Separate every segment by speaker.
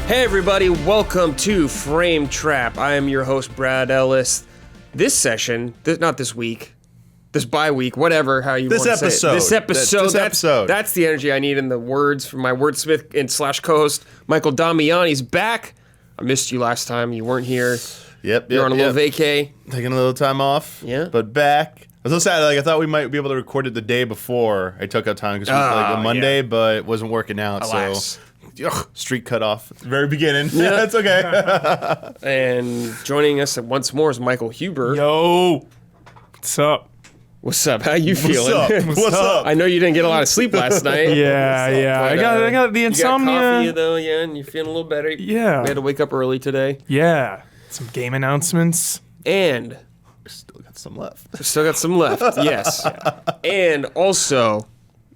Speaker 1: Hey everybody, welcome to Frame Trap. I am your host, Brad Ellis. This session, not this week, this bye-week, whatever, how you want to say it. This episode. That's the energy I need in the words from my wordsmith and / co-host, Michael Damiani's back. I missed you last time. You weren't here. You're on a little vacay.
Speaker 2: Taking a little time off.
Speaker 1: Yeah.
Speaker 2: But back. I was so sad. I thought we might be able to record it the day before I took out time because it was a Monday, but it wasn't working out.
Speaker 1: Alas.
Speaker 2: So, streak cut off at the very beginning. Yeah, that's okay.
Speaker 1: And joining us once more is Michael Huber.
Speaker 3: Yo. What's up?
Speaker 1: What's up? How you feeling?
Speaker 2: What's up?
Speaker 1: I know you didn't get a lot of sleep last night.
Speaker 3: Yeah. I got the insomnia.
Speaker 1: You got coffee though, and you're feeling a little better.
Speaker 3: Yeah.
Speaker 1: We had to wake up early today.
Speaker 3: Yeah. Some game announcements.
Speaker 1: And
Speaker 2: Still got some left.
Speaker 1: Still got some left, yes. And also,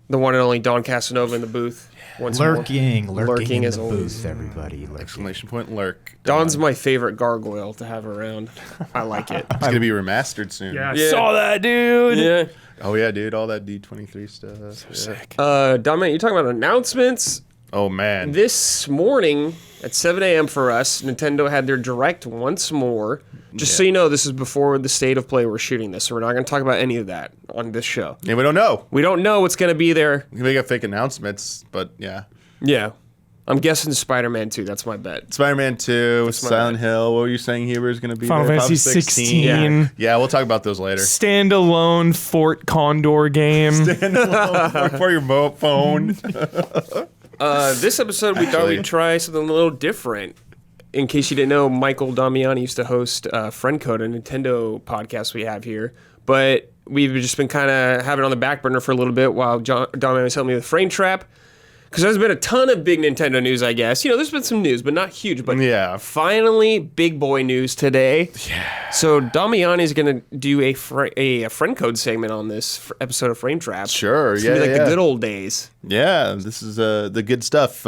Speaker 1: the one and only Don Casanova in the booth. Once
Speaker 4: Lurking in
Speaker 1: as
Speaker 4: the
Speaker 1: always.
Speaker 4: booth, everybody.
Speaker 2: Exclamation point lurk.
Speaker 1: Don's my favorite gargoyle to have around. I like it.
Speaker 2: It's going to be remastered soon.
Speaker 3: Yeah, I saw that, dude.
Speaker 1: Yeah.
Speaker 2: Oh, yeah, dude. All that D23 stuff. So
Speaker 3: sick.
Speaker 1: Don, man, you're talking about announcements.
Speaker 2: Oh, man.
Speaker 1: This morning at 7 a.m. for us, Nintendo had their Direct once more. Just so you know, this is before the State of Play we're shooting this, so we're not going to talk about any of that on this show.
Speaker 2: Yeah, we don't know.
Speaker 1: We don't know what's going to be there.
Speaker 2: We got fake announcements, but yeah.
Speaker 1: Yeah. I'm guessing Spider-Man 2. That's my bet.
Speaker 2: Spider-Man 2, Silent
Speaker 1: bet.
Speaker 2: Hill. What were you saying Huber is going to be
Speaker 3: Final
Speaker 2: there?
Speaker 3: Fantasy 16.
Speaker 2: Yeah, we'll talk about those later.
Speaker 3: Standalone Fort Condor game.
Speaker 2: Standalone for your phone.
Speaker 1: This episode, we thought we'd try something a little different. In case you didn't know, Michael Damiani used to host Friend Code, a Nintendo podcast we have here. But we've just been kind of having it on the back burner for a little bit while Damiani was helping me with Frame Trap. Because there's been a ton of big Nintendo news, I guess. You know, there's been some news, but not huge. But
Speaker 2: yeah,
Speaker 1: finally, big boy news today. Yeah. So Damiani is going to do a Friend Code segment on this episode of Frame Trap.
Speaker 2: Sure,
Speaker 1: it's gonna be like the good old days.
Speaker 2: Yeah, this is the good stuff.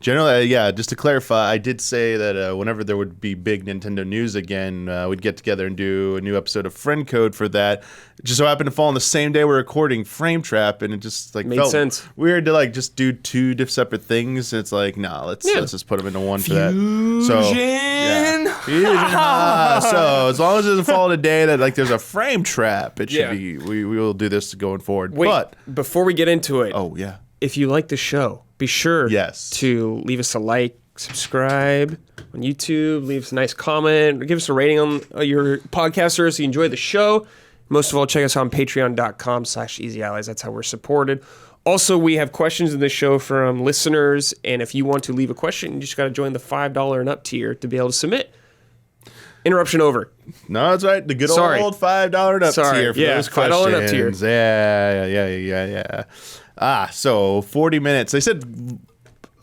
Speaker 2: Generally, just to clarify, I did say that whenever there would be big Nintendo news again, we'd get together and do a new episode of Friend Code for that. It just so happened to fall on the same day we're recording Frame Trap, and it just
Speaker 1: made
Speaker 2: felt
Speaker 1: sense.
Speaker 2: Weird to just do two separate things. It's like, let's just put them into one for that. So, Fusion. So as long as it doesn't fall in a day that there's a Frame Trap, it should be. We will do this going forward.
Speaker 1: Wait,
Speaker 2: but
Speaker 1: before we get into it,
Speaker 2: if
Speaker 1: you like the show, be sure to leave us a like, subscribe on YouTube, leave us a nice comment, give us a rating on your podcast service so you enjoy the show. Most of all, check us out on patreon.com/easyallies. That's how we're supported. Also, we have questions in the show from listeners, and if you want to leave a question, you just got to join the $5 and up tier to be able to submit. Interruption over.
Speaker 2: No, that's right. The good old $5 and up tier for those questions.
Speaker 1: $5 and up tier.
Speaker 2: Yeah. So 40 minutes. They said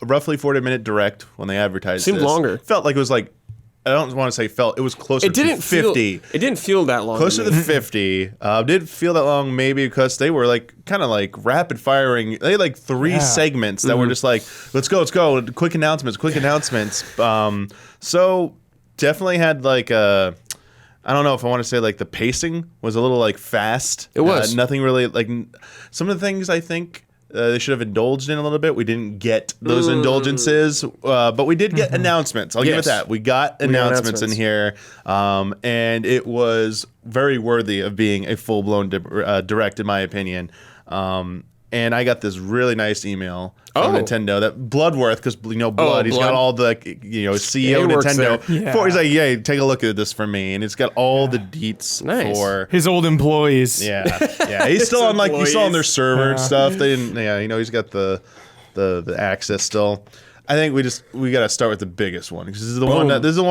Speaker 2: roughly 40-minute direct when they advertised
Speaker 1: Seemed
Speaker 2: this.
Speaker 1: longer.
Speaker 2: Felt like it was I don't want to say felt. It was closer to 50.
Speaker 1: It didn't feel that long.
Speaker 2: Closer to 50. Didn't feel that long maybe because they were kind of rapid firing. They had 3 segments that were just let's go. Quick announcements. So definitely had I don't know if I want to say the pacing was a little fast.
Speaker 1: It was.
Speaker 2: Nothing really some of the things I think they should have indulged in a little bit. We didn't get those indulgences, but we did get announcements. I'll give it that. We got announcements in here, and it was very worthy of being a full-blown direct, in my opinion. And I got this really nice email from Nintendo that Bloodworth, because Blood, he's got all the CEO of Nintendo.
Speaker 3: Yeah.
Speaker 2: He's like, take a look at this for me, and it's got all the deets for
Speaker 3: his old employees.
Speaker 2: Yeah. He's still on he's still on their server and stuff. They didn't. He's got the access still. I think we got to start with the biggest one because this is the one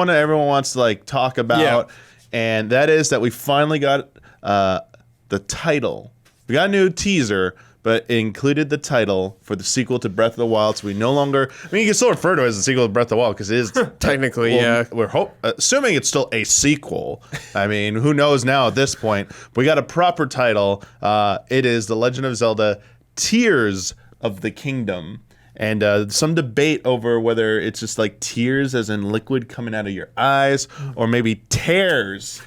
Speaker 2: that everyone wants to talk about, and that is that we finally got the title. We got a new teaser, but it included the title for the sequel to Breath of the Wild. So we no longer, you can still refer to it as the sequel to Breath of the Wild because it is
Speaker 1: technically,
Speaker 2: We're assuming it's still a sequel. Who knows now at this point? We got a proper title. It is The Legend of Zelda: Tears of the Kingdom. And some debate over whether it's just tears as in liquid coming out of your eyes or maybe tears,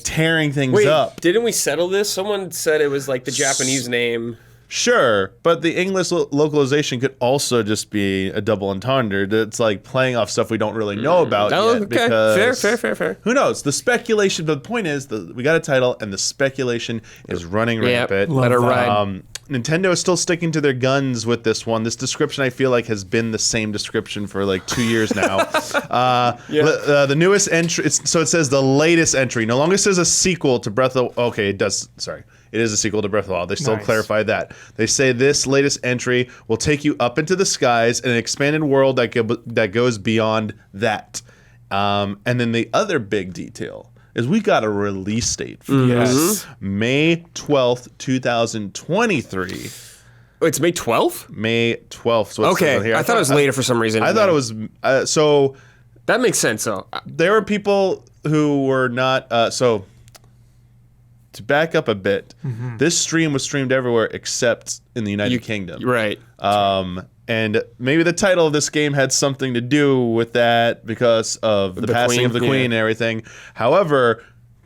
Speaker 2: tearing things up.
Speaker 1: Didn't we settle this? Someone said it was the Japanese name.
Speaker 2: Sure, but the English localization could also just be a double entendre. It's like playing off stuff we don't really know about yet. Because
Speaker 1: Fair. Who
Speaker 2: knows? The speculation, but the point is, we got a title, and the speculation is running rampant.
Speaker 1: Let it ride.
Speaker 2: Nintendo is still sticking to their guns with this one. This description, I feel like, has been the same description for like 2 years now. The newest entry, so it says the latest entry. No longer says a sequel to Breath of the... Okay, it does. Sorry. It is a sequel to Breath of the Wild. They still clarify that. They say this latest entry will take you up into the skies in an expanded world that goes beyond that. And then the other big detail is we got a release date for this. May 12th, 2023.
Speaker 1: Oh, it's May 12th?
Speaker 2: May 12th. So
Speaker 1: okay, I thought it was later for some reason.
Speaker 2: I thought it was... so...
Speaker 1: That makes sense, though.
Speaker 2: There were people who were not... so... To back up a bit, this stream was streamed everywhere except in the United Kingdom.
Speaker 1: Right.
Speaker 2: And maybe the title of this game had something to do with that because of the passing of the Queen and everything. However,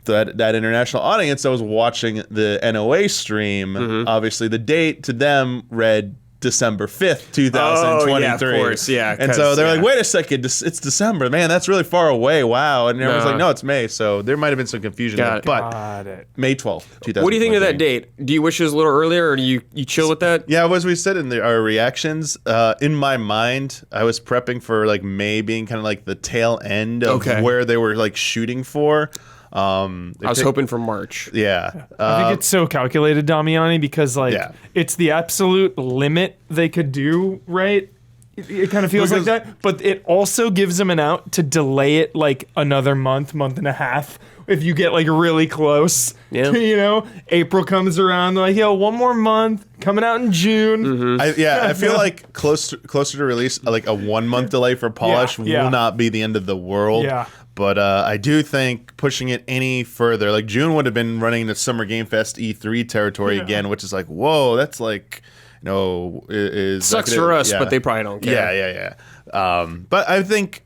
Speaker 2: that international audience that was watching the NOA stream, obviously the date to them read December 5th, 2023.
Speaker 1: Oh, yeah, of course, yeah.
Speaker 2: And so they're like, wait a second, it's December. Man, that's really far away. Wow. And everyone's like, no, it's May. So there might have been some confusion there. But May 12th, 2023.
Speaker 1: What do you think of that date? Do you wish it was a little earlier, or do you chill with that?
Speaker 2: Yeah, as we said in our reactions, in my mind, I was prepping for like May being kind of like the tail end of where they were like shooting for.
Speaker 1: I was hoping for March.
Speaker 2: Yeah.
Speaker 3: I think it's so calculated, Damiani, because like it's the absolute limit they could do, right? It kind of feels like that, but it also gives them an out to delay it like another month and a half. If you get like really close, you know, April comes around, they're like, yo, one more month, coming out in June.
Speaker 2: I feel like closer to release, like a 1 month delay for polish will not be the end of the world. Yeah. But I do think pushing it any further, like June would have been running the Summer Game Fest E3 territory again, which is like, whoa, that's like, you know,
Speaker 1: sucks for us, but they probably don't care.
Speaker 2: Yeah. But I think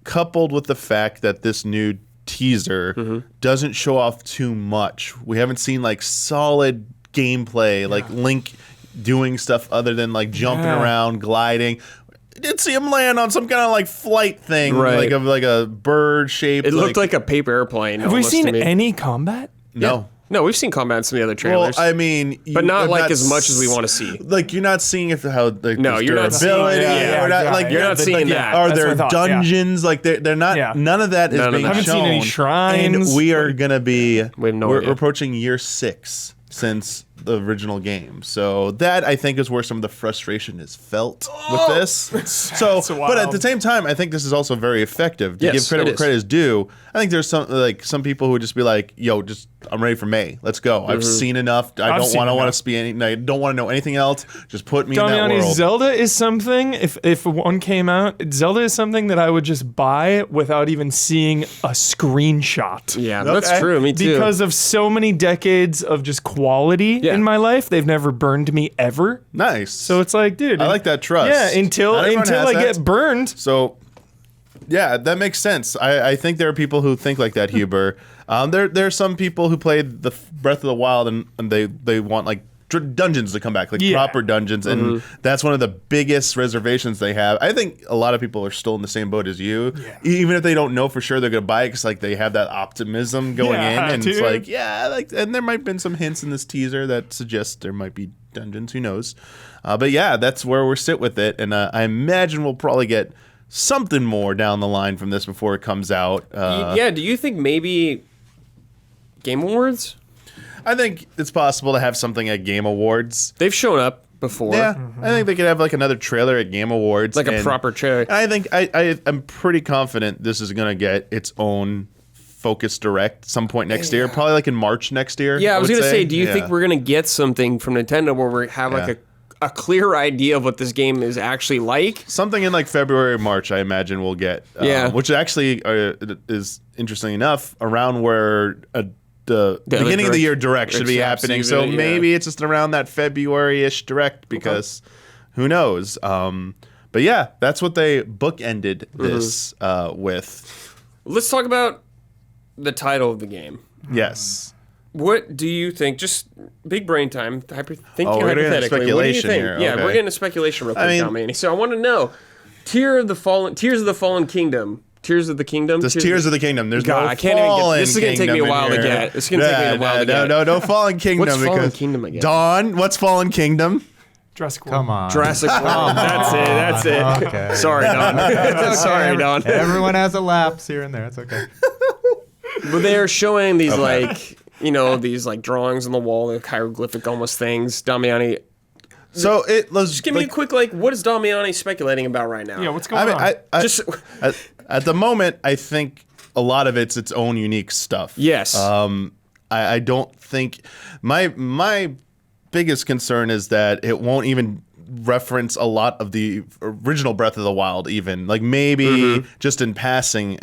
Speaker 2: coupled with the fact that this new teaser doesn't show off too much, we haven't seen like solid gameplay, like Link doing stuff other than like jumping around, gliding. Did see him land on some kind of like flight thing, like a bird shape.
Speaker 1: It looked like a paper airplane.
Speaker 3: Have we seen any combat?
Speaker 2: No.
Speaker 1: Yeah. No, we've seen combat in some of the other trailers.
Speaker 2: Well, I mean,
Speaker 1: but not like as much as we want to see.
Speaker 2: Like you're not seeing how like
Speaker 1: no, you're not seeing
Speaker 2: you're
Speaker 1: not seeing that.
Speaker 2: Are there dungeons? Like they're not. Yeah. None of that is being shown.
Speaker 3: Haven't seen any shrines.
Speaker 2: And we are gonna be.
Speaker 1: We're
Speaker 2: approaching year 6 since the original game, so that I think is where some of the frustration is felt with this. So, but at the same time, I think this is also very effective. To give credit where credit is due, I think there's some people who would just be like, "Yo, I'm ready for May. Let's go. I've seen enough. I don't want to know anything else. Just put me in that world."
Speaker 3: Zelda is something. If one came out, Zelda is something that I would just buy without even seeing a screenshot.
Speaker 1: Yeah, that's true. Me too.
Speaker 3: Because of so many decades of just quality in my life, they've never burned me ever.
Speaker 2: Nice.
Speaker 3: So it's like, dude,
Speaker 2: I like that trust.
Speaker 3: Yeah, until I get burned.
Speaker 2: So, yeah, that makes sense. I think there are people who think like that, Huber. There are some people who played the Breath of the Wild and they want like dungeons to come back, like proper dungeons, and that's one of the biggest reservations they have. I think a lot of people are still in the same boat as you, even if they don't know for sure they're gonna buy it, because like they have that optimism going in, and it's like and there might have been some hints in this teaser that suggest there might be dungeons. Who knows? But yeah, that's where we're sit with it, and I imagine we'll probably get something more down the line from this before it comes out.
Speaker 1: Do you think maybe Game Awards?
Speaker 2: I think it's possible to have something at Game Awards.
Speaker 1: They've shown up before.
Speaker 2: Yeah, I think they could have like another trailer at Game Awards.
Speaker 1: Like a proper trailer.
Speaker 2: I think I'm pretty confident this is going to get its own Focus Direct some point next year. Probably like in March next year.
Speaker 1: Yeah, I was going to say, do you think we're going to get something from Nintendo where we have like a clear idea of what this game is actually like?
Speaker 2: Something in like February or March, I imagine we'll get. Which actually is interesting enough around where the beginning of the year Direct should be happening. So maybe it's just around that February-ish Direct, because who knows? But yeah, that's what they bookended this with.
Speaker 1: Let's talk about the title of the game.
Speaker 2: Yes.
Speaker 1: What do you think? Just big brain time. Thinking
Speaker 2: we're getting
Speaker 1: hypothetically. What do you
Speaker 2: speculation
Speaker 1: think?
Speaker 2: here.
Speaker 1: Yeah,
Speaker 2: Okay.
Speaker 1: we're getting a speculation real quick, Damiani. So I want to know, Tears of the Fallen Kingdom. Tears of the Kingdom.
Speaker 2: Tears of the Kingdom. There's
Speaker 1: God,
Speaker 2: no
Speaker 1: I can't even
Speaker 2: Fallen
Speaker 1: get. This is gonna take me a while to
Speaker 2: Kingdom in here.
Speaker 1: get. This is gonna take me a while to get.
Speaker 2: No Fallen Kingdom.
Speaker 1: What's Fallen
Speaker 2: because
Speaker 1: Kingdom again?
Speaker 2: Dawn. What's Fallen Kingdom?
Speaker 3: Jurassic World.
Speaker 4: Come on.
Speaker 1: Jurassic World. That's it.
Speaker 4: Okay.
Speaker 1: Sorry, Don. Sorry, Don.
Speaker 4: Everyone has a lapse here and there. It's okay.
Speaker 1: But they're showing these these like drawings on the wall, the hieroglyphic almost things. Damiani,
Speaker 2: So
Speaker 1: just give me a quick what is Damiani speculating about right now?
Speaker 3: Yeah, what's going on?
Speaker 2: At the moment, I think a lot of it's own unique stuff.
Speaker 1: Yes.
Speaker 2: I don't think my biggest concern is that it won't even reference a lot of the original Breath of the Wild, even like maybe just in passing,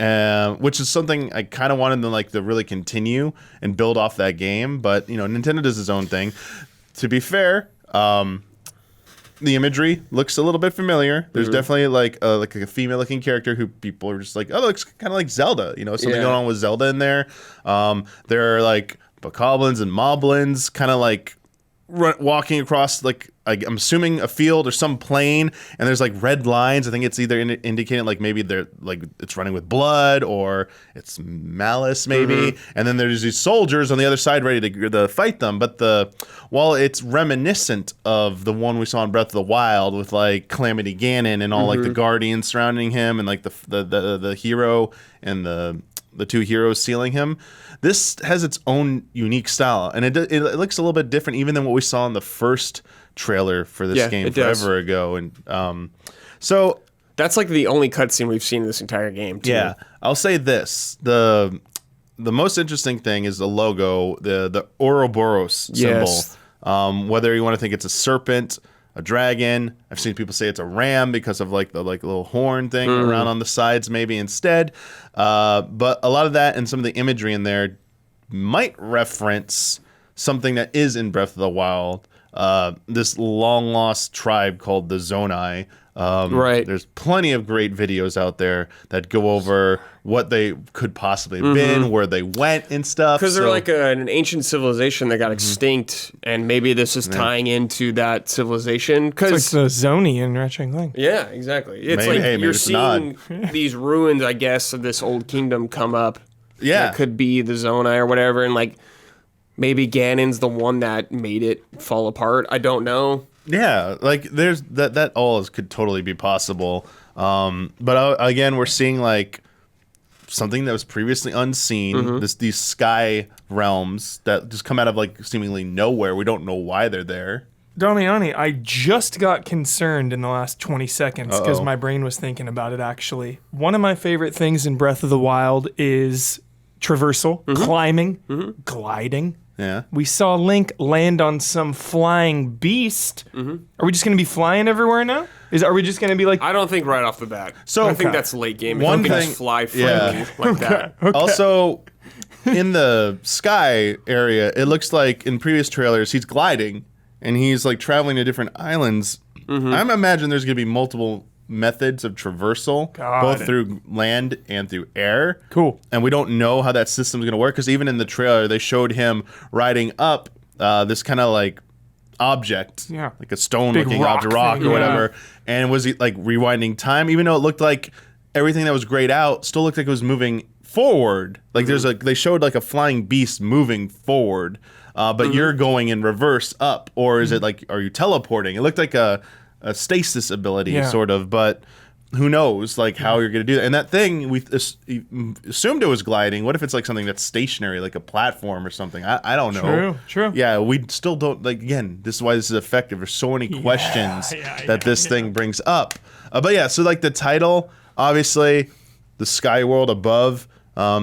Speaker 2: which is something I kind of wanted them to really continue and build off that game. But Nintendo does its own thing. To be fair, the imagery looks a little bit familiar. There's definitely like a female-looking character who people are just like, oh, looks kind of like Zelda. Something going on with Zelda in there. There are like bokoblins and moblins, kind of like walking across I'm assuming a field or some plain, and there's like red lines. I think it's either indicating like maybe they're like it's running with blood or it's malice maybe. And then there's these soldiers on the other side ready to fight them. But while it's reminiscent of the one we saw in Breath of the Wild with like Calamity Ganon and all like the guardians surrounding him and like the hero and the two heroes sealing him. This has its own unique style, and it looks a little bit different even than what we saw in the first trailer for this game forever ago. And so
Speaker 1: that's like the only cutscene we've seen in this entire game, too.
Speaker 2: Yeah, I'll say this: the most interesting thing is the logo, the Ouroboros symbol.
Speaker 1: Yes.
Speaker 2: Whether you want to think it's a serpent, a dragon. I've seen people say it's a ram because of like the little horn thing around on the sides maybe instead. But a lot of that and some of the imagery in there might reference something that is in Breath of the Wild. This long lost tribe called the Zonai.
Speaker 1: Right.
Speaker 2: There's plenty of great videos out there that go over what they could possibly have been, where they went and stuff.
Speaker 1: Because they're like an ancient civilization that got extinct, and maybe this is tying into that civilization.
Speaker 3: It's like the Zoni in Ratchet & Clank.
Speaker 1: Yeah, exactly. It's you're seeing these ruins, I guess, of this old kingdom come up.
Speaker 2: Yeah.
Speaker 1: That could be the Zonai or whatever, and like maybe Ganon's the one that made it fall apart. I don't know. Yeah,
Speaker 2: like there's that all could totally be possible. But again, we're seeing like something that was previously unseen. These sky realms that just come out of like seemingly nowhere. We don't know why they're there.
Speaker 3: Damiani, I just got concerned in the last 20 seconds because my brain was thinking about it actually. One of my favorite things in Breath of the Wild is traversal, climbing, gliding.
Speaker 2: Yeah.
Speaker 3: We saw Link land on some flying beast. Are we just going to be flying everywhere now? Are we just going to be like...
Speaker 1: I don't think right off the bat.
Speaker 2: So
Speaker 1: I think that's late game.
Speaker 2: One
Speaker 1: you can
Speaker 2: thing,
Speaker 1: just fly freely like that.
Speaker 3: Okay.
Speaker 2: Also, in the sky area, it looks like in previous trailers, he's gliding and he's like traveling to different islands. I'm imagining there's going to be multiple methods of traversal, both through land and through air.
Speaker 3: Cool.
Speaker 2: And we don't know how that system's going to work because even in the trailer, they showed him riding up this kind of like object, like a stone-looking object, rock or whatever. And was he like rewinding time? Even though it looked like everything that was grayed out still looked like it was moving forward. Like they showed like a flying beast moving forward, but you're going in reverse up, or is it like are you teleporting? It looked like a stasis ability sort of, but who knows like how you're going to do that. And that thing, we assumed it was gliding. What if it's like something that's stationary, like a platform or something? I don't know.
Speaker 3: True.
Speaker 2: Yeah, we still don't, like, again, this is why this is effective. There's so many questions that this thing brings up. But yeah, so like the title, obviously, the sky world above,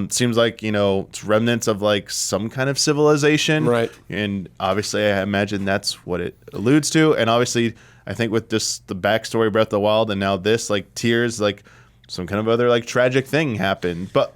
Speaker 2: seems like, it's remnants of like some kind of civilization.
Speaker 1: Right.
Speaker 2: And obviously I imagine that's what it alludes to. And obviously I think with just the backstory of Breath of the Wild and now this, like Tears, like some kind of other like tragic thing happened. But,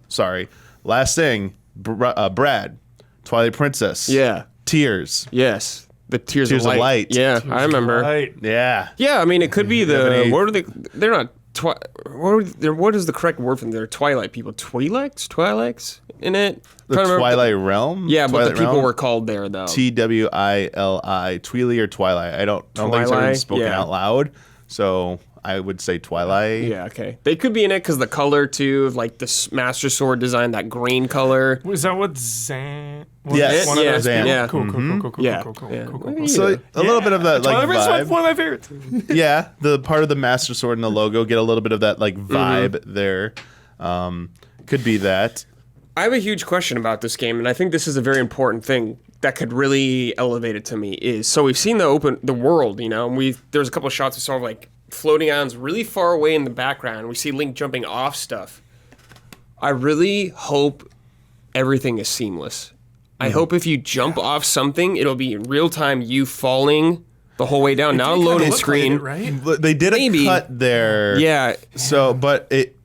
Speaker 2: sorry, last thing, Brad, Twilight Princess.
Speaker 1: Yeah.
Speaker 2: Tears.
Speaker 1: Yes. The Tears of Light. Yeah, I remember.
Speaker 2: Yeah.
Speaker 1: Yeah, I mean, it could be what are they? They're not what is the correct word for them? They're Twilight people. Twi'leks in it?
Speaker 2: The Twilight Realm?
Speaker 1: Yeah,
Speaker 2: Twilight
Speaker 1: but the people
Speaker 2: Realm?
Speaker 1: were called there, though.
Speaker 2: Twili, Tweely or Twilight. I don't think it's ever spoken out loud, so I would say Twilight.
Speaker 1: Yeah, okay. They could be in it because the color, too, like the Master Sword design, that green color.
Speaker 3: Was that what Zan...
Speaker 2: Yes,
Speaker 3: one of those
Speaker 2: Zan.
Speaker 3: people?
Speaker 1: Yeah.
Speaker 3: Cool.
Speaker 2: So a little bit of that like
Speaker 3: Twilight Princess
Speaker 2: vibe.
Speaker 3: is one of my favorites.
Speaker 2: Yeah, the part of the Master Sword and the logo get a little bit of that like vibe there. Could be that.
Speaker 1: I have a huge question about this game, and I think this is a very important thing that could really elevate it to me. Is so we've seen the world, you know, and there's a couple of shots we saw of like floating islands really far away in the background. We see Link jumping off stuff. I really hope everything is seamless. I hope if you jump off something, it'll be in real time you falling the whole way down. Not a loading screen,
Speaker 3: right?
Speaker 2: They did a cut there.
Speaker 1: Yeah.
Speaker 2: So, but it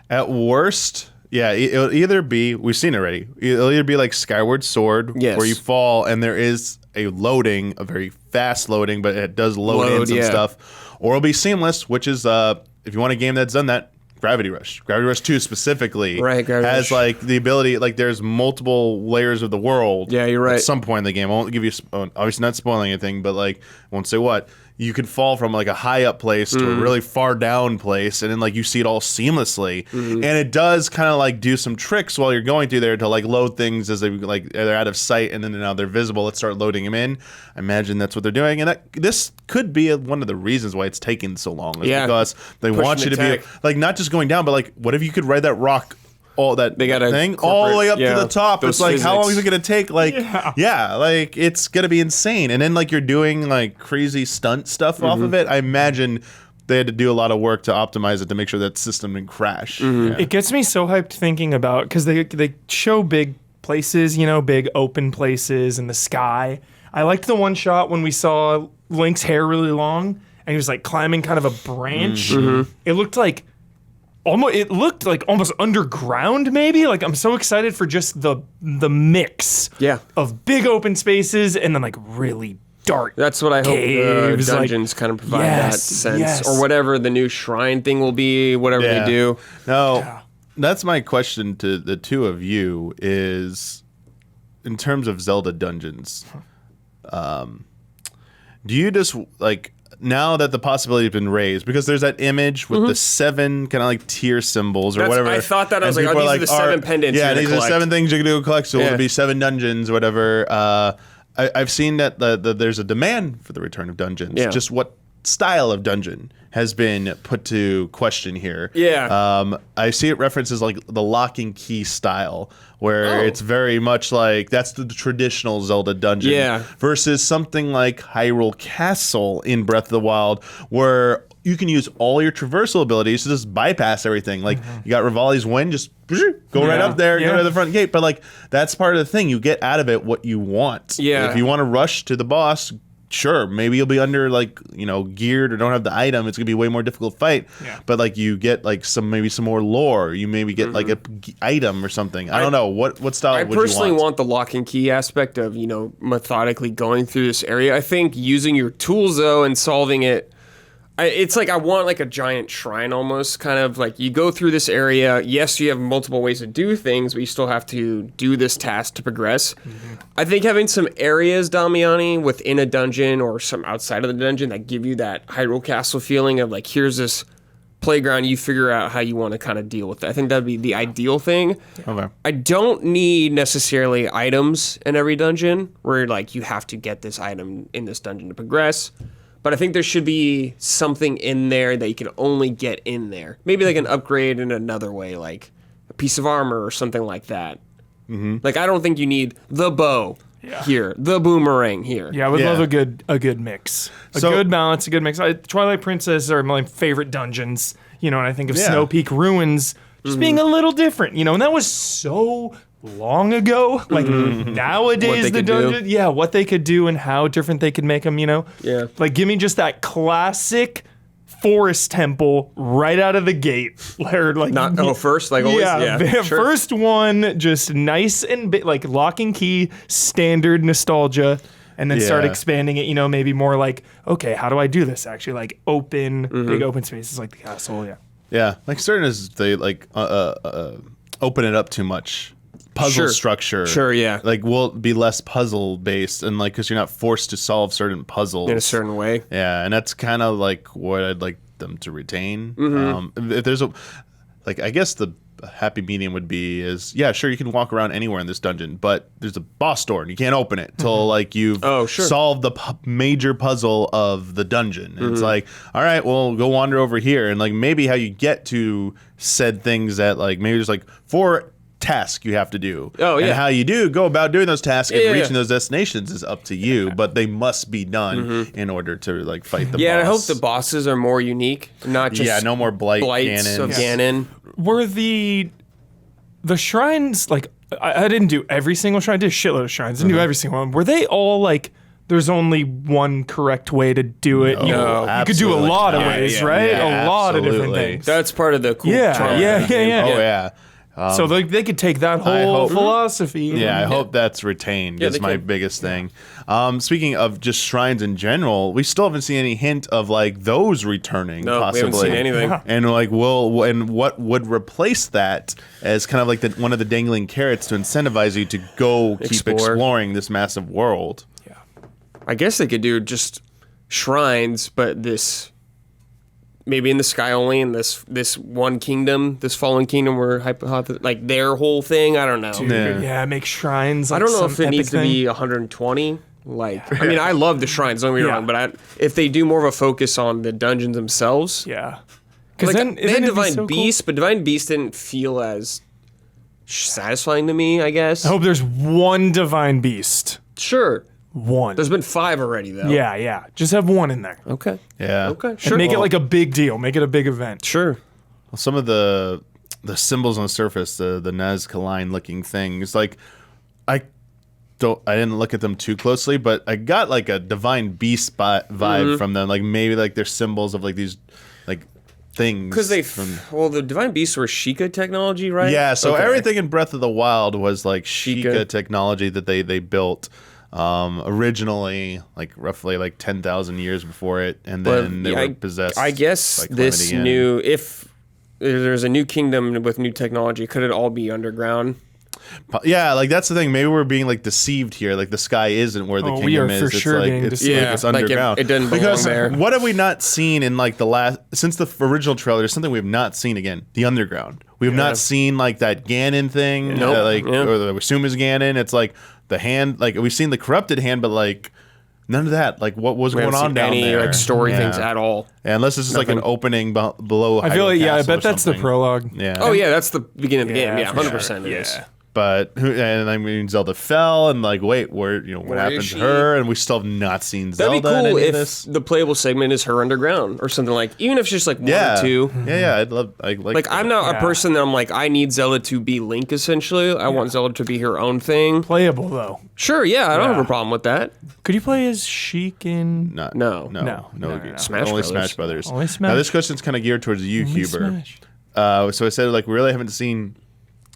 Speaker 2: at worst, yeah, it'll either be, we've seen it already. It'll either be like Skyward Sword,
Speaker 1: Yes.
Speaker 2: where you fall and there is a loading, a very fast loading, but it does load in some stuff, or it'll be seamless, which is if you want a game that's done that. Gravity Rush 2 specifically has like the ability, like there's multiple layers of the world.
Speaker 1: Yeah, you're right.
Speaker 2: At some point in the game, I won't give you, obviously not spoiling anything, but like I won't say what. You can fall from like a high up place to a really far down place, and then like you see it all seamlessly, and it does kind of like do some tricks while you're going through there to like load things as they like they're out of sight, and then now they're visible. Let's start loading them in. I imagine that's what they're doing, and this could be one of the reasons why it's taking so long. Is because they want you to be like not just going down, but like what if you could ride that rock? All that thing all the way up to the top. It's like, how long is it going to take? Like, like it's going to be insane. And then like you're doing like crazy stunt stuff off of it. I imagine they had to do a lot of work to optimize it to make sure that system didn't crash. Yeah.
Speaker 3: It gets me so hyped thinking about, because they show big places, you know, big open places in the sky. I liked the one shot when we saw Link's hair really long and he was like climbing kind of a branch. It looked like almost underground, maybe. Like I'm so excited for just the mix of big open spaces and then like really dark.
Speaker 1: That's what I hope the dungeons
Speaker 3: like,
Speaker 1: kind of provide that sense, or whatever the new shrine thing will be, whatever they do.
Speaker 2: No, that's my question to the two of you is, in terms of Zelda dungeons, do you just like, now that the possibility has been raised, because there's that image with the 7 kind of like tier symbols or whatever.
Speaker 1: I thought that. I was like, these are the 7 pendants.
Speaker 2: Yeah, these are 7 things you can do collect. So it'll be 7 dungeons or whatever. I've seen that there's a demand for the return of dungeons.
Speaker 1: Yeah.
Speaker 2: Just what style of dungeon has been put to question here.
Speaker 1: Yeah.
Speaker 2: I see it references like the lock and key style, where it's very much like that's the traditional Zelda dungeon versus something like Hyrule Castle in Breath of the Wild, where you can use all your traversal abilities to just bypass everything. Like you got Rivali's Wind, just go right up there, go to the front gate. But like that's part of the thing. You get out of it what you want.
Speaker 1: Yeah.
Speaker 2: If you want to rush to the boss, sure, maybe you'll be under like, you know, geared or don't have the item. It's gonna be a way more difficult fight. Yeah. But like you get like some more lore. You maybe get like a item or something. I don't know what style.
Speaker 1: I
Speaker 2: would you
Speaker 1: personally
Speaker 2: want?
Speaker 1: want the lock and key aspect of, you know, methodically going through this area. I think using your tools though and solving it. It's like I want like a giant shrine almost, kind of like you go through this area. Yes, you have multiple ways to do things, but you still have to do this task to progress. I think having some areas, Damiani, within a dungeon or some outside of the dungeon that give you that Hyrule Castle feeling of like, here's this playground, you figure out how you want to kind of deal with it. I think that'd be the ideal thing.
Speaker 2: Okay.
Speaker 1: I don't need necessarily items in every dungeon where like you have to get this item in this dungeon to progress. But I think there should be something in there that you can only get in there. Maybe like an upgrade in another way, like a piece of armor or something like that. Like I don't think you need the bow here, the boomerang here.
Speaker 3: Yeah, I would love a good mix, a good balance, a good mix. Twilight Princess are my favorite dungeons, you know, and I think of Snow Peak Ruins just being a little different, you know, and that was so long ago. Like nowadays the dungeon, what they could do and how different they could make them, you know.
Speaker 1: Yeah.
Speaker 3: Like give me just that classic forest temple right out of the gate. Where like
Speaker 1: first, like always. Yeah, sure.
Speaker 3: First one, just nice and like lock and key, standard nostalgia. and then start expanding it, maybe more like, okay, how do I do this? Actually, like big open spaces like the castle,
Speaker 2: Yeah, like certain as they like open it up too much. Puzzle structure.
Speaker 1: Sure, yeah.
Speaker 2: Like, will be less puzzle based and like, because you're not forced to solve certain puzzles.
Speaker 1: In a certain way.
Speaker 2: Yeah, and that's kind of like what I'd like them to retain. If there's I guess the happy medium would be sure, you can walk around anywhere in this dungeon, but there's a boss door and you can't open it till like you've solved the major puzzle of the dungeon. And it's like, all right, well, go wander over here, and like maybe how you get to said things that like maybe there's like 4 tasks you have to do. And how you go about doing those tasks and reaching those destinations is up to you, but they must be done in order to like fight the boss.
Speaker 1: Yeah, I hope the bosses are more unique, not just
Speaker 2: no more blights
Speaker 1: of Ganon.
Speaker 3: Were the shrines like I didn't do every single shrine, I did a shitload of shrines, didn't do every single one. Were they all like there's only one correct way to do it?
Speaker 2: No,
Speaker 3: you could do a lot of ways, right? A lot of different things.
Speaker 1: That's part of the cool charm.
Speaker 2: Yeah.
Speaker 3: So they could take that whole philosophy.
Speaker 2: Yeah, I hope that's retained. Is my biggest thing. Speaking of just shrines in general, we still haven't seen any hint of like those returning. Possibly.
Speaker 1: We haven't seen anything.
Speaker 2: And like, and what would replace that as kind of like one of the dangling carrots to incentivize you to go keep exploring this massive world?
Speaker 1: Yeah, I guess they could do just shrines, but this. Maybe in the sky only, in this one kingdom, this fallen kingdom, where like their whole thing. I don't know.
Speaker 3: Make shrines. Like
Speaker 1: I don't know if it needs to be 120. Like, I mean, I love the shrines. Don't get me wrong, but if they do more of a focus on the dungeons themselves,
Speaker 3: because
Speaker 1: like, they had Divine Beast,
Speaker 3: cool?
Speaker 1: But Divine Beast didn't feel as satisfying to me. I guess.
Speaker 3: I hope there's one Divine Beast.
Speaker 1: Sure.
Speaker 3: One.
Speaker 1: There's been 5 already, though.
Speaker 3: Yeah. Just have one in there.
Speaker 1: Okay.
Speaker 2: Yeah.
Speaker 1: Okay.
Speaker 3: Sure. And make it like a big deal. Make it a big event.
Speaker 1: Sure.
Speaker 2: Well, some of the symbols on the surface, the Nazcaline looking things, like I didn't look at them too closely, but I got like a Divine Beast vibe from them. Like maybe like they're symbols of like these like things.
Speaker 1: Because the Divine Beasts were Sheikah technology, right?
Speaker 2: Yeah. So everything in Breath of the Wild was like Sheikah technology that they built. Originally, like roughly like 10,000 years before it, and then they were possessed.
Speaker 1: I guess this new, if there's a new kingdom with new technology, could it all be underground?
Speaker 2: Yeah, like that's the thing. Maybe we're being like deceived here. Like the sky isn't where the kingdom is.
Speaker 3: It's like
Speaker 2: it's underground.
Speaker 1: Like it doesn't belong there.
Speaker 2: What have we not seen in like since the original trailer? There's something we have not seen again. The underground. We have not seen like that Ganon thing.
Speaker 1: Nope.
Speaker 2: Or the assume is Ganon. It's like the hand. Like we've seen the corrupted hand, but like none of that. Like what was going on down there?
Speaker 1: Like story things at all.
Speaker 2: Yeah, unless it's just like an opening below.
Speaker 3: I feel like I bet that's the prologue.
Speaker 2: Yeah.
Speaker 1: Oh yeah, that's the beginning of the game. Yeah, 100% it is.
Speaker 2: But and I mean Zelda fell and like wait what happened to her, and we still have not seen Zelda.
Speaker 1: That'd be cool if
Speaker 2: this.
Speaker 1: the playable segment is her underground or something, like even if it's just like 1 or 2.
Speaker 2: Yeah, I like
Speaker 1: I'm not a person that I'm like I need Zelda to be Link essentially. I want Zelda to be her own thing.
Speaker 3: Playable though.
Speaker 1: Sure, yeah, I don't have a problem with that.
Speaker 3: Could you play as Sheik in?
Speaker 2: No.
Speaker 1: Smash
Speaker 2: Only
Speaker 1: Brothers.
Speaker 2: Smash Brothers.
Speaker 3: Only Smash.
Speaker 2: Now this question's kind of geared towards you, Huber. So I said like we really haven't seen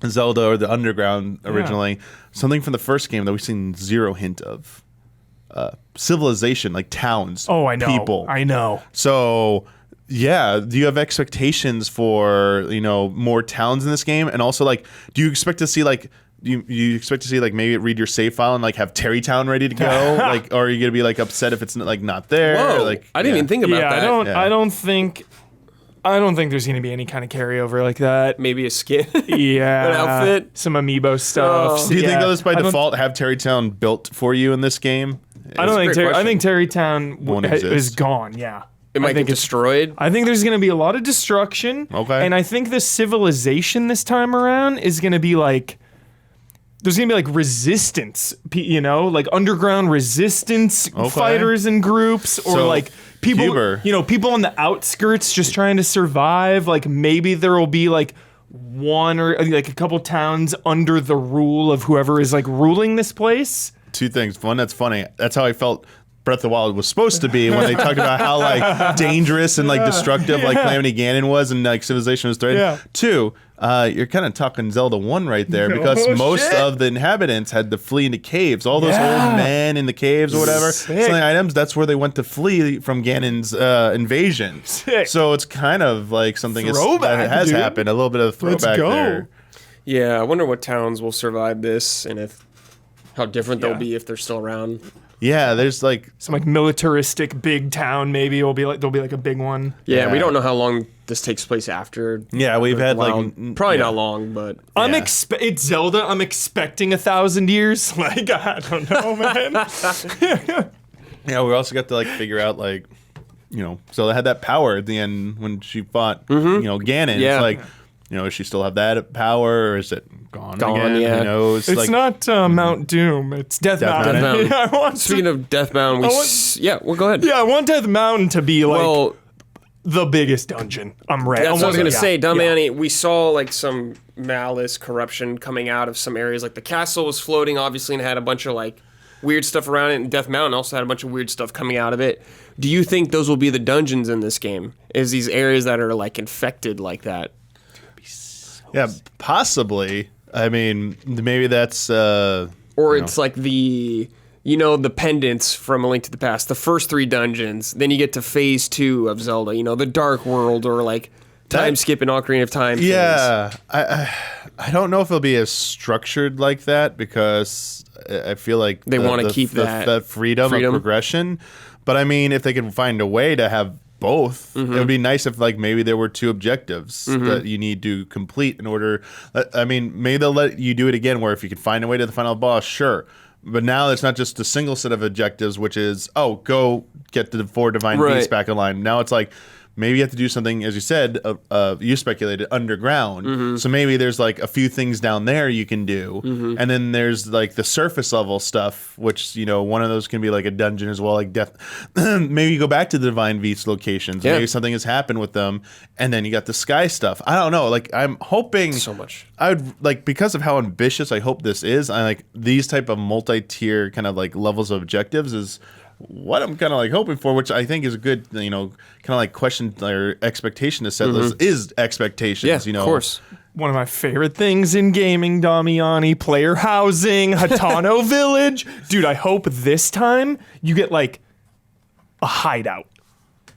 Speaker 2: Zelda or the underground originally. Something from the first game that we've seen zero hint of. Civilization, like towns.
Speaker 3: Oh, I know.
Speaker 2: People.
Speaker 3: I know.
Speaker 2: So yeah, do you have expectations for more towns in this game? And also like, do you expect to see like you expect to see like maybe read your save file and like have Terrytown ready to go? Like, or are you gonna be like upset if it's like not there?
Speaker 1: Whoa,
Speaker 2: like
Speaker 1: I didn't even think about that.
Speaker 3: I don't think there's going to be any kind of carryover like that.
Speaker 1: Maybe a skin.
Speaker 3: Yeah.
Speaker 1: An outfit.
Speaker 3: Some amiibo stuff.
Speaker 2: Do you think those by default have Terrytown built for you in this game?
Speaker 3: I think Terrytown is gone, yeah.
Speaker 1: It might get destroyed.
Speaker 3: I think there's going to be a lot of destruction.
Speaker 2: Okay.
Speaker 3: And I think the civilization this time around is going to be like, there's going to be like resistance, like underground resistance fighters and groups, or like people, people on the outskirts just trying to survive. Like maybe there will be like one or like a couple towns under the rule of whoever is like ruling this place.
Speaker 2: Two things. One, that's funny. That's how I felt Breath of the Wild was supposed to be when they talked about how like dangerous and like destructive like Calamity Ganon was and like civilization was threatened.
Speaker 3: Yeah.
Speaker 2: 2, you're kind of talking Zelda 1 right there because most of the inhabitants had to flee into caves. All those old men in the caves or whatever, selling items, that's where they went to flee from Ganon's invasion.
Speaker 3: Sick.
Speaker 2: So it's kind of like something
Speaker 3: Throwback,
Speaker 2: that has
Speaker 3: dude.
Speaker 2: happened, a little bit of throwback there.
Speaker 1: Yeah, I wonder what towns will survive this and how different they'll be if they're still around.
Speaker 2: Yeah, there's like
Speaker 3: some like militaristic big town. Maybe there'll be like a big one.
Speaker 1: Yeah, we don't know how long this takes place after.
Speaker 2: Yeah, we've had
Speaker 1: probably not long, but
Speaker 3: It's Zelda. I'm expecting 1,000 years. Like I don't know, man.
Speaker 2: Yeah, we also got to like figure out like, Zelda had that power at the end when she fought, Ganon.
Speaker 1: Yeah.
Speaker 2: It's like, does she still have that power or is it gone again?
Speaker 1: Yeah.
Speaker 2: Who knows?
Speaker 3: It's not Mount Doom. It's Death Mountain.
Speaker 1: Mountain. Speaking of Death Mountain, go ahead.
Speaker 3: Yeah, I want Death Mountain to be like the biggest dungeon. I'm ready.
Speaker 1: That's what I was gonna say, Damiani. We saw like some malice, corruption coming out of some areas. Like the castle was floating, obviously, and had a bunch of like weird stuff around it. And Death Mountain also had a bunch of weird stuff coming out of it. Do you think those will be the dungeons in this game? Is these areas that are like infected like that?
Speaker 2: Yeah, possibly. I mean, maybe that's
Speaker 1: or it's like the pendants from A Link to the Past, the first 3 dungeons. Then you get to phase 2 of Zelda, the Dark World or like time skip and Ocarina of Time.
Speaker 2: Yeah, I don't know if it'll be as structured like that because I feel like
Speaker 1: they want to keep that
Speaker 2: freedom of progression. But I mean, if they can find a way to have both, it would be nice if like maybe there were 2 objectives that you need to complete in order. I mean, maybe they'll let you do it again where if you can find a way to the final boss, sure. But now it's not just a single set of objectives, which is, go get the 4 divine beasts back in line. Now it's like, maybe you have to do something, as you said, you speculated, underground. So maybe there's like a few things down there you can do. And then there's like the surface level stuff, which, one of those can be like a dungeon as well, like death. Maybe you go back to the divine beast locations. Yeah. Maybe something has happened with them. And then you got the sky stuff. I don't know. Like, I'm hoping
Speaker 1: so much.
Speaker 2: I would like, because of how ambitious I hope this is, I like these type of multi-tier kind of like levels of objectives is what I'm kind of like hoping for, which I think is a good, kind of like question or expectation to set is expectations.
Speaker 1: Yeah, of course.
Speaker 3: One of my favorite things in gaming, Damiani, player housing, Hatano Village. Dude, I hope this time you get like a hideout.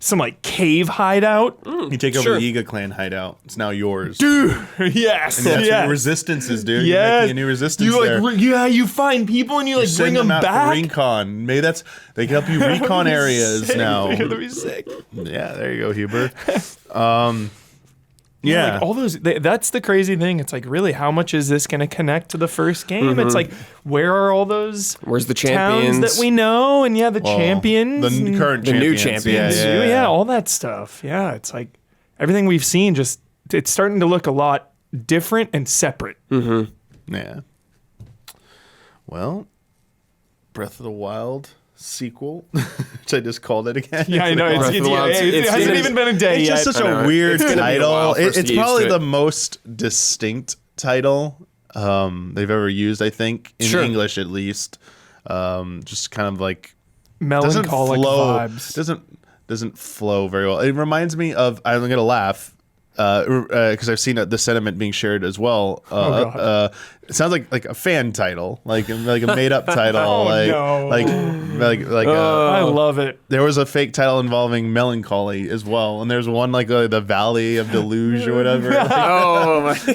Speaker 3: Some like cave hideout.
Speaker 2: You take over the Yiga clan hideout. It's now yours.
Speaker 3: Dude, yes.
Speaker 2: And that's your resistances, dude.
Speaker 3: Yeah.
Speaker 2: You're making a new resistance
Speaker 3: you
Speaker 2: there.
Speaker 3: You find people and you like bring them
Speaker 2: out
Speaker 3: back.
Speaker 2: For recon. Maybe they can help you recon areas now.
Speaker 3: That'd be sick.
Speaker 2: Yeah, there you go, Huber.
Speaker 3: Like all those. That's the crazy thing. It's like, really, how much is this going to connect to the first game? It's like, where are all those?
Speaker 1: Where's the champions
Speaker 3: towns that we know? And the champions,
Speaker 2: the current
Speaker 1: the new
Speaker 2: champions.
Speaker 1: champions.
Speaker 3: Yeah, all that stuff. Yeah, it's like everything we've seen. Just it's starting to look a lot different and separate.
Speaker 2: Yeah. Well, Breath of the Wild sequel, which I just called it again.
Speaker 3: Yeah, I know. It hasn't even been a day
Speaker 2: yet.
Speaker 3: It's
Speaker 2: just such a weird title. It's probably the
Speaker 1: it.
Speaker 2: most distinct title they've ever used, I think, in English at least. Just kind of like
Speaker 3: melancholic vibes.
Speaker 2: Doesn't flow very well. It reminds me of, I'm going to laugh, because I've seen the sentiment being shared as well. It sounds like a fan title, like a made up title.
Speaker 3: I love it.
Speaker 2: There was a fake title involving melancholy as well, and there's one like the Valley of Deluge or whatever.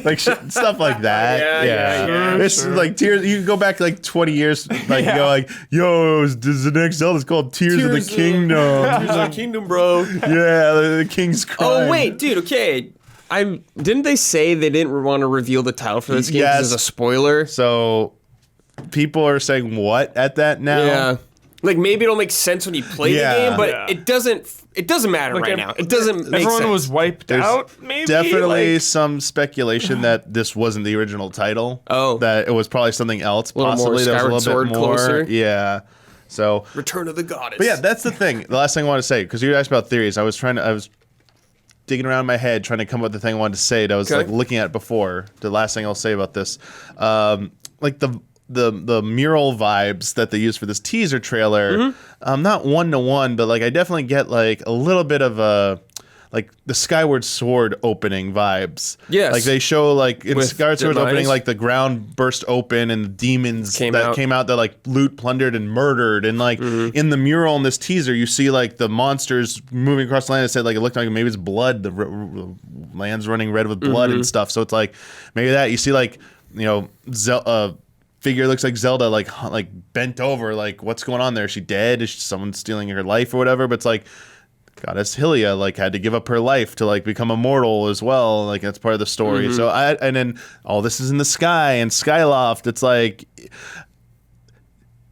Speaker 2: Like stuff like that. Yeah. It's like Tears. You can go back like 20 years, like you go like, yo, this the next Zelda's called Tears of the Kingdom.
Speaker 1: Tears of the Kingdom, bro.
Speaker 2: Yeah, the King's Crime.
Speaker 1: Oh wait, dude. Okay. Didn't they say they didn't want to reveal the title for this game because it's a spoiler?
Speaker 2: So people are saying what at that now?
Speaker 1: Yeah. Like maybe it'll make sense when you play the game, but it doesn't matter right now. It doesn't make
Speaker 3: everyone
Speaker 1: sense.
Speaker 3: was wiped out, maybe?
Speaker 2: Definitely some speculation that this wasn't the original title.
Speaker 1: Oh.
Speaker 2: That it was probably something else,
Speaker 1: A little
Speaker 2: possibly.
Speaker 1: more
Speaker 2: That was a little bit more.
Speaker 1: Closer.
Speaker 2: Yeah. So
Speaker 1: Return of the Goddess.
Speaker 2: But yeah, that's the thing. The last thing I want to say, because you asked about theories, I was digging around in my head trying to come up with the thing I wanted to say that I was like looking at before. The last thing I'll say about this, like the the mural vibes that they use for this teaser trailer. Not 1-to-1, but like I definitely get like a little bit of a like the Skyward Sword opening vibes.
Speaker 1: Yes.
Speaker 2: Like they show like in Skyward Sword
Speaker 1: demise.
Speaker 2: opening, like the ground burst open and the demons came out that like loot, plundered, and murdered. And like in the mural in this teaser, you see like the monsters moving across the land. It said like it looked like maybe it's blood. The land's running red with blood and stuff. So it's like maybe that you see like figure looks like Zelda like bent over. Like what's going on there? Is she dead? Is someone stealing her life or whatever? But it's like Goddess Hylia like had to give up her life to like become immortal as well. Like that's part of the story. So and then all this is in the sky and Skyloft. It's like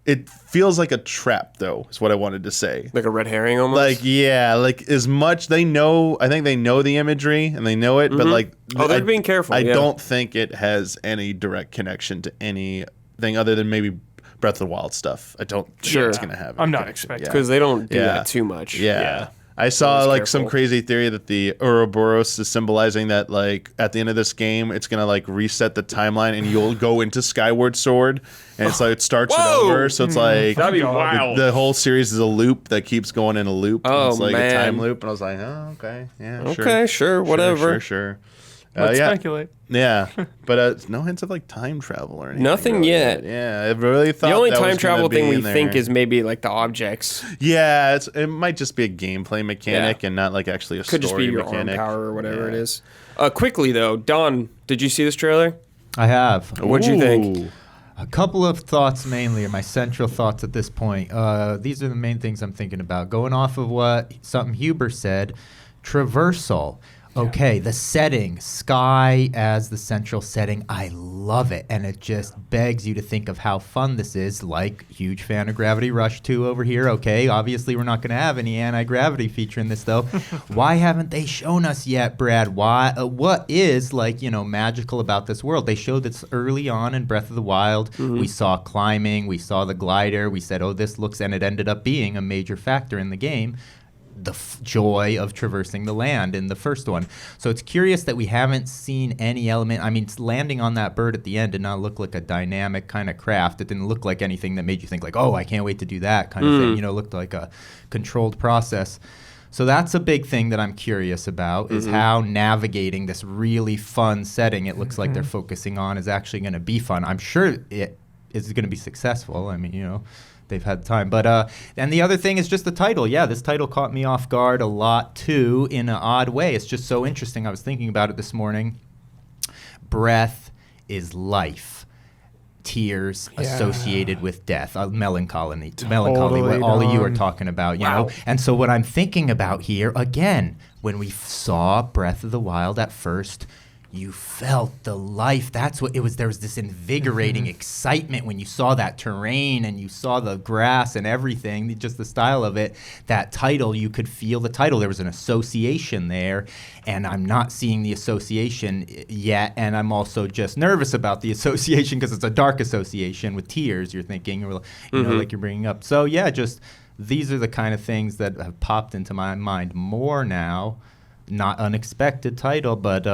Speaker 2: it feels like a trap though, is what I wanted to say.
Speaker 1: Like a red herring almost?
Speaker 2: Like yeah, like as much I think they know the imagery and they know it, but like
Speaker 1: they're being careful.
Speaker 2: I don't think it has any direct connection to anything other than maybe Breath of the Wild stuff. I don't think it's gonna have
Speaker 3: I'm not expecting
Speaker 1: because they don't do that too much.
Speaker 2: Yeah. I saw like some crazy theory that the Ouroboros is symbolizing that like at the end of this game it's gonna like reset the timeline and you'll go into Skyward Sword and it's like it starts it over. So it's like
Speaker 1: that'd be wild.
Speaker 2: The whole series is a loop that keeps going in a loop.
Speaker 1: Oh,
Speaker 2: it's like
Speaker 1: man.
Speaker 2: a time loop, and I was like, oh okay, yeah,
Speaker 1: Okay, sure, whatever.
Speaker 2: Sure.
Speaker 3: Let's speculate.
Speaker 2: Yeah, but no hints of like time travel or anything.
Speaker 1: Nothing
Speaker 2: really
Speaker 1: yet.
Speaker 2: Yeah, I really thought
Speaker 1: The only
Speaker 2: that
Speaker 1: time
Speaker 2: was
Speaker 1: travel
Speaker 2: gonna
Speaker 1: thing
Speaker 2: be
Speaker 1: we
Speaker 2: in
Speaker 1: think
Speaker 2: there.
Speaker 1: is maybe like the objects.
Speaker 2: Yeah, it might just be a gameplay mechanic and not like actually a
Speaker 1: Could just be
Speaker 2: story
Speaker 1: your
Speaker 2: mechanic.
Speaker 1: arm power or whatever it is. Quickly though, Don, did you see this trailer?
Speaker 4: I have.
Speaker 1: What'd you think?
Speaker 2: Ooh.
Speaker 4: A couple of thoughts mainly, are my central thoughts at this point. These are the main things I'm thinking about. Going off of something Huber said, traversal. Okay, the setting, sky as the central setting, I love it. And it just begs you to think of how fun this is, like huge fan of Gravity Rush 2 over here. Okay, obviously we're not going to have any anti-gravity feature in this though. Why haven't they shown us yet, Brad? Why? What is magical about this world? They showed this early on in Breath of the Wild. We saw climbing, we saw the glider, we said, oh, this looks, and it ended up being a major factor in the game. The joy of traversing the land in the first one. So it's curious that we haven't seen any element. I mean, landing on that bird at the end did not look like a dynamic kind of craft. It didn't look like anything that made you think like, oh, I can't wait to do that kind of thing. It looked like a controlled process. So that's a big thing that I'm curious about is how navigating this really fun setting it looks like they're focusing on is actually going to be fun. I'm sure it is going to be successful. I mean, they've had time. But and the other thing is just the title. Yeah, this title caught me off guard a lot, too, in an odd way. It's just so interesting. I was thinking about it this morning. Breath is life. Tears associated with death. Melancholy, what all of you are talking about, you know. And so what I'm thinking about here, again, when we saw Breath of the Wild at first, you felt the life. That's what it was. There was this invigorating excitement when you saw that terrain and you saw the grass and everything, just the style of it. That title, you could feel the title. There was an association there, and I'm not seeing the association yet. And I'm also just nervous about the association because it's a dark association with tears, you're thinking, or like you're bringing up. So, yeah, just these are the kind of things that have popped into my mind more now. Not unexpected title, but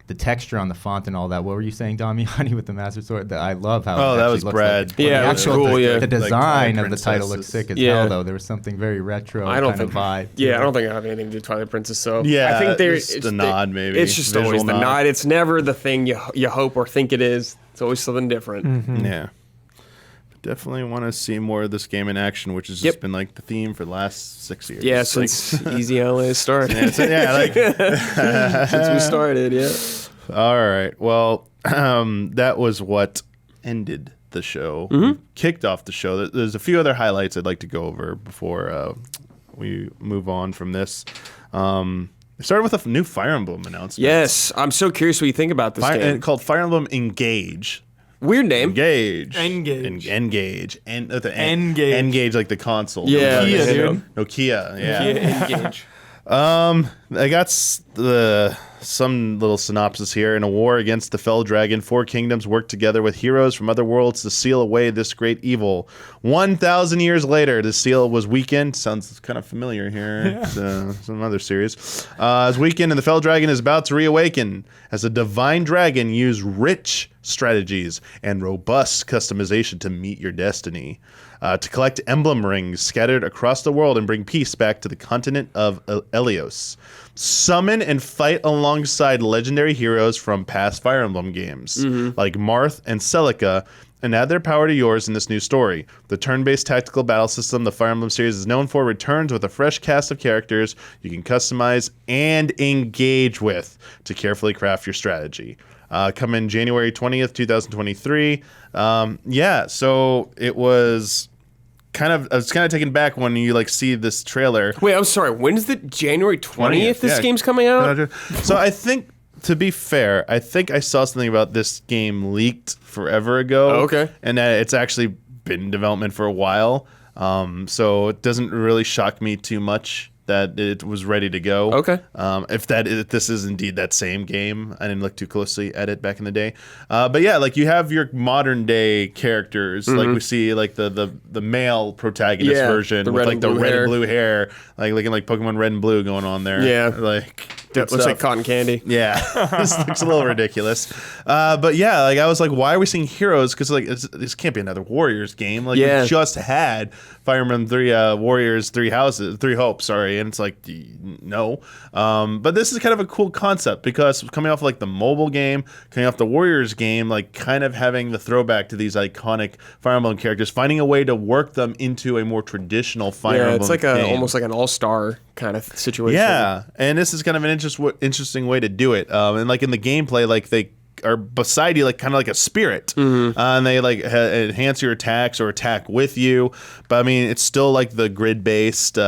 Speaker 4: the texture on the font and all that. What were you saying, Damiani, with the Master Sword? That I love how it
Speaker 2: that was
Speaker 4: looks
Speaker 2: Brad.
Speaker 4: like
Speaker 1: Yeah, that's cool.
Speaker 4: The design
Speaker 2: like
Speaker 4: of the title looks sick as hell, though. There was something very retro kind of vibe.
Speaker 1: Yeah, I don't think I have anything to do with Twilight Princess. So
Speaker 2: yeah,
Speaker 1: I think
Speaker 2: it's the nod, maybe.
Speaker 1: It's just
Speaker 2: Visual
Speaker 1: always the nod. It's never the thing you hope or think it is. It's always something different.
Speaker 2: Yeah. Definitely want to see more of this game in action, which has just been like the theme for the last 6 years.
Speaker 1: Yeah, since Easy LA started.
Speaker 2: Since
Speaker 1: we started, yeah.
Speaker 2: All right. Well, that was what ended the show. Kicked off the show. There's a few other highlights I'd like to go over before we move on from this. It started with a new Fire Emblem announcement.
Speaker 1: Yes, I'm so curious what you think about this game.
Speaker 2: Called Fire Emblem Engage.
Speaker 1: Weird name.
Speaker 2: Engage.
Speaker 3: Engage.
Speaker 2: Engage.
Speaker 3: Engage.
Speaker 2: Engage like the console.
Speaker 1: Yeah.
Speaker 3: Nokia, dude.
Speaker 2: Nokia. Yeah.
Speaker 1: Engage.
Speaker 2: I got some little synopsis here. In a war against the Fell Dragon, 4 kingdoms work together with heroes from other worlds to seal away this great evil. 1,000 years later, the seal was weakened. Sounds kind of familiar here. It's, some other series. Is weakened, and the Fell Dragon is about to reawaken as a divine dragon used rich strategies, and robust customization to meet your destiny. To collect emblem rings scattered across the world and bring peace back to the continent of Ellis. Summon and fight alongside legendary heroes from past Fire Emblem games, like Marth and Celica, and add their power to yours in this new story. The turn-based tactical battle system the Fire Emblem series is known for returns with a fresh cast of characters you can customize and engage with to carefully craft your strategy. Come in January 20th, 2023. So it was... I was kind of taken back when you see this trailer.
Speaker 1: Wait, I'm sorry. When's the January 20th this game's coming out?
Speaker 2: So I think, to be fair, I think I saw something about this game leaked forever ago.
Speaker 1: Oh, okay.
Speaker 2: And that it's actually been in development for a while. So it doesn't really shock me too much that it was ready to go.
Speaker 1: Okay.
Speaker 2: If this is indeed that same game, I didn't look too closely at it back in the day. But yeah, you have your modern day characters, like we see the male protagonist version with the red and blue hair, looking like Pokemon Red and Blue going on there.
Speaker 1: Yeah. That looks like cotton candy.
Speaker 2: Yeah. This looks a little ridiculous. But yeah, I was like, why are we seeing heroes? Because this can't be another Warriors game. We just had Fire Emblem 3 Warriors 3 Hopes, and it's no. But this is kind of a cool concept because coming off the mobile game, coming off the Warriors game, kind of having the throwback to these iconic Fire Emblem characters, finding a way to work them into a more traditional Fire Emblem game.
Speaker 1: Yeah, it's almost like an all-star kind of situation.
Speaker 2: Yeah, and this is kind of an interesting way to do it. And in the gameplay, they are beside you, kind of like a spirit, and they enhance your attacks or attack with you. But I mean, it's still the grid-based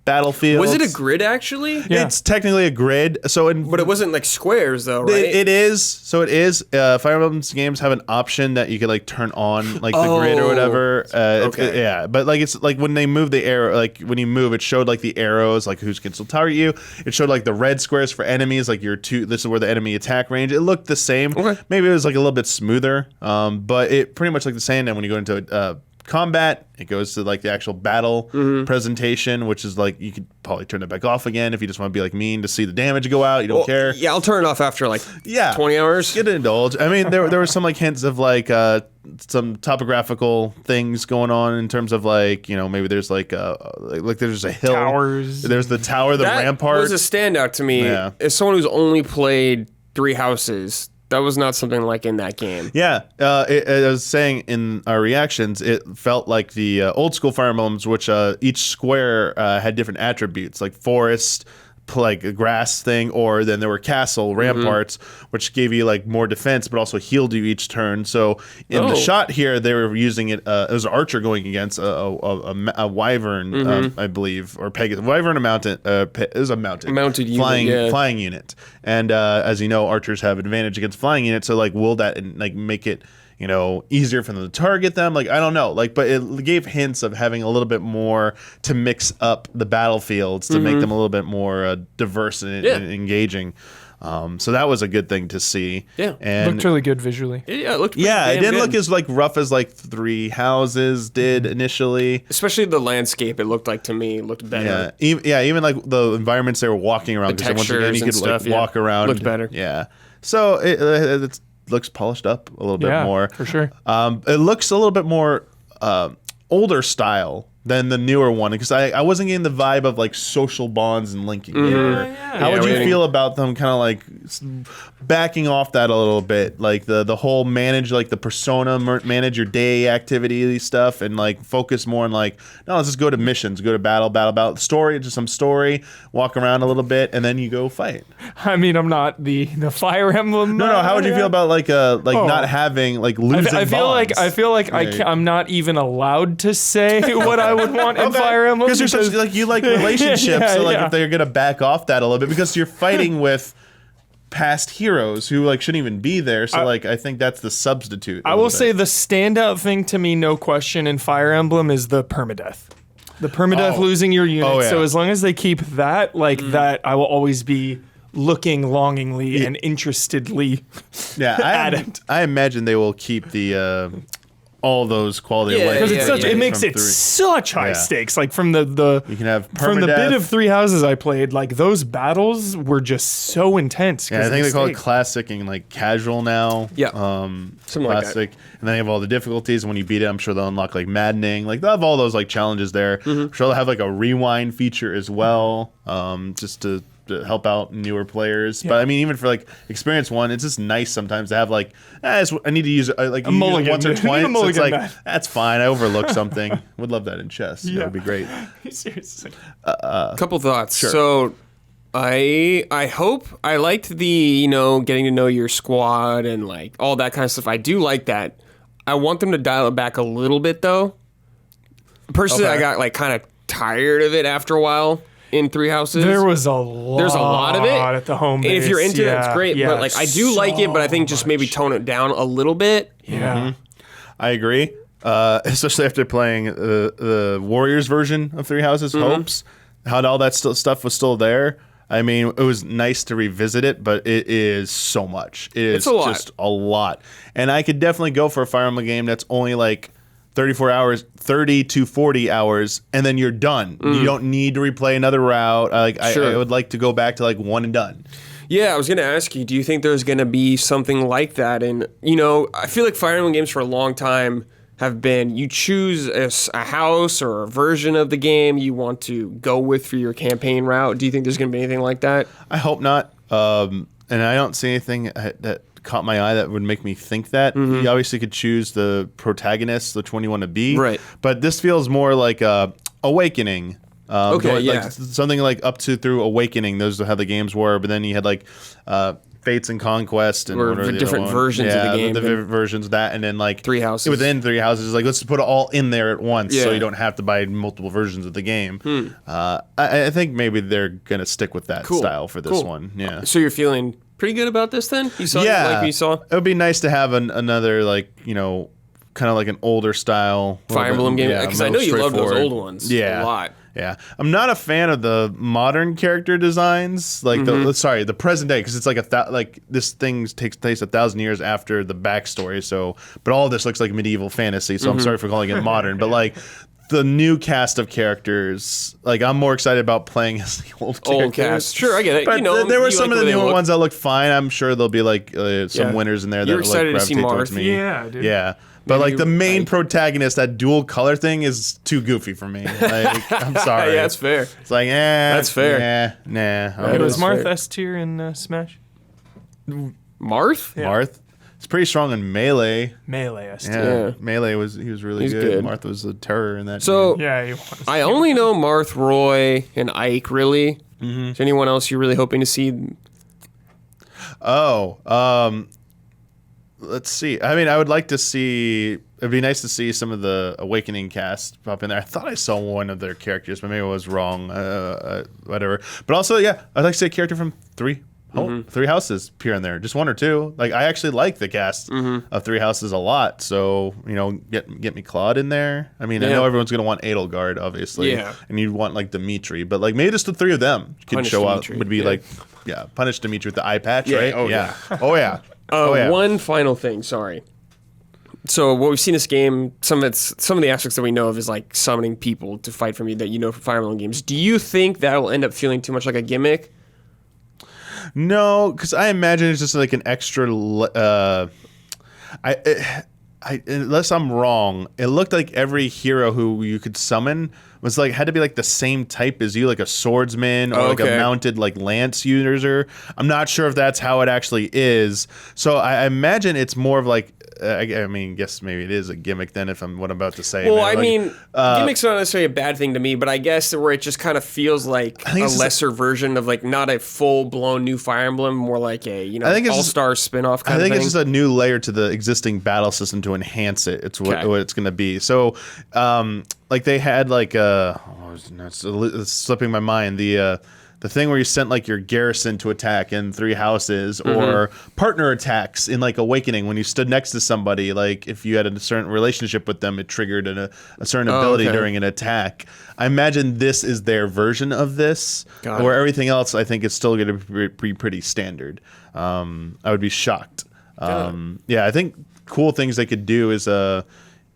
Speaker 2: battlefield.
Speaker 1: Was it a grid actually?
Speaker 2: Yeah. It's technically a grid.
Speaker 1: But it wasn't squares though, right?
Speaker 2: It is. So it is. Fire Emblem games have an option that you could turn on the grid or whatever.
Speaker 1: Okay.
Speaker 2: But it's when they move the arrow, when you move, it showed the arrows, who's can still target you. It showed the red squares for enemies, your two. This is where the enemy attack range. It looked the same.
Speaker 1: Okay.
Speaker 2: Maybe it was a little bit smoother. But it pretty much the same. And when you go into combat, it goes to the actual battle presentation, which is you could probably turn it back off again if you just want to be mean to see the damage go out. You don't care.
Speaker 1: Yeah, I'll turn it off after 20 hours.
Speaker 2: Get indulge. I mean, there were some hints of some topographical things going on in terms of maybe there's there's a hill.
Speaker 3: Towers.
Speaker 2: There's the tower, the rampart.
Speaker 1: That was a standout to me as someone who's only played 3 houses. That was not something in that game.
Speaker 2: Yeah, I was saying in our reactions, it felt like the old school Fire Emblems, which each square had different attributes, like forest, a grass thing, or then there were castle ramparts, which gave you more defense, but also healed you each turn. So in the shot here, they were using it. It was an archer going against a wyvern, I believe, or Pegasus. Wyvern, a mountain. It was a mounted flying unit. And as you know, archers have advantage against flying units. So will that make it easier for them to target them? I don't know. But it gave hints of having a little bit more to mix up the battlefields to make them a little bit more diverse and engaging. So that was a good thing to see.
Speaker 1: Yeah.
Speaker 2: And
Speaker 3: looked really good visually.
Speaker 1: Yeah, it looked
Speaker 2: it didn't look as rough as 3 Houses did initially.
Speaker 1: Especially the landscape, it looked to me looked better.
Speaker 2: Yeah, even the environments they were walking around,
Speaker 1: because once again you could
Speaker 2: walk around.
Speaker 1: Looked better.
Speaker 2: Yeah. So it's looks polished up a little bit more.
Speaker 3: For sure.
Speaker 2: It looks a little bit more older style than the newer one, because I wasn't getting the vibe of social bonds and linking. How would you feel about them kind of backing off that a little bit, the whole manage the persona, manage your day activity stuff, and focus more on no, let's just go to missions, go to battle story, just some story, walk around a little bit, and then you go fight.
Speaker 3: I mean, I'm not the Fire Emblem.
Speaker 2: No. How would you feel about not having losing
Speaker 3: I feel
Speaker 2: bonds?
Speaker 3: I feel like I'm not even allowed to say what I would want in Fire Emblem,
Speaker 2: because you're such you like relationships. So if they're gonna back off that a little bit, because you're fighting with past heroes who shouldn't even be there. So I think that's the substitute.
Speaker 3: I will say the standout thing to me, no question, in Fire Emblem is the permadeath. The permadeath, losing your unit.
Speaker 2: Oh, yeah.
Speaker 3: So as long as they keep that that, I will always be looking longingly and interestedly at it.
Speaker 2: I imagine they will keep the all those quality of life.
Speaker 3: Because it makes it such high stakes. Like from the
Speaker 2: you can have
Speaker 3: from the bit of Three Houses I played, like those battles were just so intense.
Speaker 2: Yeah, I think they call it classic and like casual now.
Speaker 1: Yeah,
Speaker 2: something classic, like and then they have all the difficulties. And when you beat it, I'm sure they'll unlock like maddening. Like they'll have all those like challenges there. I'm sure they'll have like a rewind feature as well, just to help out newer players. But I mean, even for like experience 1, it's just nice sometimes to have like I need to use like a
Speaker 3: mulligan
Speaker 2: once or twice. So it's like
Speaker 3: back.
Speaker 2: that's fine. I overlooked something. Would love that in chess. That would be great.
Speaker 3: Seriously.
Speaker 1: Couple thoughts.
Speaker 2: Sure.
Speaker 1: So I hope I liked the getting to know your squad and like all that kind of stuff. I do like that. I want them to dial it back a little bit though. Personally, I got like kind of tired of it after a while. In Three Houses,
Speaker 3: there's a lot
Speaker 1: of it
Speaker 3: at the home base.
Speaker 1: And if you're into it, it's great. But like, I do like it, but I think just maybe tone it down a little bit.
Speaker 3: Yeah,
Speaker 2: I agree. Especially after playing the Warriors version of Three Houses, Hopes, how all that stuff was still there. I mean, it was nice to revisit it, but it is so much. It's just a lot. And I could definitely go for a Fire Emblem game that's only like 34 hours, 30 to 40 hours, and then you're done. You don't need to replay another route. I would like to go back to like one and done.
Speaker 1: Yeah, I was going to ask you, do you think there's going to be something like that? And, I feel like Fire Emblem games for a long time have been, you choose a house or a version of the game you want to go with for your campaign route. Do you think there's going to be anything like that?
Speaker 2: I hope not. And I don't see anything that caught my eye that would make me think that. You obviously could choose the protagonist, which one you want to be.
Speaker 1: Right.
Speaker 2: But this feels more like Awakening. Like something like up to through Awakening. Those are how the games were. But then you had like Fates and Conquest and
Speaker 1: different versions of the game.
Speaker 2: The different versions of that. And then like
Speaker 1: Three Houses.
Speaker 2: Within Three Houses, like let's put it all in there at once so you don't have to buy multiple versions of the game. I think maybe they're going to stick with that style for this one. Yeah.
Speaker 1: So you're feeling pretty good about this then? You saw you saw?
Speaker 2: It would be nice to have another like, kind of like an older style
Speaker 1: Fire Emblem game, because I know you love those old ones a lot.
Speaker 2: Yeah, I'm not a fan of the modern character designs, like the present day, because it's like this thing takes place 1,000 years after the backstory. So, but all of this looks like medieval fantasy. So I'm sorry for calling it modern, but like the new cast of characters, like I'm more excited about playing as the old
Speaker 1: cast. Sure, I get it.
Speaker 2: But there were some of the newer ones that looked fine. I'm sure there'll be like some winners in there that
Speaker 1: You're excited to see
Speaker 2: towards me.
Speaker 3: Yeah, dude.
Speaker 2: Yeah. But like the main protagonist, that dual color thing is too goofy for me. Like, I'm sorry.
Speaker 1: Yeah, that's fair.
Speaker 2: It's like,
Speaker 1: that's fair.
Speaker 2: Nah.
Speaker 3: It was Marth S tier in Smash.
Speaker 1: Marth?
Speaker 3: Yeah.
Speaker 2: Marth. It's pretty strong in Melee.
Speaker 3: Melee S
Speaker 2: tier. Yeah. Melee he was really good. Marth was a terror in that.
Speaker 1: So
Speaker 3: game.
Speaker 1: I only know Marth, Roy, and Ike really. Is anyone else you're really hoping to see?
Speaker 2: Let's see. I mean, I would like to see. It'd be nice to see some of the Awakening cast pop in there. I thought I saw one of their characters, but maybe I was wrong. Whatever. But also, yeah, I'd like to see a character from Three Houses appear in there. Just one or two. Like, I actually like the cast of Three Houses a lot. So, get me Claude in there. I mean, I know everyone's gonna want Edelgard, obviously. Yeah. And you'd want like Dimitri, but like maybe just the three of them could show up. Would be like, punish Dimitri with the eye patch, right?
Speaker 1: Oh yeah.
Speaker 2: Oh yeah.
Speaker 1: One final thing, sorry. So what we've seen in this game, some of the aspects that we know of is like summoning people to fight from you that from Fire Emblem games. Do you think that will end up feeling too much like a gimmick?
Speaker 2: No, because I imagine it's just like an extra. Unless I'm wrong, it looked like every hero who you could summon was like had to be like the same type as you, like a swordsman or like a mounted like lance user. I'm not sure if that's how it actually is. So I imagine it's more of like guess maybe it is a gimmick then if I'm what I'm about to say.
Speaker 1: Well, gimmick's not necessarily a bad thing to me, but I guess where it just kind of feels like a lesser version of like not a full blown new Fire Emblem, more like a all-star spin-off kind of thing.
Speaker 2: I think it's just a new layer to the existing battle system to enhance it. It's what it's going to be. So like they had like it's slipping my mind, the thing where you sent like your garrison to attack in Three Houses, or partner attacks in like Awakening when you stood next to somebody. Like if you had a certain relationship with them, it triggered a certain ability during an attack. I imagine this is their version of this, where everything else I think is still going to be pretty standard. I would be shocked. I think cool things they could do is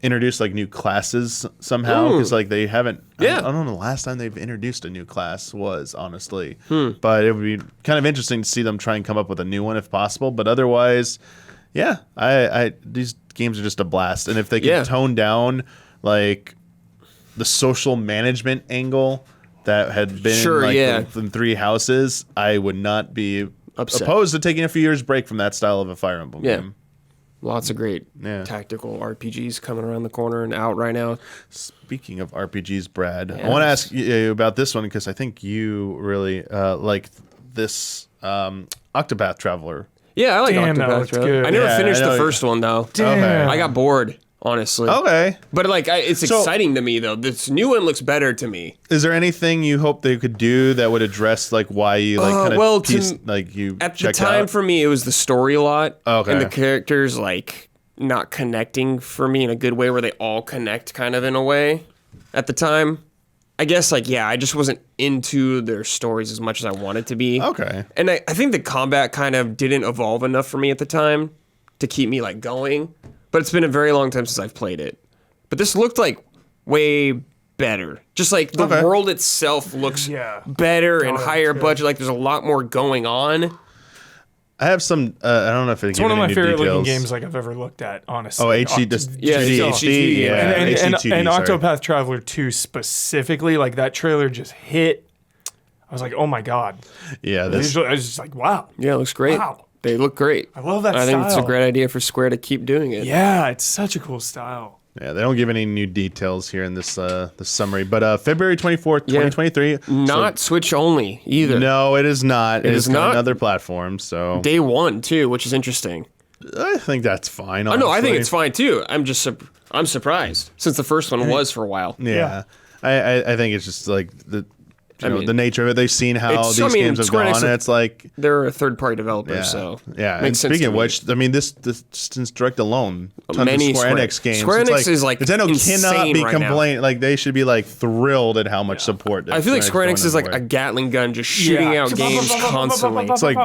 Speaker 2: introduce like new classes somehow, because like they haven't. I don't know the last time they've introduced a new class was, honestly. But it would be kind of interesting to see them try and come up with a new one if possible. But otherwise, yeah, I these games are just a blast. And if they can tone down like the social management angle that had been in Three Houses, I would not be opposed to taking a few years break from that style of a Fire Emblem game.
Speaker 1: Lots of great tactical RPGs coming around the corner and out right now.
Speaker 2: Speaking of RPGs, Brad, I want to ask you about this one because I think you really like this Octopath Traveler.
Speaker 1: Yeah, I like Octopath Traveler. I never finished the first one, though.
Speaker 3: Damn.
Speaker 1: I got bored, honestly.
Speaker 2: Okay.
Speaker 1: But like, it's exciting to me, though. This new one looks better to me.
Speaker 2: Is there anything you hope they could do that would address like why you like kind of like you
Speaker 1: at the time out? For me, it was the story a lot.
Speaker 2: Okay.
Speaker 1: And the characters like not connecting for me in a good way where they all connect kind of in a way at the time. I guess like, I just wasn't into their stories as much as I wanted to be.
Speaker 2: Okay.
Speaker 1: And I think the combat kind of didn't evolve enough for me at the time to keep me like going. But it's been a very long time since I've played it. But this looked like way better. Just like the world itself looks better and higher budget. Like there's a lot more going on.
Speaker 2: I have some. I don't know if
Speaker 3: it's one of my favorite looking games like I've ever looked at. Honestly.
Speaker 2: Oh, HD.
Speaker 3: And Octopath Traveler 2 specifically, like that trailer just hit. I was like, oh my god.
Speaker 2: Yeah.
Speaker 3: I was just like, wow.
Speaker 1: Yeah, it looks great.
Speaker 3: Wow.
Speaker 1: They look great.
Speaker 3: I love that
Speaker 1: style. I think it's a great idea for Square to keep doing it.
Speaker 3: Yeah, it's such a cool style.
Speaker 2: Yeah, they don't give any new details here in this summary. But February 24th, 2023.
Speaker 1: Not Switch only either.
Speaker 2: No, it is not. It is not another platform. So
Speaker 1: Day one too, which is interesting.
Speaker 2: I think that's fine.
Speaker 1: Oh no, I think it's fine too. I'm surprised since the first one was for a while.
Speaker 2: Yeah. I think it's just like the nature of it. They've seen how these games have gone, and it's like
Speaker 1: they're a third-party developer, so
Speaker 2: And speaking of which, I mean, this since Direct alone, tons of Square Enix games.
Speaker 1: Square Enix is like
Speaker 2: Nintendo cannot be
Speaker 1: right
Speaker 2: complaining. Like they should be like thrilled at how much support.
Speaker 1: I feel like Square Enix is like a Gatling gun, just shooting out games constantly.
Speaker 2: It's like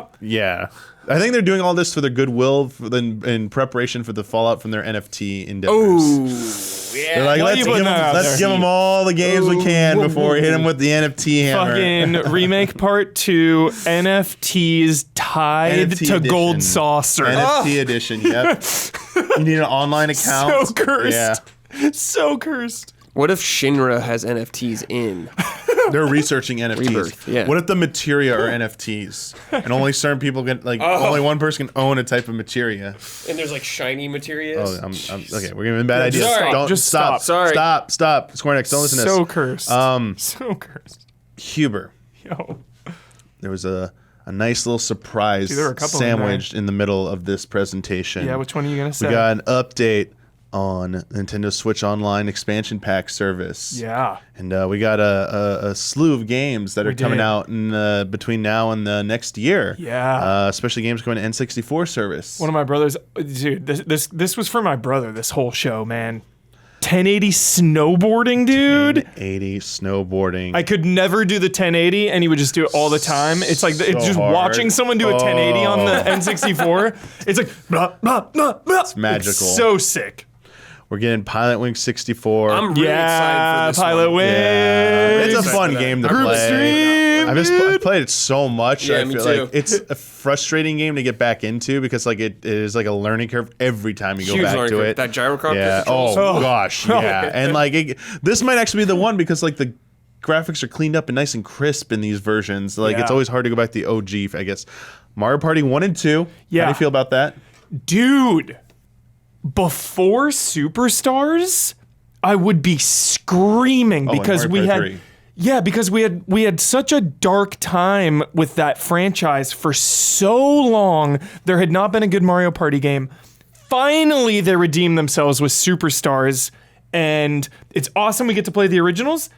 Speaker 2: I think they're doing all this for their goodwill in preparation for the fallout from their NFT endeavors.
Speaker 1: Oh, yeah.
Speaker 2: They're like, let's give them all the games we can before we hit them with the NFT hammer.
Speaker 3: Fucking remake part 2, NFTs tied
Speaker 2: NFT
Speaker 3: to
Speaker 2: edition.
Speaker 3: Gold Saucer.
Speaker 2: NFT edition, yep. You need an online account.
Speaker 3: So cursed.
Speaker 2: Yeah.
Speaker 3: So cursed.
Speaker 1: What if Shinra has NFTs in?
Speaker 2: They're researching NFTs.
Speaker 1: Rebirth, yeah.
Speaker 2: What if the materia are NFTs and only certain people get only one person can own a type of materia?
Speaker 1: And there's like shiny materia.
Speaker 2: Oh, okay. We're giving bad ideas.
Speaker 1: Sorry.
Speaker 2: Just stop.
Speaker 1: Sorry.
Speaker 2: Stop. Square Enix, don't listen to this.
Speaker 3: So cursed. So cursed.
Speaker 2: Huber.
Speaker 3: Yo.
Speaker 2: There was a nice little surprise sandwiched in the middle of this presentation.
Speaker 3: Yeah, which one are you gonna say?
Speaker 2: We got an update on Nintendo Switch Online expansion pack service.
Speaker 3: Yeah.
Speaker 2: And we got a slew of games that are coming out in between now and the next year.
Speaker 3: Yeah.
Speaker 2: Especially games going to N64 service.
Speaker 3: One of my brothers, dude, this was for my brother, this whole show, man. 1080 snowboarding, dude.
Speaker 2: 1080 snowboarding.
Speaker 3: I could never do the 1080, and he would just do it all the time. It's like it's just watching someone do a 1080 on the N64. It's like blah, blah, blah, blah.
Speaker 2: It's magical.
Speaker 3: It's so sick.
Speaker 2: We're getting Pilot Wing 64.
Speaker 1: I'm really excited for this
Speaker 3: Pilot Wing.
Speaker 2: Yeah. It's a fun game to
Speaker 3: Group
Speaker 2: play.
Speaker 3: stream,
Speaker 2: I've played it so much.
Speaker 1: Yeah,
Speaker 2: I
Speaker 1: me
Speaker 2: feel
Speaker 1: too.
Speaker 2: like it's a frustrating game to get back into because like it is like a learning curve every time you go back to it.
Speaker 1: That gyrocopter.
Speaker 2: Yeah. Oh gosh. Yeah. And like this might actually be the one because like the graphics are cleaned up and nice and crisp in these versions. Like it's always hard to go back to the OG, I guess. Mario Party 1 and 2.
Speaker 3: Yeah.
Speaker 2: How do you feel about that?
Speaker 3: Dude, before Superstars, I would be screaming because we had
Speaker 2: 3.
Speaker 3: Yeah, because we had such a dark time with that franchise for so long. There had not been a good Mario Party game. Finally, they redeemed themselves with Superstars, and it's awesome we get to play the originals,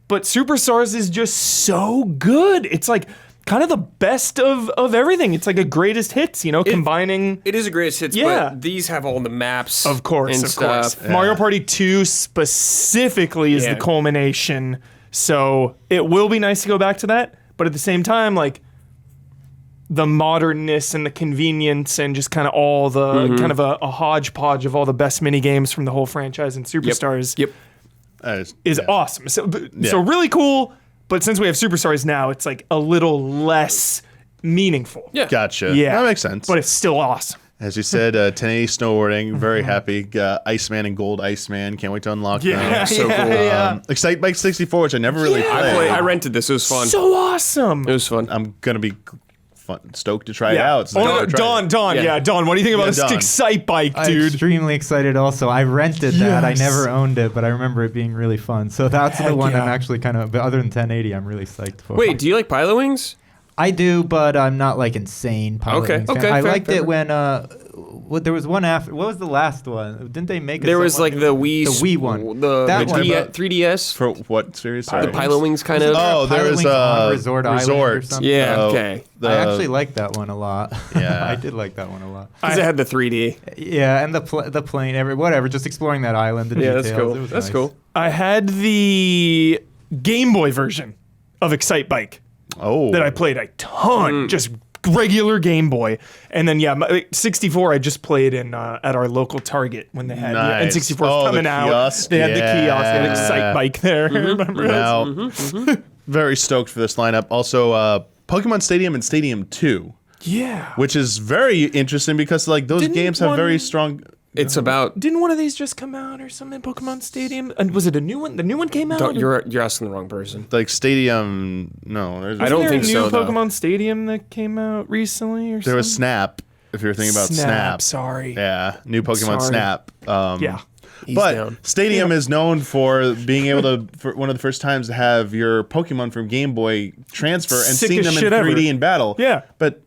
Speaker 3: but Superstars is just so good. It's like kind of the best of everything. It's like a greatest hits, combining.
Speaker 1: It is a greatest hits, but these have all the maps.
Speaker 3: Of course,
Speaker 1: and
Speaker 3: of
Speaker 1: stuff.
Speaker 3: course. Yeah. Mario Party 2 specifically is the culmination. So it will be nice to go back to that. But at the same time, like, the modernness and the convenience and just kind of all the kind of a hodgepodge of all the best mini games from the whole franchise and Superstars is awesome. So really cool. But since we have Superstars now, it's like a little less meaningful.
Speaker 2: Yeah. Gotcha. Yeah. That makes sense.
Speaker 3: But it's still awesome.
Speaker 2: As you said, 1080 snowboarding, very happy. Iceman and Gold Iceman, can't wait to unlock them.
Speaker 3: Yeah,
Speaker 2: so cool. Excitebike 64, which I never really played.
Speaker 1: I rented this, it was fun.
Speaker 3: So awesome.
Speaker 1: It was fun.
Speaker 2: I'm going to be stoked to try it out. So
Speaker 3: Don, what do you think about this Excitebike, dude?
Speaker 4: I'm extremely excited also. I rented that. I never owned it, but I remember it being really fun. So that's the one I'm actually kind of, but other than 1080, I'm really psyched for.
Speaker 1: Wait, do you like Pilot Wings?
Speaker 4: I do, but I'm not like insane Pilot Wings fan. I liked it when there was one after. What was the last one? Didn't they make?
Speaker 1: There was like the
Speaker 4: Wii one.
Speaker 1: That one, 3DS
Speaker 2: for what series? Sorry.
Speaker 1: The Pilot Wings kind of.
Speaker 2: Oh, there was
Speaker 4: Resort Island or something.
Speaker 1: Yeah. Okay.
Speaker 4: I actually liked that one a lot. Yeah, I did like that one a lot.
Speaker 1: Because it had the 3D.
Speaker 4: Yeah, and the plane, whatever. Just exploring that island. The details.
Speaker 1: That's cool.
Speaker 4: That's
Speaker 1: cool.
Speaker 3: I had the Game Boy version of Excitebike. That I played a ton, just regular Game Boy, and then 64 I just played in at our local Target when they had N64 coming out.
Speaker 2: Kiosk.
Speaker 3: They had the kiosk, they had Excitebike there. Remember?
Speaker 2: Very stoked for this lineup. Also, Pokemon Stadium and Stadium 2.
Speaker 3: Yeah,
Speaker 2: which is very interesting because like those games have very strong.
Speaker 1: It's about.
Speaker 3: Didn't one of these just come out or something? Pokemon Stadium, and was it a new one? The new one came out.
Speaker 1: You're asking the wrong person.
Speaker 2: Like Stadium, no.
Speaker 1: I don't think so.
Speaker 3: New Pokemon Stadium that came out recently, or
Speaker 2: there was Snap. If you're thinking about Snap,
Speaker 3: sorry.
Speaker 2: Yeah, new Pokemon Snap.
Speaker 3: But
Speaker 2: Stadium is known for being able to, for one of the first times, to have your Pokemon from Game Boy transfer and seeing them in 3D in battle.
Speaker 3: Yeah,
Speaker 2: but.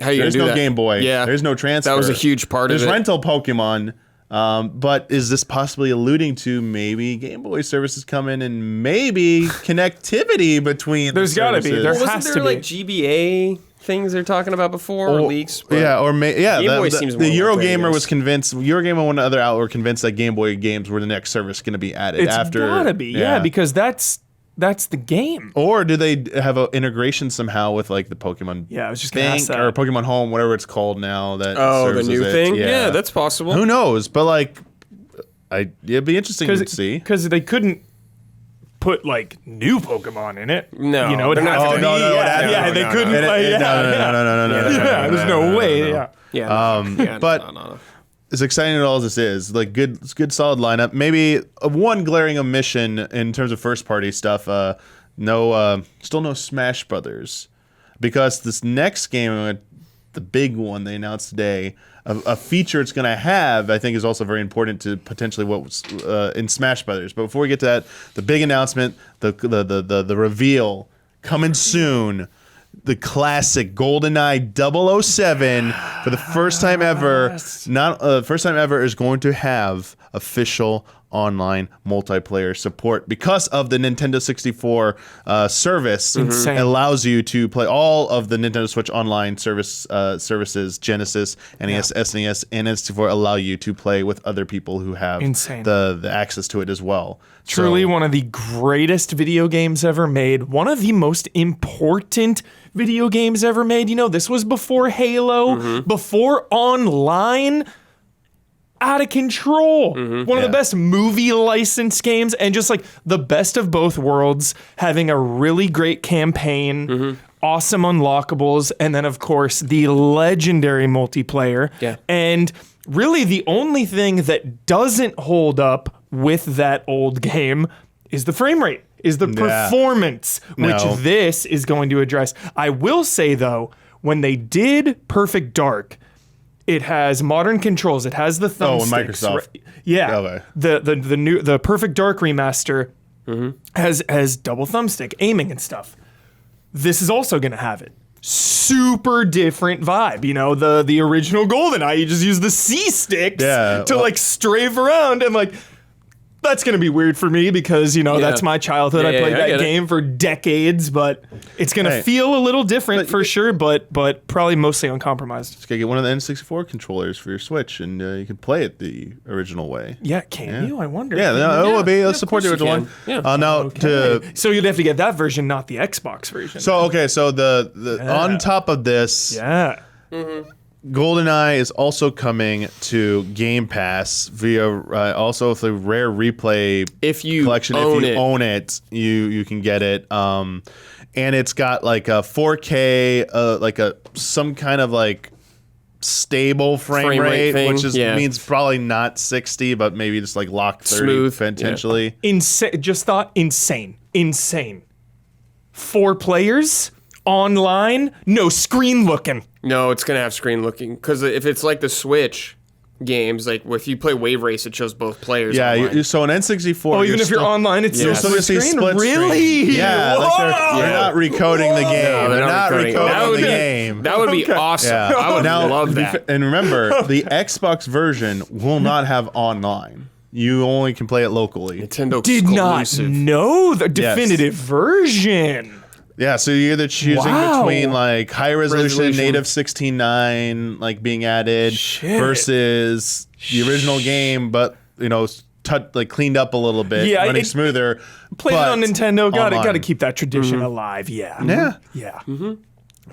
Speaker 2: There's no Game Boy. Yeah. There's no transfer.
Speaker 1: That was a huge part of it.
Speaker 2: There's rental Pokemon. But is this possibly alluding to maybe Game Boy services come in and maybe connectivity between
Speaker 3: There's got to be. There has to be.
Speaker 1: Like GBA things they're talking about before or leaks?
Speaker 2: Game Boy
Speaker 1: seems
Speaker 2: the Eurogamer was convinced. Eurogamer and one other outlet were convinced that Game Boy games were the next service going to be added after.
Speaker 3: It's got to be. Yeah, because that's the game.
Speaker 2: Or do they have an integration somehow with like the Pokemon
Speaker 3: I was just gonna ask that.
Speaker 2: or Pokemon Home, whatever it's called now? That
Speaker 1: the new thing? Yeah, that's possible.
Speaker 2: Who knows? But like, it'd be interesting to see.
Speaker 3: Because they couldn't put like new Pokemon in it.
Speaker 1: No.
Speaker 3: You know, it has to be.
Speaker 2: No,
Speaker 3: they couldn't.
Speaker 2: No.
Speaker 3: There's no way.
Speaker 2: But as exciting as this is, like good solid lineup. Maybe one glaring omission in terms of first party stuff. Still no Smash Brothers, because this next game, the big one they announced today, a feature it's going to have, I think, is also very important to potentially what was in Smash Brothers. But before we get to that, the big announcement, the reveal coming soon. The classic GoldenEye 007 for the first time ever. First time ever is going to have official online multiplayer support because of the Nintendo 64 service.
Speaker 3: Insane.
Speaker 2: It allows you to play all of the Nintendo Switch online services, Genesis, NES, SNES, and N64 allow you to play with other people who have the access to it as well.
Speaker 3: Truly one of the greatest video games ever made. One of the most important video games ever made. You know, this was before Halo, before online. Out of control. One of the best movie licensed games, and just like the best of both worlds, having a really great campaign, awesome unlockables, and then of course the legendary multiplayer.
Speaker 1: Yeah.
Speaker 3: And really the only thing that doesn't hold up with that old game is the frame rate, is the performance, which this is going to address. I will say though, when they did Perfect Dark, it has modern controls. It has the thumbsticks.
Speaker 2: Microsoft.
Speaker 3: Yeah. Okay. The Perfect Dark remaster has double thumbstick aiming and stuff. This is also going to have it. Super different vibe. You know, the original GoldenEye, you just use the C sticks to like strafe around, and like That's going to be weird for me because, that's my childhood. I played that game for decades, but it's going to feel a little different for sure, but probably mostly uncompromised.
Speaker 2: Just got to get one of the N64 controllers for your Switch, and you can play it the original way.
Speaker 3: Yeah, can you? I wonder.
Speaker 2: Yeah, it will be. Let's support the original one.
Speaker 3: Yeah. So you'd have to get that version, not the Xbox version.
Speaker 2: So, the on top of this...
Speaker 3: Yeah.
Speaker 2: GoldenEye is also coming to Game Pass via also the Rare Replay collection. If you own it, you can get it. And it's got like a 4K, like some kind of like stable frame rate thing, which means probably not 60, but maybe just like lock 30 smooth, potentially.
Speaker 3: Insane. Just thought insane. 4 players online, no screen looking.
Speaker 1: No, it's gonna have screen looking because if it's like the Switch games, like if you play Wave Race, it shows both players.
Speaker 2: Yeah, so an N64.
Speaker 3: Oh, even if you're online, it's still split screen. Really?
Speaker 2: Screen. Yeah, they're not recoding the game.
Speaker 1: No,
Speaker 2: they're not recoding the game.
Speaker 1: That would be awesome. Yeah. I would love that.
Speaker 2: And remember, the Xbox version will not have online. You only can play it locally.
Speaker 1: Nintendo
Speaker 3: did
Speaker 1: exclusive.
Speaker 3: Not know the definitive version.
Speaker 2: Yeah, so you're either choosing between like high resolution native 16:9 like being added versus the original game, but cleaned up a little bit, running smoother.
Speaker 3: Played it on Nintendo. Got to keep that tradition alive. Yeah.
Speaker 2: Yeah.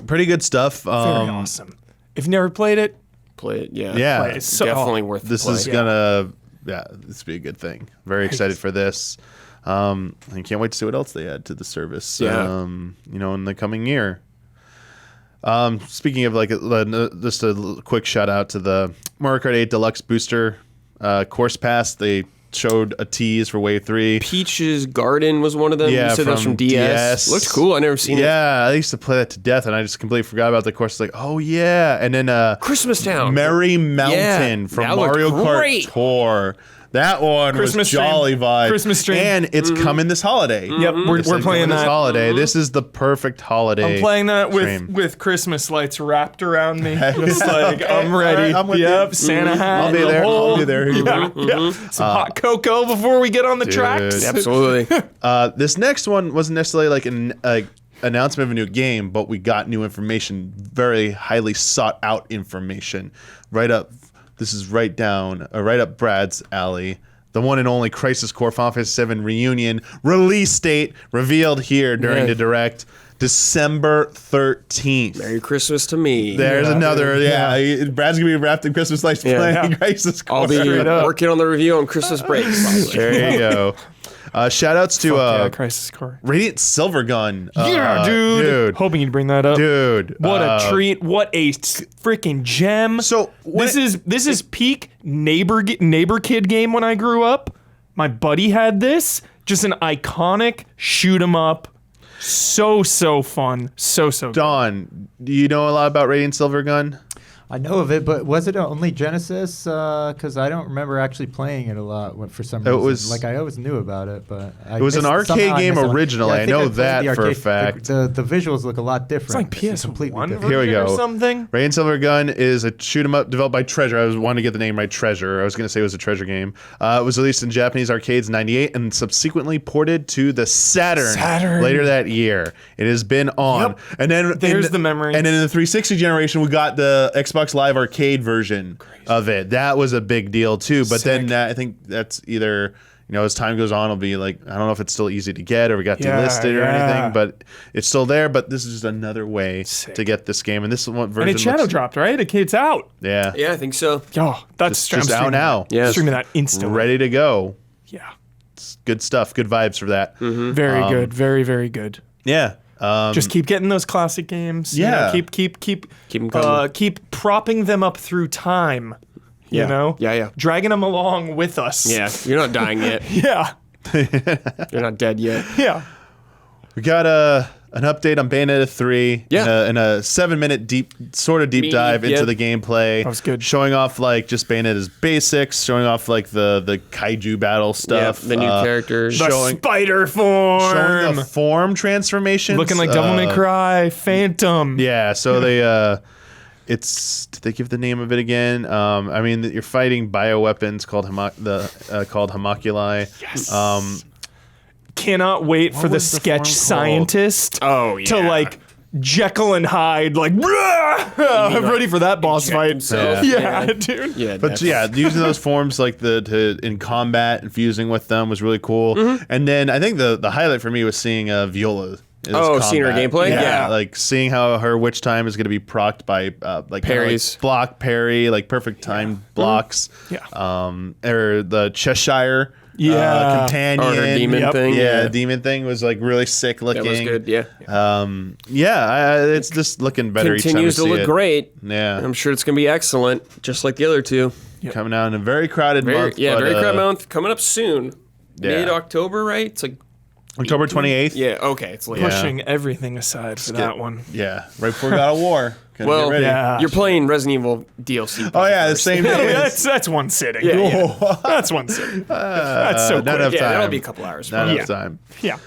Speaker 2: Pretty good stuff.
Speaker 3: Very awesome. If you never played it,
Speaker 1: play it. Yeah.
Speaker 2: Yeah.
Speaker 1: It's definitely worth it.
Speaker 2: This is gonna this be a good thing. Very excited for this. I can't wait to see what else they add to the service. In the coming year. Speaking of just a quick shout out to the Mario Kart 8 Deluxe Booster Course Pass. They showed a tease for Wave 3.
Speaker 1: Peach's Garden was one of them.
Speaker 2: Yeah,
Speaker 1: you said that was from DS. Looks cool. I never seen it.
Speaker 2: Yeah, I used to play that to death, and I just completely forgot about the course. Like, oh yeah, and then
Speaker 1: Christmas Town,
Speaker 2: Merry Mountain from Mario Kart Tour. That one Christmas was jolly vibe.
Speaker 3: Christmas stream.
Speaker 2: And it's coming this holiday.
Speaker 3: Yep, we're playing that.
Speaker 2: This holiday. This is the perfect holiday.
Speaker 3: I'm playing that with Christmas lights wrapped around me. Just like, I'm ready.
Speaker 2: Right, I'm with you.
Speaker 3: Santa hat.
Speaker 2: I'll be there. I'll be there.
Speaker 3: Some hot cocoa before we get on the tracks.
Speaker 1: Absolutely.
Speaker 2: This next one wasn't necessarily like an announcement of a new game, but we got new information, very highly sought out information. Right up. This is right up Brad's alley. The one and only Crisis Core Final Fantasy VII Reunion release date revealed here during the Direct, December 13th.
Speaker 1: Merry Christmas to me.
Speaker 2: There's another, Brad's going to be wrapped in Christmas lights playing Crisis Core.
Speaker 1: I'll be working on the review on Christmas break.
Speaker 2: There you go. Shout outs to
Speaker 3: Crisis Core.
Speaker 2: Radiant Silvergun.
Speaker 3: Dude. Hoping you'd bring that up.
Speaker 2: Dude.
Speaker 3: What a treat. What a freaking gem.
Speaker 2: So
Speaker 3: this is peak neighbor kid game when I grew up. My buddy had this. Just an iconic shoot 'em up. So fun. So good.
Speaker 2: Don, do you know a lot about Radiant Silvergun?
Speaker 4: I know of it, but was it only Genesis? Because I don't remember actually playing it a lot for some reason. I always knew about it, but
Speaker 2: it was an arcade game originally. I know that for a fact.
Speaker 4: The visuals look a lot different.
Speaker 3: It's like PS1
Speaker 2: Here we go.
Speaker 3: or something.
Speaker 2: Radiant Silvergun is a shoot 'em up developed by Treasure. I wanted to get the name right. Treasure. I was going to say it was a Treasure game. It was released in Japanese arcades in '98 and subsequently ported to the Saturn later that year. It has been on.
Speaker 3: Yep.
Speaker 2: And then
Speaker 3: there's the memory.
Speaker 2: And then in the 360 generation, we got the Xbox Live Arcade version of it. That was a big deal too. But then I think that's either, as time goes on, it'll be like, I don't know if it's still easy to get or we got delisted or anything, but it's still there. But this is just another way to get this game. And this one version.
Speaker 3: And it shadow dropped, right? It's out.
Speaker 2: Yeah.
Speaker 1: Yeah, I think so.
Speaker 3: Oh, that's
Speaker 2: just out now.
Speaker 1: Yeah.
Speaker 3: Streaming that instantly.
Speaker 2: Ready to go.
Speaker 3: Yeah.
Speaker 2: It's good stuff. Good vibes for that.
Speaker 1: Mm-hmm.
Speaker 3: Very good. Very, very good.
Speaker 2: Yeah.
Speaker 3: Just keep getting those classic games.
Speaker 2: Yeah.
Speaker 3: Keep propping them up through time.
Speaker 1: Yeah.
Speaker 3: You know?
Speaker 1: Yeah.
Speaker 3: Dragging them along with us.
Speaker 1: Yeah. You're not dying yet.
Speaker 3: Yeah.
Speaker 1: You're not dead yet.
Speaker 3: Yeah.
Speaker 2: We got an update on Bayonetta 3 and a 7-minute deep dive into the gameplay.
Speaker 3: That was good.
Speaker 2: Showing off just Bayonetta's basics, showing off the kaiju battle stuff.
Speaker 1: The new characters.
Speaker 3: The spider form.
Speaker 2: Showing the form transformations.
Speaker 3: Looking like Devil May Cry, Phantom.
Speaker 2: Yeah, so they Did they give the name of it again? I mean, you're fighting bioweapons called homoculi.
Speaker 3: Yes. Cannot wait for the sketch scientist to like Jekyll and Hyde, like, I'm ready for that boss fight. Yeah, dude.
Speaker 2: Yeah, but using those forms like in combat and fusing with them was really cool. And then I think the highlight for me was seeing Viola.
Speaker 1: Seeing her gameplay?
Speaker 2: Yeah, like seeing how her witch time is going to be procced by like
Speaker 1: parries,
Speaker 2: like block parry, like perfect timed blocks. Or the Cheshire companion,
Speaker 1: or her demon thing.
Speaker 2: The demon thing was like really sick looking.
Speaker 1: That was good.
Speaker 2: It's just looking better.
Speaker 1: Continues
Speaker 2: each time
Speaker 1: to look great.
Speaker 2: Yeah,
Speaker 1: I'm sure it's going to be excellent, just like the other two.
Speaker 2: Coming out in a very crowded month.
Speaker 1: Yeah, very crowded month. Coming up soon. Mid-October, right? It's like
Speaker 2: October 28th.
Speaker 1: Yeah, okay. It's late.
Speaker 3: Pushing everything aside for that one.
Speaker 2: Yeah, right before God of War.
Speaker 1: Well, you're playing Resident Evil DLC.
Speaker 2: The same day.
Speaker 3: That's one sitting. That's one sitting. That's so quick.
Speaker 2: Not enough time.
Speaker 1: That'll be a couple hours.
Speaker 2: Not enough time.
Speaker 3: Yeah.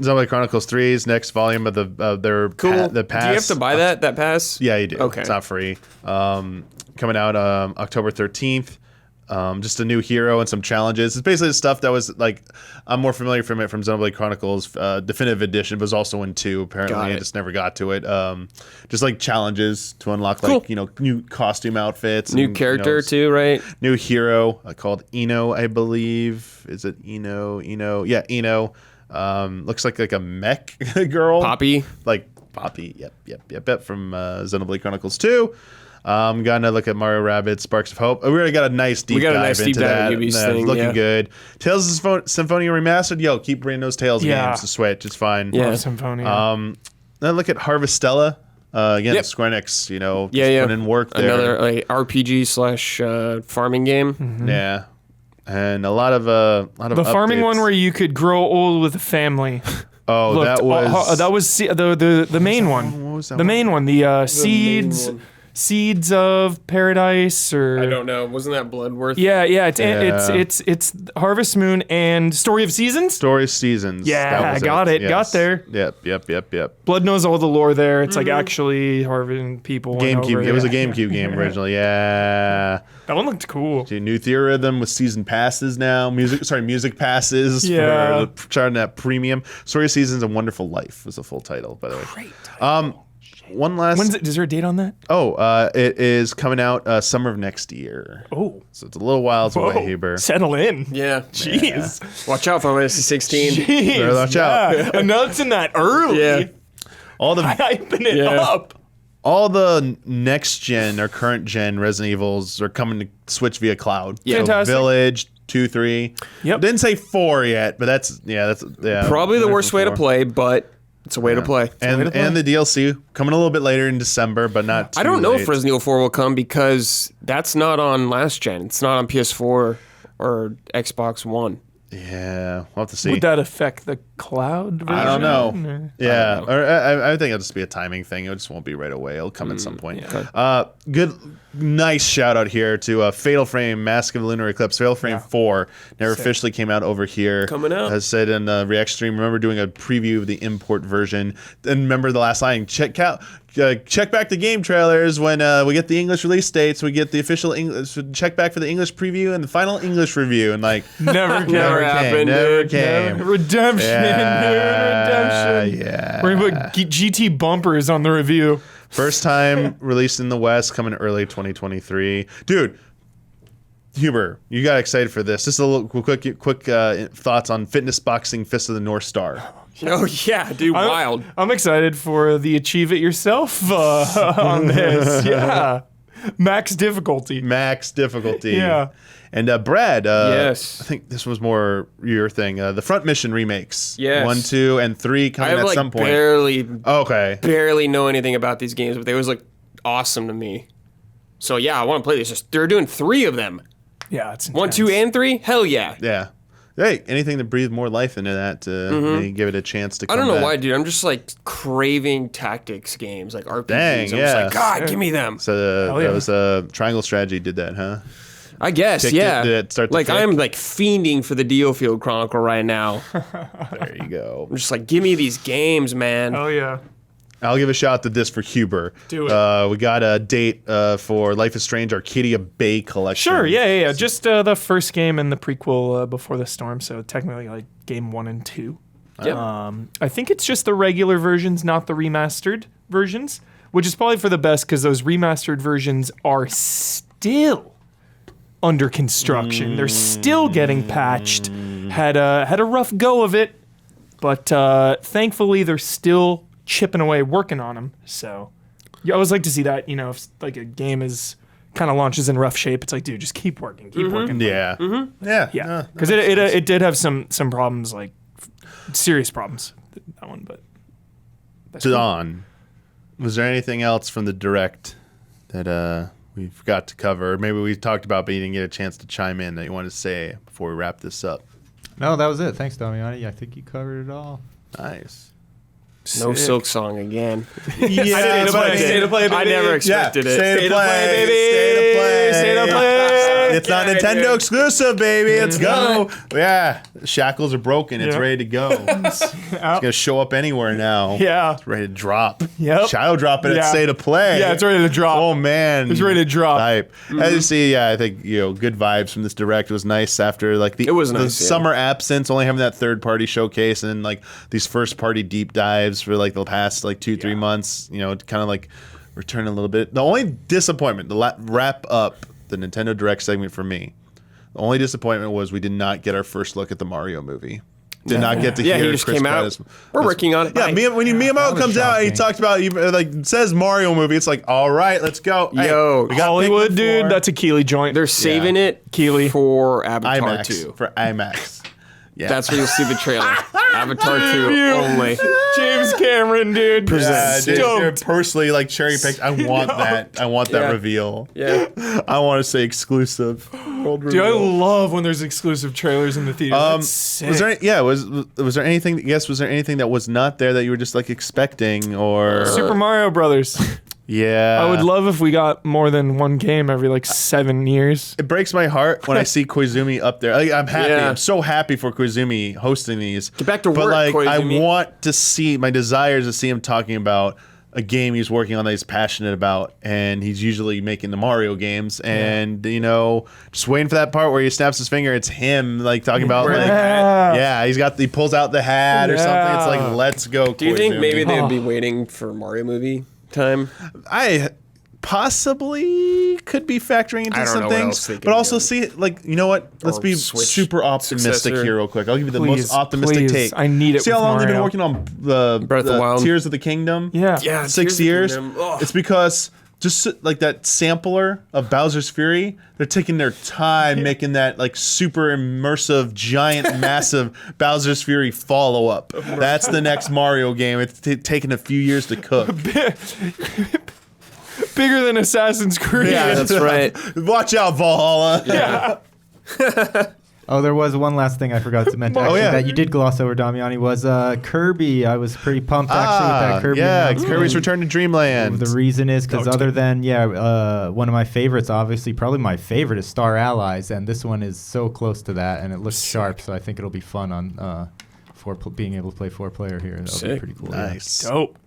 Speaker 2: Zombie Chronicles 3's next volume of their the pass.
Speaker 1: Do you have to buy that pass?
Speaker 2: Yeah, you do.
Speaker 1: Okay.
Speaker 2: It's not free. Coming out October 13th. Just a new hero and some challenges. It's basically the stuff that was like I'm more familiar from it from Xenoblade Chronicles Definitive Edition, but was also in 2. Apparently, I just never got to it. Just like challenges to unlock, like new costume outfits,
Speaker 1: new character too, right?
Speaker 2: New hero called Eno, I believe. Is it Eno? Yeah, Eno. Looks like a mech girl.
Speaker 1: Poppy.
Speaker 2: Like Poppy. Yep. From Xenoblade Chronicles 2. Gonna look at Mario Rabbids Sparks of Hope. We already got a nice deep dive into that. Looking good. Tales of Symphonia Remastered. Keep bringing those Tales games to Switch. It's fine.
Speaker 3: Yeah, Symphonia.
Speaker 2: Then look at Harvestella. Again, Square Enix. Put in work there.
Speaker 1: Another RPG / farming game.
Speaker 3: Mm-hmm.
Speaker 2: Yeah, and a lot of the
Speaker 3: farming
Speaker 2: updates.
Speaker 3: one where you could grow old with a family.
Speaker 2: That was
Speaker 3: the main one.
Speaker 2: What was that?
Speaker 3: The main one. The Seeds of Paradise, or
Speaker 1: I don't know. Wasn't that Bloodworth?
Speaker 3: Yeah. It's Harvest Moon and Story of Seasons.
Speaker 2: Story of Seasons.
Speaker 3: Yeah, got it. Yes. Got there.
Speaker 2: Yep.
Speaker 3: Blood knows all the lore there. It's like actually harvesting people.
Speaker 2: GameCube. It was a GameCube game originally. Yeah.
Speaker 3: That one looked cool.
Speaker 2: New Theorhythm with season passes now. Music passes.
Speaker 3: Yeah.
Speaker 2: For charting that premium. Story of Seasons and Wonderful Life was the full title, by the way.
Speaker 3: Great title.
Speaker 2: One last.
Speaker 3: Is there a date on that?
Speaker 2: It is coming out summer of next year.
Speaker 3: Oh,
Speaker 2: so it's a little while away, Huber.
Speaker 3: Settle in.
Speaker 1: Yeah.
Speaker 3: Jeez.
Speaker 1: Yeah. Watch out for Fantasy 16.
Speaker 3: Jeez.
Speaker 2: Watch out.
Speaker 3: Announcing that early.
Speaker 1: Yeah.
Speaker 3: Hyping it up.
Speaker 2: All the next gen or current gen Resident Evils are coming to Switch via cloud.
Speaker 3: Yeah. Fantastic.
Speaker 2: Village 2, 3.
Speaker 3: Yep.
Speaker 2: Didn't say 4 yet, but that's
Speaker 1: probably the worst way to play, but. It's a way to play.
Speaker 2: And the DLC coming a little bit later in December, but not too
Speaker 1: I don't know
Speaker 2: late.
Speaker 1: if Resident Evil 4 will come because that's not on last gen. It's not on PS4 or Xbox One.
Speaker 2: Yeah, we'll have to see.
Speaker 3: Would that affect the cloud version?
Speaker 2: I don't know.
Speaker 3: Or?
Speaker 2: Yeah, I think it'll just be a timing thing. It just won't be right away. It'll come at some point.
Speaker 1: Yeah.
Speaker 2: Nice shout out here to Fatal Frame, Mask of the Lunar Eclipse. Fatal Frame 4 never officially came out over here.
Speaker 1: Coming out.
Speaker 2: As said in the reaction stream, remember doing a preview of the import version. And remember the last line, check back the game trailers when we get the English release dates. We get the official English. Check back for the English preview and the final English review. And like
Speaker 3: never
Speaker 2: happened. Never came.
Speaker 3: Redemption.
Speaker 2: Yeah.
Speaker 3: We're gonna put GT bumpers on the review.
Speaker 2: First time released in the West, coming early 2023. Dude, Huber, you got excited for this. Just a little quick thoughts on Fitness Boxing Fist of the North Star.
Speaker 1: Oh, yeah, dude, wild.
Speaker 3: I'm excited for the Achieve It Yourself on this. Yeah. Max difficulty.
Speaker 2: Yeah. And Brad,
Speaker 1: yes.
Speaker 2: I think this was more your thing. The Front Mission remakes.
Speaker 1: Yes.
Speaker 2: 1, 2, and 3 coming at some point. Barely
Speaker 1: know anything about these games, but they always look awesome to me. So yeah, I want to play these. They're doing 3 of them.
Speaker 3: Yeah, it's intense.
Speaker 1: 1, 2, and 3? Hell yeah.
Speaker 2: Yeah. Hey, anything to breathe more life into that maybe give it a chance to come
Speaker 1: I don't know
Speaker 2: back.
Speaker 1: why, dude. I'm just like craving tactics games, like RPGs.
Speaker 2: Dang,
Speaker 1: I'm just like, God, give me them.
Speaker 2: So that was Triangle Strategy did that, huh?
Speaker 1: I guess,
Speaker 2: Did it start to
Speaker 1: like
Speaker 2: tick?
Speaker 1: I'm like fiending for the Diofield Chronicle right now.
Speaker 2: There you go.
Speaker 1: I'm just like, give me these games, man.
Speaker 3: Oh yeah.
Speaker 2: I'll give a shout out to this for Huber.
Speaker 3: Do it.
Speaker 2: We got a date for Life is Strange Arcadia Bay Collection.
Speaker 3: Sure, yeah. Just the first game and the prequel Before the Storm, so technically like game 1 and 2.
Speaker 1: Yeah.
Speaker 3: I think it's just the regular versions, not the remastered versions, which is probably for the best because those remastered versions are still under construction. They're still getting patched. Had a rough go of it, but thankfully they're still chipping away, working on them. So you always like to see that, if like a game is kind of launches in rough shape, it's like, dude, just keep working.
Speaker 2: Yeah. Mm-hmm. Yeah.
Speaker 3: Because it did have some problems, like serious problems, that one, but that's
Speaker 2: Don, was there anything else from the Direct that we forgot to cover? Maybe we talked about, but you didn't get a chance to chime in that you wanted to say before we wrap this up?
Speaker 4: No, that was it. Thanks, Damiani. I think you covered it all.
Speaker 2: Nice.
Speaker 1: No Silk Song again.
Speaker 2: Yeah,
Speaker 3: Stay to play, baby.
Speaker 1: I never expected it.
Speaker 2: Stay to play,
Speaker 3: baby.
Speaker 2: Stay to play.
Speaker 3: Stay to play.
Speaker 2: It's not Nintendo exclusive, baby. Let's go. Yeah, the shackles are broken. It's ready to go. It's gonna show up anywhere now.
Speaker 3: Yeah.
Speaker 2: It's ready to drop.
Speaker 3: Yep.
Speaker 2: Shadow drop it at
Speaker 3: Yeah.
Speaker 2: Stay to Play.
Speaker 3: Yeah, it's ready to drop.
Speaker 2: Oh man,
Speaker 3: It's ready to drop.
Speaker 2: Hype. As you see, I think good vibes from this Direct. It was nice after like the summer absence, only having that third party showcase and like these first party deep dives for like the past 2-3 months. Kind of like return a little bit. The only disappointment to wrap up the Nintendo Direct segment for me, the only disappointment was we did not get our first look at the Mario movie. Did not get to hear
Speaker 1: he just
Speaker 2: Chris
Speaker 1: came out.
Speaker 2: Pratt's-
Speaker 1: We're working on it.
Speaker 2: Yeah, when Miyamoto comes out and he
Speaker 4: shocking.
Speaker 2: talked about it says Mario movie, it's like, all right, let's go.
Speaker 1: Yo,
Speaker 2: we got
Speaker 3: Hollywood,
Speaker 2: Pikmin
Speaker 3: dude,
Speaker 2: 4.
Speaker 3: that's a Keeley joint.
Speaker 1: They're saving it
Speaker 3: Keeley.
Speaker 1: for Avatar
Speaker 2: IMAX
Speaker 1: 2.
Speaker 2: for IMAX. Yeah,
Speaker 1: That's where you'll see the trailer. Avatar 2 only.
Speaker 3: James Cameron, dude.
Speaker 2: they're personally cherry picked. I want that. I want that
Speaker 1: Yeah.
Speaker 2: reveal.
Speaker 1: Yeah.
Speaker 2: I want to say exclusive. World
Speaker 3: Dude, I
Speaker 2: reveal.
Speaker 3: love when there's exclusive trailers in the theater. That's sick.
Speaker 2: Was there anything? Yes, was there anything that was not there that you were just expecting or?
Speaker 3: Super Mario Brothers.
Speaker 2: Yeah,
Speaker 3: I would love if we got more than one game every 7 years.
Speaker 2: It breaks my heart when I see Koizumi up there. I'm happy.
Speaker 1: Yeah.
Speaker 2: I'm so happy for Koizumi hosting these.
Speaker 1: Get back to
Speaker 2: but
Speaker 1: work,
Speaker 2: I
Speaker 1: Koizumi.
Speaker 2: want to see. My desire is to see him talking about a game he's working on that he's passionate about, and he's usually making the Mario games. And just waiting for that part where he snaps his finger. It's him talking about he pulls out the hat or something. It's like, let's go.
Speaker 1: Do you think
Speaker 2: Koizumi.
Speaker 1: maybe they would be waiting for Mario movie time?
Speaker 2: I possibly could be factoring into
Speaker 1: I don't
Speaker 2: some
Speaker 1: know what
Speaker 2: things,
Speaker 1: else they could
Speaker 2: but also
Speaker 1: do.
Speaker 2: see you know what? Let's
Speaker 1: Or
Speaker 2: be
Speaker 1: Switch
Speaker 2: super optimistic
Speaker 1: successor.
Speaker 2: here real quick. I'll give you the
Speaker 3: Please,
Speaker 2: most optimistic
Speaker 3: please.
Speaker 2: take.
Speaker 3: I need it
Speaker 2: See how
Speaker 3: with
Speaker 2: long they've been
Speaker 3: Mario.
Speaker 2: working on the
Speaker 1: Breath of the Wild.
Speaker 2: Tears of the Kingdom?
Speaker 3: Yeah.
Speaker 1: Yeah,
Speaker 2: 6
Speaker 1: Tears of the
Speaker 2: years.
Speaker 1: Kingdom. Ugh.
Speaker 2: It's because just that sampler of Bowser's Fury, they're taking their time making that super immersive, giant, massive Bowser's Fury follow up. That's the next Mario game. It's taking a few years to cook.
Speaker 3: Bigger than Assassin's Creed.
Speaker 1: Yeah, that's right.
Speaker 2: Watch out, Valhalla.
Speaker 3: Yeah.
Speaker 4: Oh, there was one last thing I forgot to mention actually,
Speaker 2: yeah.
Speaker 4: that you did gloss over, Damiani, was Kirby. I was pretty pumped actually with that Kirby. announcement.
Speaker 2: Kirby's Return to Dreamland.
Speaker 4: The reason is because other than one of my favorites, obviously probably my favorite is Star Allies, and this one is so close to that, and it looks sharp. So I think it'll be fun on being able to play 4-player here. That'll be
Speaker 1: Sick.
Speaker 4: pretty cool.
Speaker 2: Nice.
Speaker 3: Dope.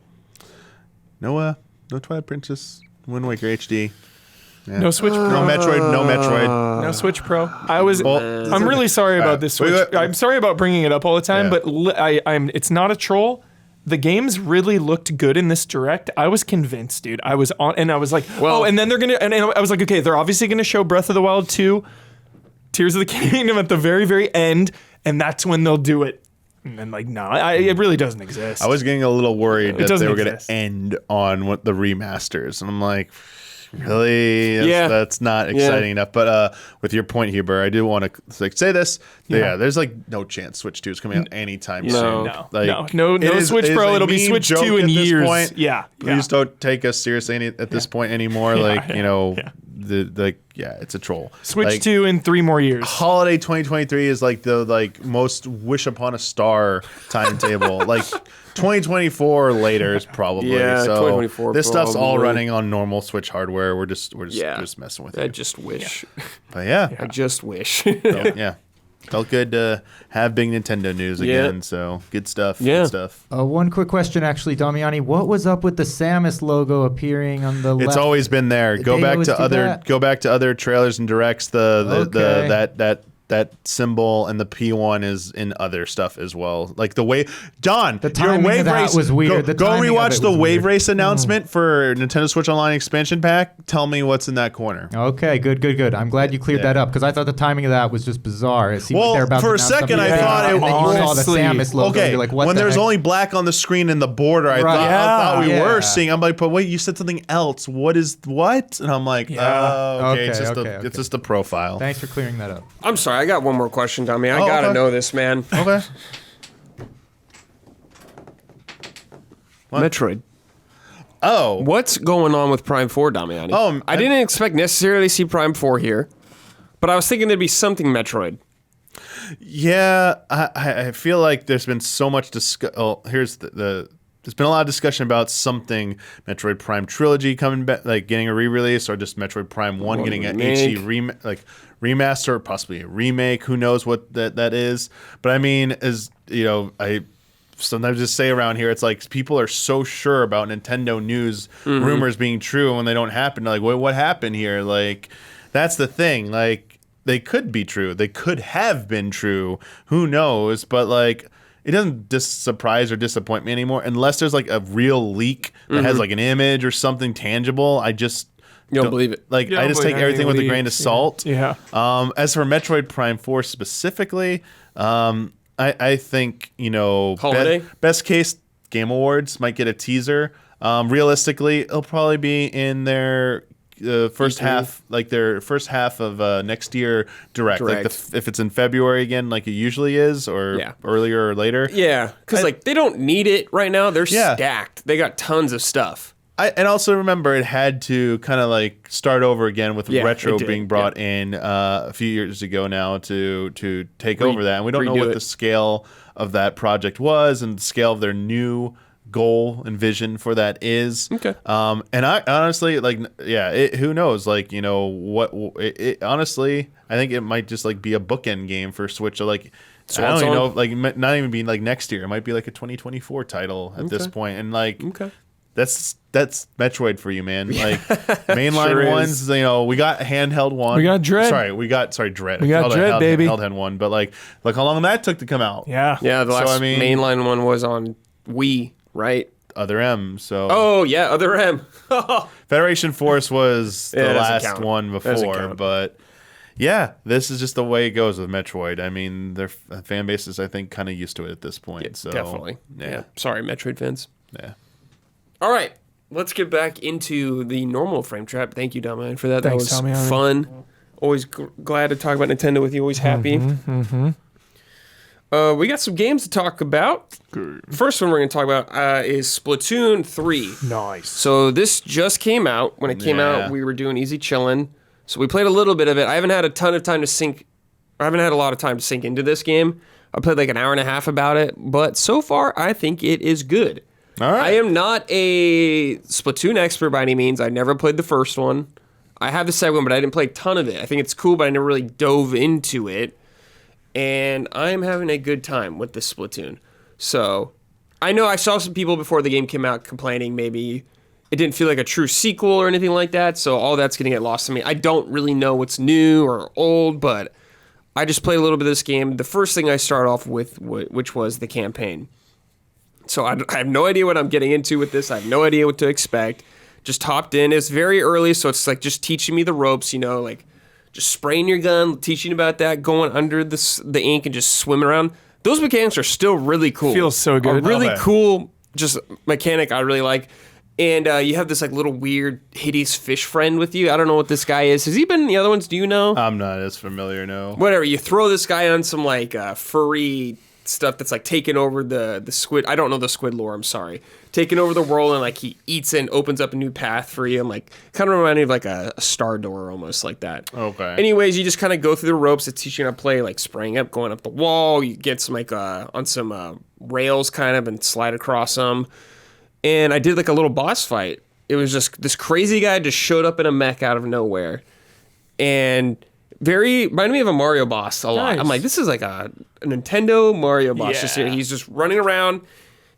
Speaker 2: No Twilight Princess, Wind Waker HD. Yeah.
Speaker 3: No Switch Pro.
Speaker 2: No Metroid.
Speaker 3: No Switch Pro. I'm really sorry about this
Speaker 2: Wait,
Speaker 3: Switch.
Speaker 2: wait.
Speaker 3: I'm sorry about bringing it up all the time,
Speaker 2: Yeah.
Speaker 3: but it's not a troll. The games really looked good in this Direct. I was convinced, dude. I was on, and I was like, and then they're gonna, and I was like, okay, they're obviously gonna show Breath of the Wild 2, Tears of the Kingdom at the very, very end, and that's when they'll do it. And then it really doesn't exist.
Speaker 2: I was getting a little worried that
Speaker 3: doesn't
Speaker 2: they were going
Speaker 3: exist.
Speaker 2: to end on the remasters, and I'm like, really? That's not exciting enough. But with your point, Huber, I do want to say this. Yeah, there's no chance Switch 2 is coming out anytime soon.
Speaker 3: No Switch Pro. It'll be Switch 2 in years.
Speaker 2: Point.
Speaker 3: Yeah.
Speaker 2: Please don't take us seriously at this point anymore. It's a troll.
Speaker 3: Switch 2 in 3 more years.
Speaker 2: Holiday 2023 is the most wish upon a star timetable. 2024 or later is probably.
Speaker 1: Yeah,
Speaker 2: so
Speaker 1: 2024
Speaker 2: this stuff's all
Speaker 1: probably.
Speaker 2: running on normal Switch hardware. We're just messing with
Speaker 1: I
Speaker 2: it.
Speaker 1: just wish.
Speaker 2: But yeah.
Speaker 1: I just wish.
Speaker 2: Yeah. Felt good to have big Nintendo news again. So good stuff.
Speaker 1: Yeah.
Speaker 2: Good stuff.
Speaker 4: One quick question, actually, Damiani. What was up with the Samus logo appearing on the left?
Speaker 2: It's always been there. Go back to other trailers and directs. That symbol and the P1 is in other stuff as well. Like the way Don,
Speaker 4: the timing
Speaker 2: your wave
Speaker 4: of that
Speaker 2: race
Speaker 4: was weird.
Speaker 2: Go rewatch the wave race announcement for Nintendo Switch Online expansion pack. Tell me what's in that corner.
Speaker 4: Okay, good. I'm glad you cleared that up because I thought the timing of that was just bizarre. It seemed like they're about
Speaker 2: for
Speaker 4: to
Speaker 2: a second I thought it
Speaker 4: was you saw the Samus logo.
Speaker 2: Okay,
Speaker 4: You're like, what
Speaker 2: when
Speaker 4: the
Speaker 2: there's
Speaker 4: heck?
Speaker 2: only black on the screen in the border, I thought we were seeing. I'm like, but wait, you said something else. What? And I'm like, okay, it's just a profile.
Speaker 4: Thanks for clearing that up.
Speaker 1: I'm sorry, I got one more question, Tommy. I gotta know this, man.
Speaker 2: Okay.
Speaker 1: Metroid.
Speaker 2: Oh.
Speaker 1: What's going on with Prime 4, Damiani? I didn't expect necessarily to see Prime 4 here, but I was thinking there'd be something Metroid.
Speaker 2: Yeah, I feel like there's been so much discussion. Oh, here's there's been a lot of discussion about something Metroid Prime Trilogy coming back, like getting a re-release, or just Metroid Prime 1 getting an HD remaster, or possibly a remake. Who knows what that is? But I mean, I sometimes just say around here, it's like people are so sure about Nintendo news rumors being true, and when they don't happen, they're like, wait, what happened here? Like, that's the thing. Like, they could be true. They could have been true. Who knows? But like, it doesn't surprise or disappoint me anymore unless there's like a real leak that has like an image or something tangible. I just
Speaker 1: don't believe it.
Speaker 2: Like, I just take everything with a grain of salt.
Speaker 3: Yeah.
Speaker 2: As for Metroid Prime 4 specifically, I think, best case Game Awards might get a teaser. Realistically, it'll probably be in their first half, like their first half of next year direct. Like if it's in February again, like it usually is, or earlier or later.
Speaker 1: Yeah, because they don't need it right now. They're stacked. They got tons of stuff.
Speaker 2: And also remember, it had to kind of like start over again with retro being brought in a few years ago now to take over that. And we don't know what the scale of that project was and the scale of their new goal and vision for that is.
Speaker 1: Okay.
Speaker 2: And I honestly, who knows? Like, honestly, I think it might just like be a bookend game for Switch. So like, I don't even know, like not even be like next year. It might be like a 2024 title at this point. And like, that's Metroid for you, man. Like mainline ones, we got handheld one.
Speaker 3: We got Dread.
Speaker 2: Dread.
Speaker 3: We got Dread, baby.
Speaker 2: Handheld one, but like how long that took to come out.
Speaker 3: Yeah.
Speaker 1: Yeah, the last mainline one was on Wii, right?
Speaker 2: Other M. So.
Speaker 1: Oh yeah, Other M.
Speaker 2: Federation Force was the last one before, but yeah, this is just the way it goes with Metroid. I mean, their fan base is, I think, kind of used to it at this point. Yeah, so
Speaker 1: definitely. Yeah. Sorry, Metroid fans.
Speaker 2: Yeah.
Speaker 1: All right, let's get back into the normal frame trap. Thank you, Damiani, for that.
Speaker 3: Thanks,
Speaker 1: that was fun. Always glad to talk about Nintendo with you. Always happy. We got some games to talk about. First one we're going to talk about is Splatoon 3.
Speaker 3: Nice.
Speaker 1: So this just came out. When it came out, we were doing easy chillin'. So we played a little bit of it. I haven't had a ton of time to sink. I haven't had a lot of time to sink into this game. I played like an hour and a half about it, but so far I think it is good.
Speaker 2: All right.
Speaker 1: I am not a Splatoon expert by any means. I never played the first one. I have the second one, but I didn't play a ton of it. I think it's cool, but I never really dove into it. And I am having a good time with this Splatoon. So I know I saw some people before the game came out complaining maybe it didn't feel like a true sequel or anything like that. So all that's going to get lost to me. I don't really know what's new or old, but I just played a little bit of this game. The first thing I start off with, which was the campaign. So I have no idea what I'm getting into with this. I have no idea what to expect. Just hopped in. It's very early, so it's like just teaching me the ropes, like just spraying your gun, teaching about that, going under the ink and just swimming around. Those mechanics are still really cool.
Speaker 3: Feels so good.
Speaker 1: A really cool just mechanic I really like. And you have this like little weird hideous fish friend with you. I don't know what this guy is. Has he been in the other ones? Do you know?
Speaker 2: I'm not as familiar, no.
Speaker 1: Whatever. You throw this guy on some like furry stuff that's like taking over the squid. I don't know the squid lore, I'm sorry. Taking over the world, and like he eats it and opens up a new path for you, and like kind of reminding me of like a star door almost like that.
Speaker 2: Okay.
Speaker 1: Anyways, you just kind of go through the ropes. It's teaching you how to play, like spraying up, going up the wall. You get some like on some rails kind of and slide across them. And I did like a little boss fight. It was just this crazy guy just showed up in a mech out of nowhere. And reminded me of a Mario boss a lot.
Speaker 3: Nice.
Speaker 1: I'm like, this is like a Nintendo Mario boss. Just here. He's just running around.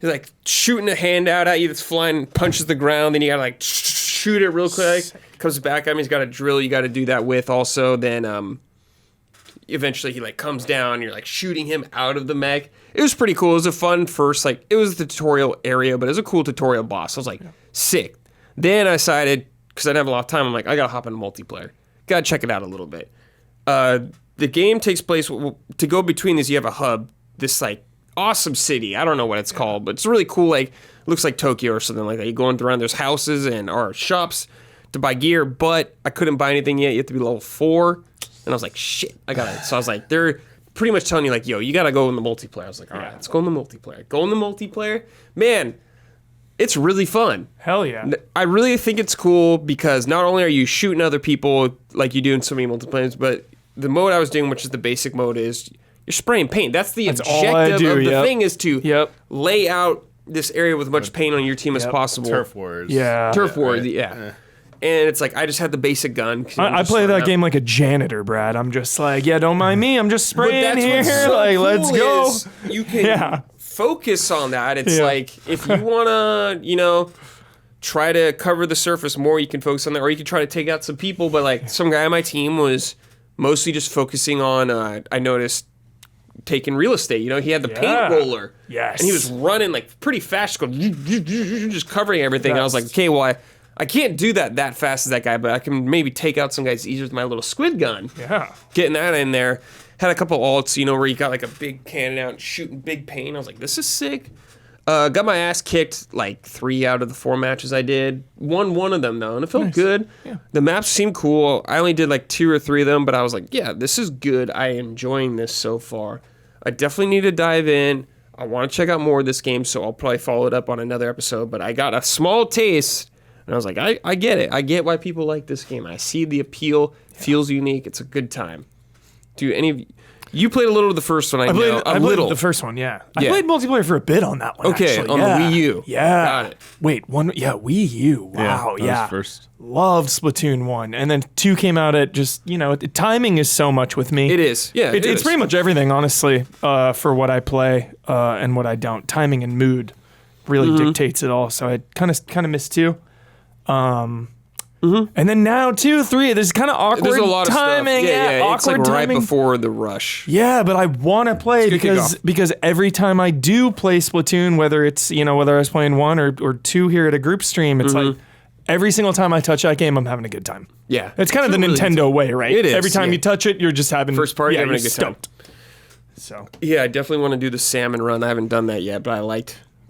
Speaker 1: He's like shooting a hand out at you that's flying, punches the ground. Then you gotta like shoot it real quick. Comes back at him. He's got a drill you got to do that with also. Then eventually he like comes down. You're like shooting him out of the mech. It was pretty cool. It was a fun first, like it was the tutorial area, but it was a cool tutorial boss. I was like, sick. Then I decided, because I didn't have a lot of time, I'm like, I gotta hop into multiplayer. Gotta check it out a little bit. The game takes place, to go between these, you have a hub, this like awesome city. I don't know what it's called, but it's really cool. Like, looks like Tokyo or something like that. You're going around, there's houses or shops to buy gear, but I couldn't buy anything yet. You have to be level 4. And I was like, shit, I got it. So I was like, they're pretty much telling you like, yo, you gotta go in the multiplayer. I was like, all right, let's go in the multiplayer. Go in the multiplayer. Man, it's really fun.
Speaker 3: Hell yeah.
Speaker 1: I really think it's cool because not only are you shooting other people like you do in so many multiplayers, but the mode I was doing, which is the basic mode, is you're spraying paint. That's the objective of the thing, is to lay out this area with as much paint on your team as possible.
Speaker 2: Turf wars.
Speaker 1: Yeah. Turf wars, yeah. And it's like, I just had the basic gun.
Speaker 3: I play that game like a janitor, Brad. I'm just like, don't mind me. I'm just spraying here. So like, cool, let's go.
Speaker 1: You can focus on that. It's like, if you want to, try to cover the surface more, you can focus on that. Or you can try to take out some people. But like, some guy on my team was mostly just focusing on, I noticed, taking real estate. He had the paint roller.
Speaker 3: Yes.
Speaker 1: And he was running like pretty fast, just covering everything. And I was like, okay, well, I can't do that fast as that guy, but I can maybe take out some guys easier with my little squid gun.
Speaker 3: Yeah.
Speaker 1: Getting that in there. Had a couple ults, where you got like a big cannon out and shooting big paint. I was like, this is sick. Got my ass kicked like 3 out of the 4 matches I did. Won one of them though, and it felt good. Yeah. The maps seemed cool. I only did like 2 or 3 of them, but I was like, yeah, this is good. I am enjoying this so far. I definitely need to dive in. I want to check out more of this game, so I'll probably follow it up on another episode. But I got a small taste, and I was like, I get it. I get why people like this game. I see the appeal. It feels unique. It's a good time. Do any of you played a little of the first one? I played
Speaker 3: the first one, yeah. I played multiplayer for a bit on that one.
Speaker 1: Okay,
Speaker 3: actually.
Speaker 1: on the Wii U.
Speaker 3: Yeah.
Speaker 1: Got it.
Speaker 3: Wait, Wii U. Wow,
Speaker 2: that was first.
Speaker 3: Loved Splatoon 1. And then 2 came out at just, the timing is so much with me.
Speaker 1: It is. Yeah,
Speaker 3: it's pretty much everything, honestly, for what I play and what I don't. Timing and mood really dictates it all. So I kind of missed 2. And then now 2, 3. There's kind of awkward timing.
Speaker 1: There's a lot of timing.
Speaker 3: Stuff. Yeah,
Speaker 1: it's like
Speaker 3: timing.
Speaker 1: Right before the rush.
Speaker 3: Yeah, but I want to play because every time I do play Splatoon, whether it's whether I was playing 1 or 2 here at a group stream, it's like every single time I touch that game, I'm having a good time.
Speaker 1: Yeah,
Speaker 3: it's kind of the really Nintendo way, right?
Speaker 1: It is.
Speaker 3: Every time you touch it, you're just having
Speaker 1: first party, having a good
Speaker 3: stoked.
Speaker 1: time.
Speaker 3: So
Speaker 1: yeah, I definitely want to do the salmon run. I haven't done that yet, but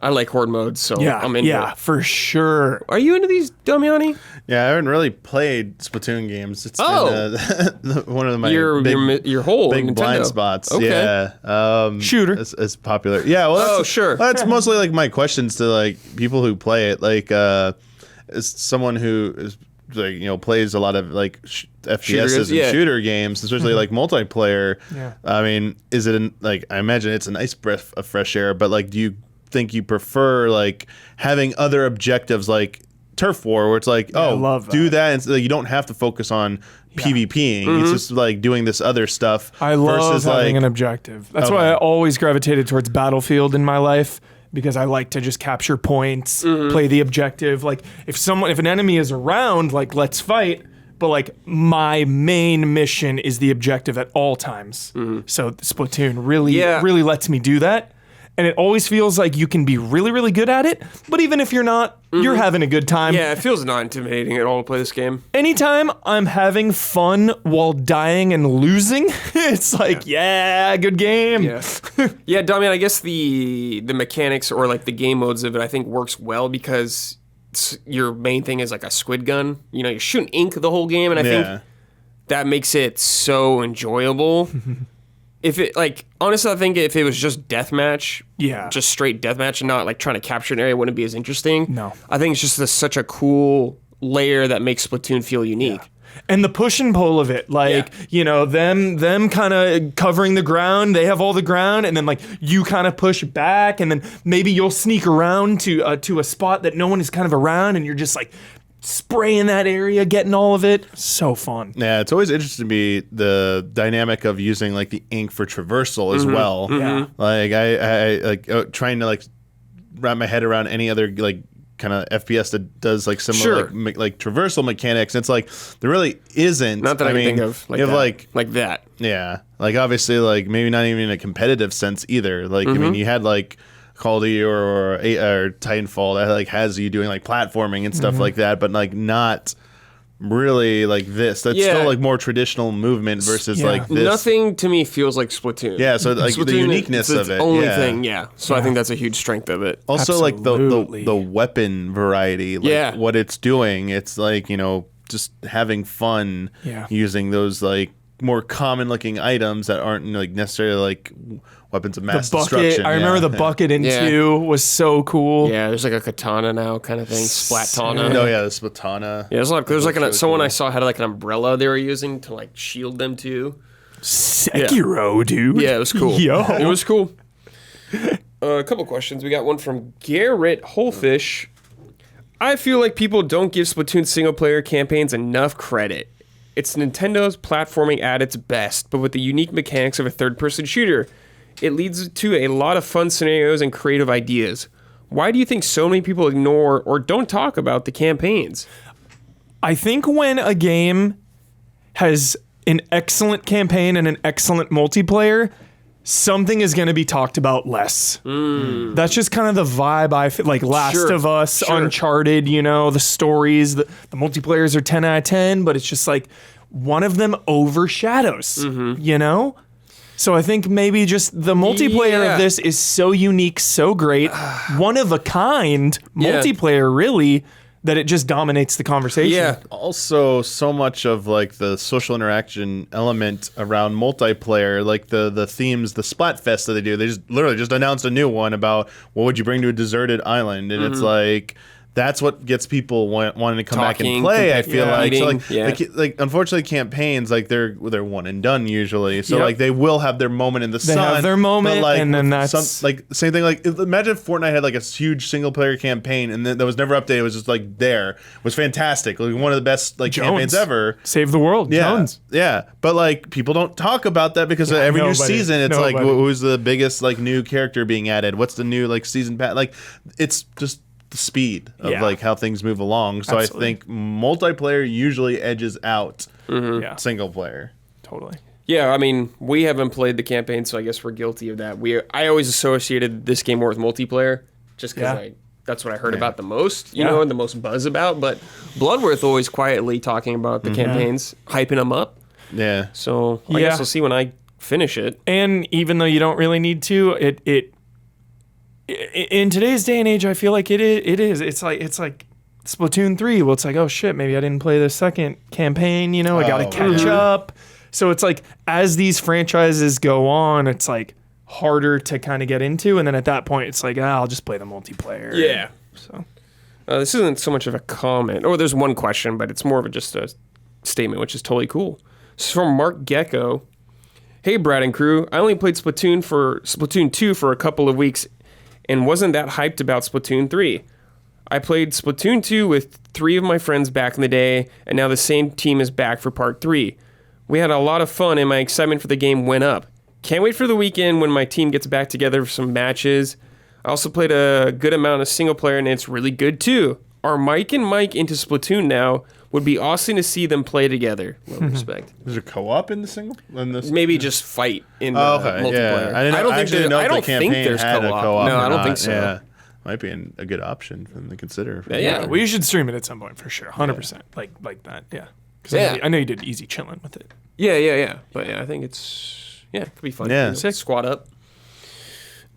Speaker 1: I like horde mode, so I'm into it.
Speaker 3: Yeah, for sure.
Speaker 1: Are you into these, Damiani?
Speaker 2: Yeah, I haven't really played Splatoon games. It's been one of my
Speaker 1: your whole
Speaker 2: big
Speaker 1: Nintendo.
Speaker 2: Blind spots.
Speaker 1: Okay.
Speaker 2: Yeah,
Speaker 3: shooter.
Speaker 2: It's popular. Yeah, well,
Speaker 1: sure.
Speaker 2: That's mostly like my questions to like people who play it. Like, as someone who is like plays a lot of like FPSs and shooter games, especially like multiplayer.
Speaker 3: Yeah.
Speaker 2: I mean, is it I imagine it's a nice breath of fresh air, but like, do you think you prefer like having other objectives like turf war, where it's like, do that, and so you don't have to focus on PvPing. It's just like doing this other stuff.
Speaker 3: I love having an objective. That's why I always gravitated towards Battlefield in my life, because I like to just capture points, play the objective. Like if an enemy is around, like let's fight. But like my main mission is the objective at all times. So Splatoon really lets me do that. And it always feels like you can be really, really good at it. But even if you're not, you're having a good time.
Speaker 1: Yeah, it feels not intimidating at all to play this game.
Speaker 3: Anytime I'm having fun while dying and losing, it's like, good game.
Speaker 1: Yeah, yeah, Damian, I guess the mechanics or like the game modes of it, I think works well because your main thing is like a squid gun. You're shooting ink the whole game, and I think that makes it so enjoyable. If it honestly, I think if it was just deathmatch, just straight deathmatch, and not like trying to capture an area, it wouldn't be as interesting.
Speaker 3: No,
Speaker 1: I think it's just such a cool layer that makes Splatoon feel unique.
Speaker 3: Yeah. And the push and pull of it, them kind of covering the ground, they have all the ground, and then like you kind of push back, and then maybe you'll sneak around to a spot that no one is kind of around, and you're just like spraying that area, getting all of it. So fun.
Speaker 2: Yeah, it's always interesting to me the dynamic of using like the ink for traversal as well.
Speaker 3: Yeah.
Speaker 2: Like I like trying to like wrap my head around any other like kind of FPS that does like similar like traversal mechanics. It's like there really isn't.
Speaker 1: Not that I can think of like that.
Speaker 2: Yeah, like obviously like maybe not even in a competitive sense either. Like I mean, you had like Call of Duty or Titanfall that like has you doing like platforming and stuff like that, but like not really like this. That's still like more traditional movement versus like this.
Speaker 1: Nothing to me feels like Splatoon.
Speaker 2: Yeah, so like
Speaker 1: Splatoon,
Speaker 2: the uniqueness
Speaker 1: it's
Speaker 2: of it.
Speaker 1: Only thing, So I think that's a huge strength of it.
Speaker 2: Also, like the weapon variety, like what it's doing. It's like, you know, just having fun using those like more common looking items that aren't like necessarily like weapons of mass destruction.
Speaker 3: I remember the bucket in 2 was so cool.
Speaker 1: Yeah, there's like a katana now kind of thing. Splatana.
Speaker 2: No, the Splatana.
Speaker 1: Yeah, there's like someone I saw had like an umbrella they were using to like shield them too.
Speaker 3: Sekiro, dude.
Speaker 1: Yeah, it was cool.
Speaker 3: Yo.
Speaker 1: It was cool. A couple questions. We got one from Garrett Holfish. I feel like people don't give Splatoon single-player campaigns enough credit. It's Nintendo's platforming at its best, but with the unique mechanics of a third-person shooter. It leads to a lot of fun scenarios and creative ideas. Why do you think so many people ignore or don't talk about the campaigns?
Speaker 3: I think when a game has an excellent campaign and an excellent multiplayer, something is going to be talked about less. That's just kind of the vibe I feel like. Last of Us, Uncharted, you know, the stories, the multiplayers are 10 out of 10, but it's just like one of them overshadows, you know? So I think maybe just the multiplayer of this is so unique, so great, one of a kind multiplayer really, that it just dominates the conversation.
Speaker 1: Yeah.
Speaker 2: Also, so much of like the social interaction element around multiplayer, like the themes, the Splatfest that they do, they just literally just announced a new one about what would you bring to a deserted island, and it's like that's what gets people wanting to come back and play. I feel like so like unfortunately campaigns like they're one and done usually. So like they will have their moment in the sun.
Speaker 3: They have their moment, like, and then that's
Speaker 2: like same thing. Like imagine if Fortnite had like a huge single player campaign and then that was never updated. It was just like there. It was fantastic. Like one of the best like campaigns ever.
Speaker 3: Save the world.
Speaker 2: Yeah,
Speaker 3: Jones.
Speaker 2: Yeah. But like people don't talk about that because every new season it's like who's the biggest like new character being added? What's the new like season pass? Like it's just the speed of like how things move along. So I think multiplayer usually edges out single player.
Speaker 3: Totally.
Speaker 1: Yeah, I mean, we haven't played the campaign, so I guess we're guilty of that. I always associated this game more with multiplayer, just because that's what I heard about the most, you know, and the most buzz about. But Bloodworth always quietly talking about the campaigns, hyping them up.
Speaker 2: Yeah.
Speaker 1: So I guess we'll see when I finish it.
Speaker 3: And even though you don't really need to, it in today's day and age, I feel like it is. It's like Splatoon 3. Well, it's like, oh shit, maybe I didn't play the second campaign. You know, I got to catch up. So it's like as these franchises go on, it's like harder to kind of get into, and then at that point, it's like, I'll just play the multiplayer.
Speaker 1: Yeah.
Speaker 3: So
Speaker 1: this isn't so much of a comment, or there's one question, but it's more of just a statement, which is totally cool. This is from Mark Gecko. Hey, Brad and crew. I only played Splatoon 2 for a couple of weeks and wasn't that hyped about Splatoon 3. I played Splatoon 2 with 3 of my friends back in the day, and now the same team is back for part 3. We had a lot of fun, and my excitement for the game went up. Can't wait for the weekend when my team gets back together for some matches. I also played a good amount of single player, and it's really good too. Are Mike and Mike into Splatoon now? Would be awesome to see them play together. Well, respect.
Speaker 2: Is there co-op in the single?
Speaker 1: Maybe just fight in the multiplayer.
Speaker 2: Yeah. I don't think there's co-op.
Speaker 1: No, I don't think so.
Speaker 2: Yeah. Might be a good option for them to consider.
Speaker 3: Yeah, we should stream it at some point for sure. 100%. Like that. Yeah. Because I know you did easy chilling with it.
Speaker 1: Yeah. But I think it could be fun.
Speaker 2: Yeah.
Speaker 1: Squad up.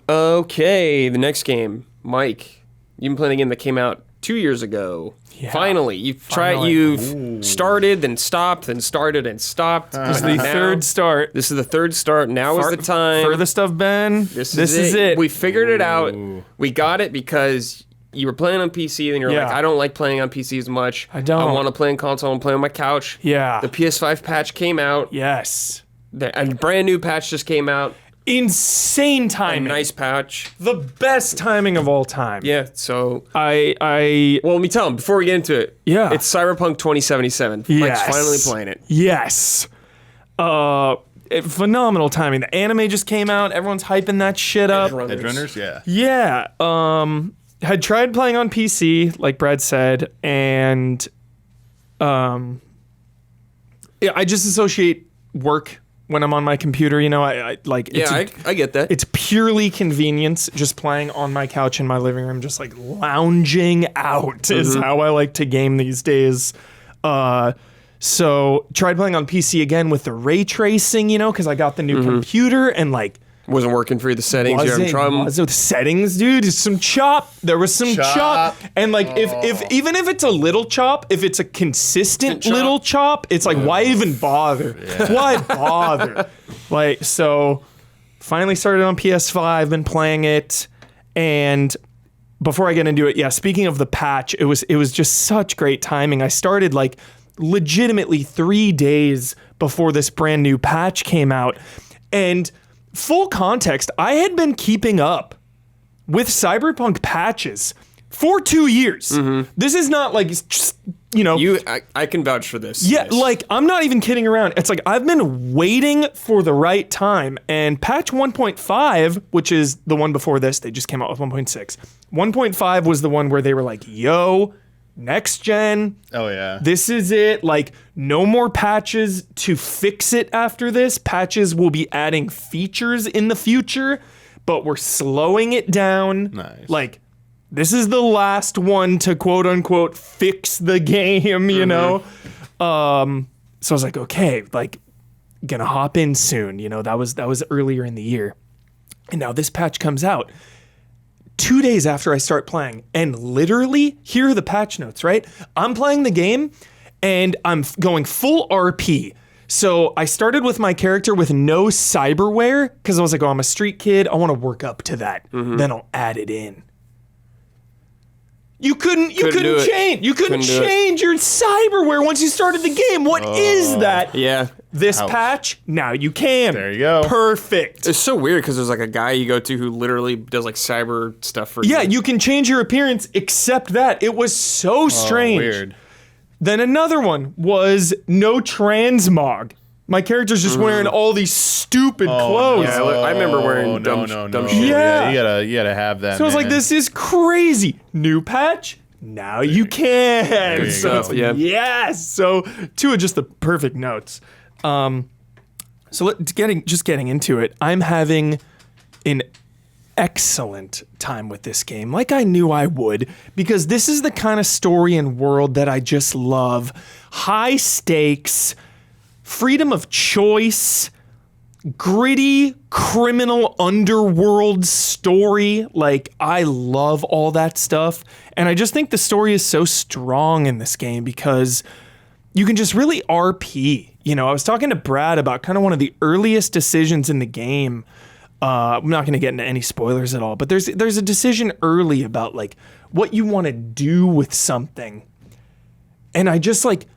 Speaker 1: Okay, the next game, Mike. You've been playing a game that came out 2 years ago. Yeah. Finally, you've started, then stopped, then started and stopped.
Speaker 3: This is the third start.
Speaker 1: This is the third start. Now is the time.
Speaker 3: Furthest I've been.
Speaker 1: This is it. We figured it out. We got it because you were playing on PC, and you're like, I don't like playing on PC as much.
Speaker 3: I don't.
Speaker 1: I want to play on console. I want to play on my couch.
Speaker 3: Yeah.
Speaker 1: The PS5 patch came out.
Speaker 3: Yes.
Speaker 1: A brand new patch just came out.
Speaker 3: insane timing.
Speaker 1: A nice patch.
Speaker 3: The best timing of all time.
Speaker 1: Yeah, so...
Speaker 3: Well,
Speaker 1: let me tell them, before we get into it,
Speaker 3: yeah.
Speaker 1: It's Cyberpunk 2077.
Speaker 3: Yes.
Speaker 1: Mike's finally playing it.
Speaker 3: Yes. Phenomenal timing. The anime just came out. Everyone's hyping that shit up.
Speaker 2: Edgerunners, yeah.
Speaker 3: Yeah. Had tried playing on PC, like Brad said, and I just associate work when I'm on my computer. I
Speaker 1: get that.
Speaker 3: It's purely convenience, just playing on my couch in my living room, just like lounging out is how I like to game these days. So tried playing on PC again with the ray tracing, because I got the new computer and like
Speaker 1: wasn't working for you, the settings. You're having trouble.
Speaker 3: The settings, dude. Some chop. There was some chop. And like if even if it's a little chop, if it's a consistent little chop, it's like why even bother? Yeah. Why bother? Like so finally started on PS5, been playing it, and before I get into it, speaking of the patch, it was just such great timing. I started like legitimately 3 days before this brand new patch came out. And full context, I had been keeping up with Cyberpunk patches for 2 years. This is not like just,
Speaker 1: I can vouch for this.
Speaker 3: Yeah, like I'm not even kidding around. It's like I've been waiting for the right time, and patch 1.5, which is the one before this, they just came out with 1.6. 1.5 was the one where they were like, yo, next gen.
Speaker 2: Oh, yeah.
Speaker 3: This is it. Like, no more patches to fix it after this. Patches will be adding features in the future, but we're slowing it down.
Speaker 2: Nice.
Speaker 3: Like, this is the last one to quote unquote fix the game, you know? So I was like, okay, like, gonna hop in soon. That was earlier in the year. And now this patch comes out 2 days after I start playing, and literally, here are the patch notes, right? I'm playing the game, and I'm going full RP. So I started with my character with no cyberware, because I was like, I'm a street kid. I want to work up to that. Then I'll add it in. You couldn't change. You couldn't change your cyberware once you started the game. What is that?
Speaker 1: Yeah.
Speaker 3: This patch, now you can.
Speaker 2: There you go.
Speaker 3: Perfect.
Speaker 1: It's so weird because there's like a guy you go to who literally does like cyber stuff for you.
Speaker 3: Yeah, you can change your appearance except that. It was so strange.
Speaker 2: Weird.
Speaker 3: Then another one was no transmog. My character's just wearing all these stupid clothes.
Speaker 1: Yeah, I remember wearing dumb shit.
Speaker 2: Yeah, you gotta have that.
Speaker 3: So I was like, this is crazy. New patch? Now you can.
Speaker 1: Good stuff, yeah.
Speaker 3: Yes. So two of just the perfect notes. So getting into it, I'm having an excellent time with this game, like I knew I would, because this is the kind of story and world that I just love. High stakes, freedom of choice, gritty criminal underworld story. Like, I love all that stuff. And I just think the story is so strong in this game because you can just really RP. I was talking to Brad about kind of one of the earliest decisions in the game. I'm not going to get into any spoilers at all, but there's a decision early about like what you want to do with something. And I just like,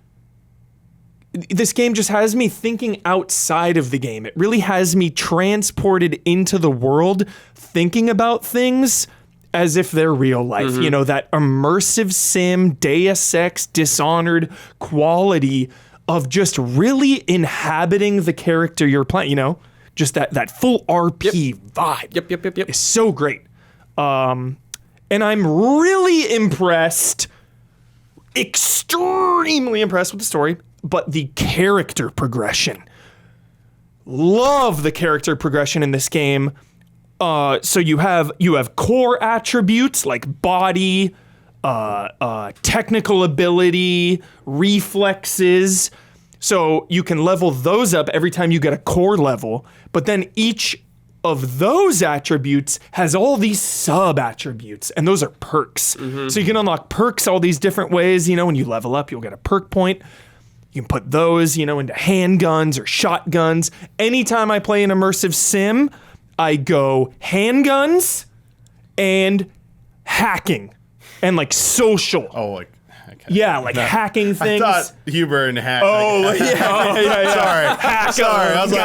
Speaker 3: this game just has me thinking outside of the game. It really has me transported into the world, thinking about things as if they're real life. That immersive sim, Deus Ex, Dishonored quality of just really inhabiting the character you're playing, just that full RP vibe.
Speaker 1: Yep.
Speaker 3: It's so great. And I'm really impressed, extremely impressed with the story, but the character progression. Love the character progression in this game. So you have core attributes like body, technical ability, reflexes. So you can level those up every time you get a core level, but then each of those attributes has all these sub attributes, and those are perks. So you can unlock perks all these different ways. When you level up, you'll get a perk point. You can put those, into handguns or shotguns. Anytime I play an immersive sim, I go handguns and hacking and like social.
Speaker 2: Okay.
Speaker 3: Yeah, like hacking things.
Speaker 2: I thought Huber and hack.
Speaker 3: Oh, yeah.
Speaker 2: Sorry. I was like,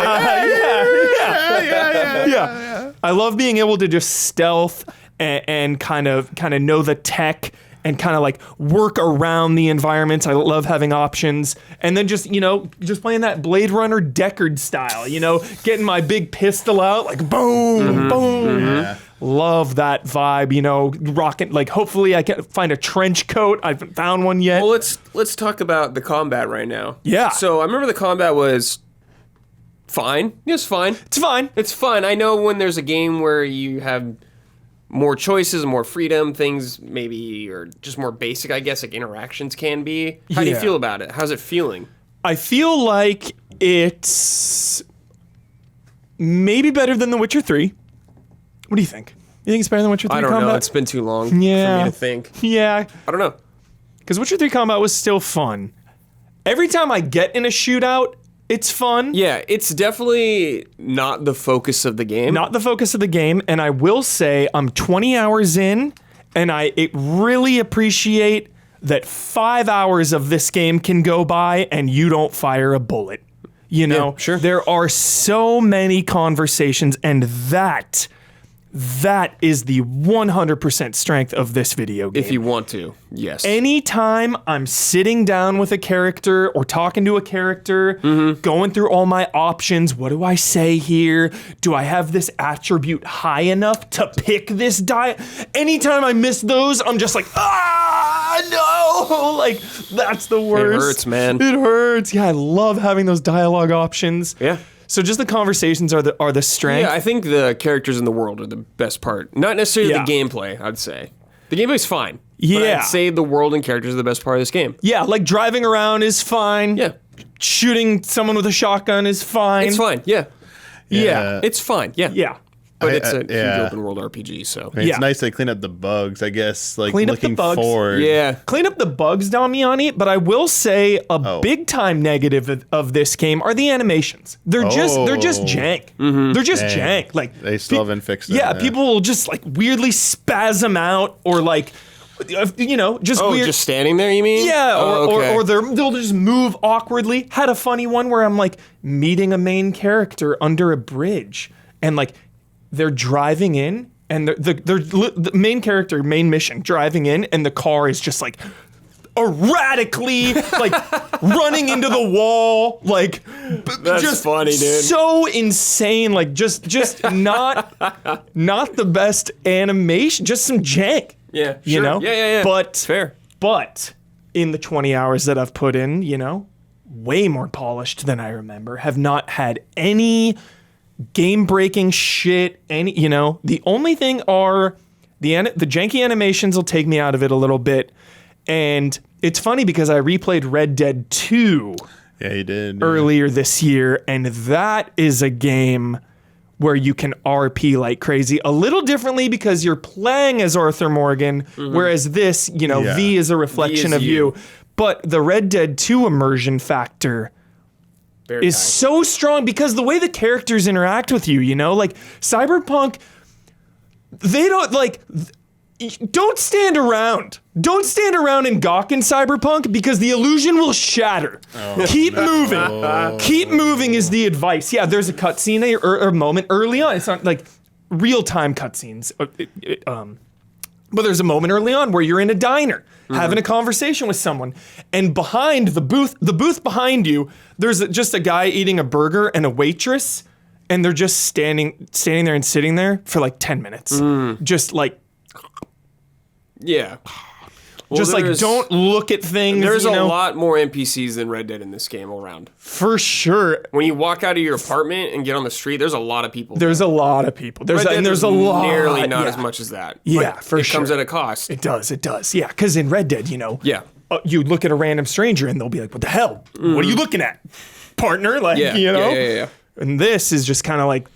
Speaker 3: yeah. I love being able to just stealth and kind of know the tech and kind of like work around the environments. I love having options. And then just playing that Blade Runner Deckard style, getting my big pistol out, like boom, boom. Yeah. Love that vibe, rocking. Like, hopefully I can find a trench coat. I haven't found one yet.
Speaker 1: Well, let's talk about the combat right now.
Speaker 3: Yeah.
Speaker 1: So I remember the combat was fine. It's fine. It's fine. I know when there's a game where you have more choices, more freedom, things maybe are just more basic, I guess, like interactions can be. How do you feel about it? How's it feeling?
Speaker 3: I feel like it's maybe better than The Witcher 3. What do you think? You think it's better than Witcher 3
Speaker 1: combat? I don't know. It's been too long for me to think.
Speaker 3: Yeah.
Speaker 1: I don't know.
Speaker 3: Because Witcher 3 combat was still fun. Every time I get in a shootout, it's fun.
Speaker 1: Yeah, it's definitely not the focus of the game.
Speaker 3: Not the focus of the game. And I will say I'm 20 hours in, and I really appreciate that 5 hours of this game can go by and you don't fire a bullet.
Speaker 1: Yeah, sure.
Speaker 3: There are so many conversations, and that is the 100% strength of this video game.
Speaker 1: If you want to, yes.
Speaker 3: Anytime I'm sitting down with a character or talking to a character, going through all my options, what do I say here? Do I have this attribute high enough to pick this die? Anytime I miss those, I'm just like, no! Like, that's the worst.
Speaker 1: It hurts, man.
Speaker 3: It hurts. Yeah, I love having those dialogue options.
Speaker 1: Yeah.
Speaker 3: So just the conversations are the strength.
Speaker 1: Yeah, I think the characters in the world are the best part. Not necessarily the gameplay, I'd say. The gameplay's fine.
Speaker 3: Yeah.
Speaker 1: But I'd say the world and characters are the best part of this game.
Speaker 3: Yeah, like driving around is fine.
Speaker 1: Yeah.
Speaker 3: Shooting someone with a shotgun is fine.
Speaker 1: It's fine, yeah.
Speaker 3: Yeah.
Speaker 1: It's fine, yeah.
Speaker 3: Yeah.
Speaker 1: But it's a huge open world RPG, so.
Speaker 2: I mean, it's nice they clean up the bugs, I guess. Like,
Speaker 3: clean up the bugs.
Speaker 2: Forward.
Speaker 1: Yeah.
Speaker 3: Clean up the bugs, Damiani, but I will say a big time negative of this game are the animations. They're just jank. They're just jank. Like,
Speaker 2: they still haven't fixed it.
Speaker 3: Yeah, people will just like weirdly spasm out or like just weird.
Speaker 1: Just standing there, you mean?
Speaker 3: Yeah,
Speaker 1: okay.
Speaker 3: or they'll just move awkwardly. Had a funny one where I'm like meeting a main character under a bridge, and like they're driving in, and the main character, main mission, driving in, and the car is just like erratically like running into the wall, like
Speaker 1: that's just funny, dude.
Speaker 3: So insane, like just not the best animation, just some jank.
Speaker 1: Yeah, sure. Yeah.
Speaker 3: But
Speaker 1: fair.
Speaker 3: But in the 20 hours that I've put in, way more polished than I remember. Have not had any game-breaking shit. The only thing are the janky animations will take me out of it a little bit. And it's funny because I replayed Red Dead 2.
Speaker 2: Yeah, you did.
Speaker 3: Earlier this year, and that is a game where you can RP like crazy. A little differently because you're playing as Arthur Morgan, whereas this, V is a reflection of you. But the Red Dead 2 immersion factor is so strong because the way the characters interact with you, like Cyberpunk, they don't like... Don't stand around. Don't stand around and gawk in Cyberpunk because the illusion will shatter. Keep moving. Keep moving is the advice. Yeah, there's a cutscene or a moment early on. It's not like real-time cutscenes. But there's a moment early on where you're in a diner having a conversation with someone. And behind the booth behind you, there's just a guy eating a burger and a waitress. And they're just standing there and sitting there for like 10 minutes. Just like...
Speaker 1: Yeah. Well,
Speaker 3: just like don't look at things.
Speaker 1: There's a lot more NPCs than Red Dead in this game around.
Speaker 3: For sure.
Speaker 1: When you walk out of your apartment and get on the street, there's a lot of people.
Speaker 3: There's a lot of people. There's a lot.
Speaker 1: Nearly not as much as that.
Speaker 3: Yeah,
Speaker 1: but
Speaker 3: for sure.
Speaker 1: It comes at a cost.
Speaker 3: It does. Yeah, because in Red Dead,
Speaker 1: Yeah.
Speaker 3: You look at a random stranger and they'll be like, "What the hell? What are you looking at, partner?" Like,
Speaker 1: Yeah.
Speaker 3: And this is just kind of like,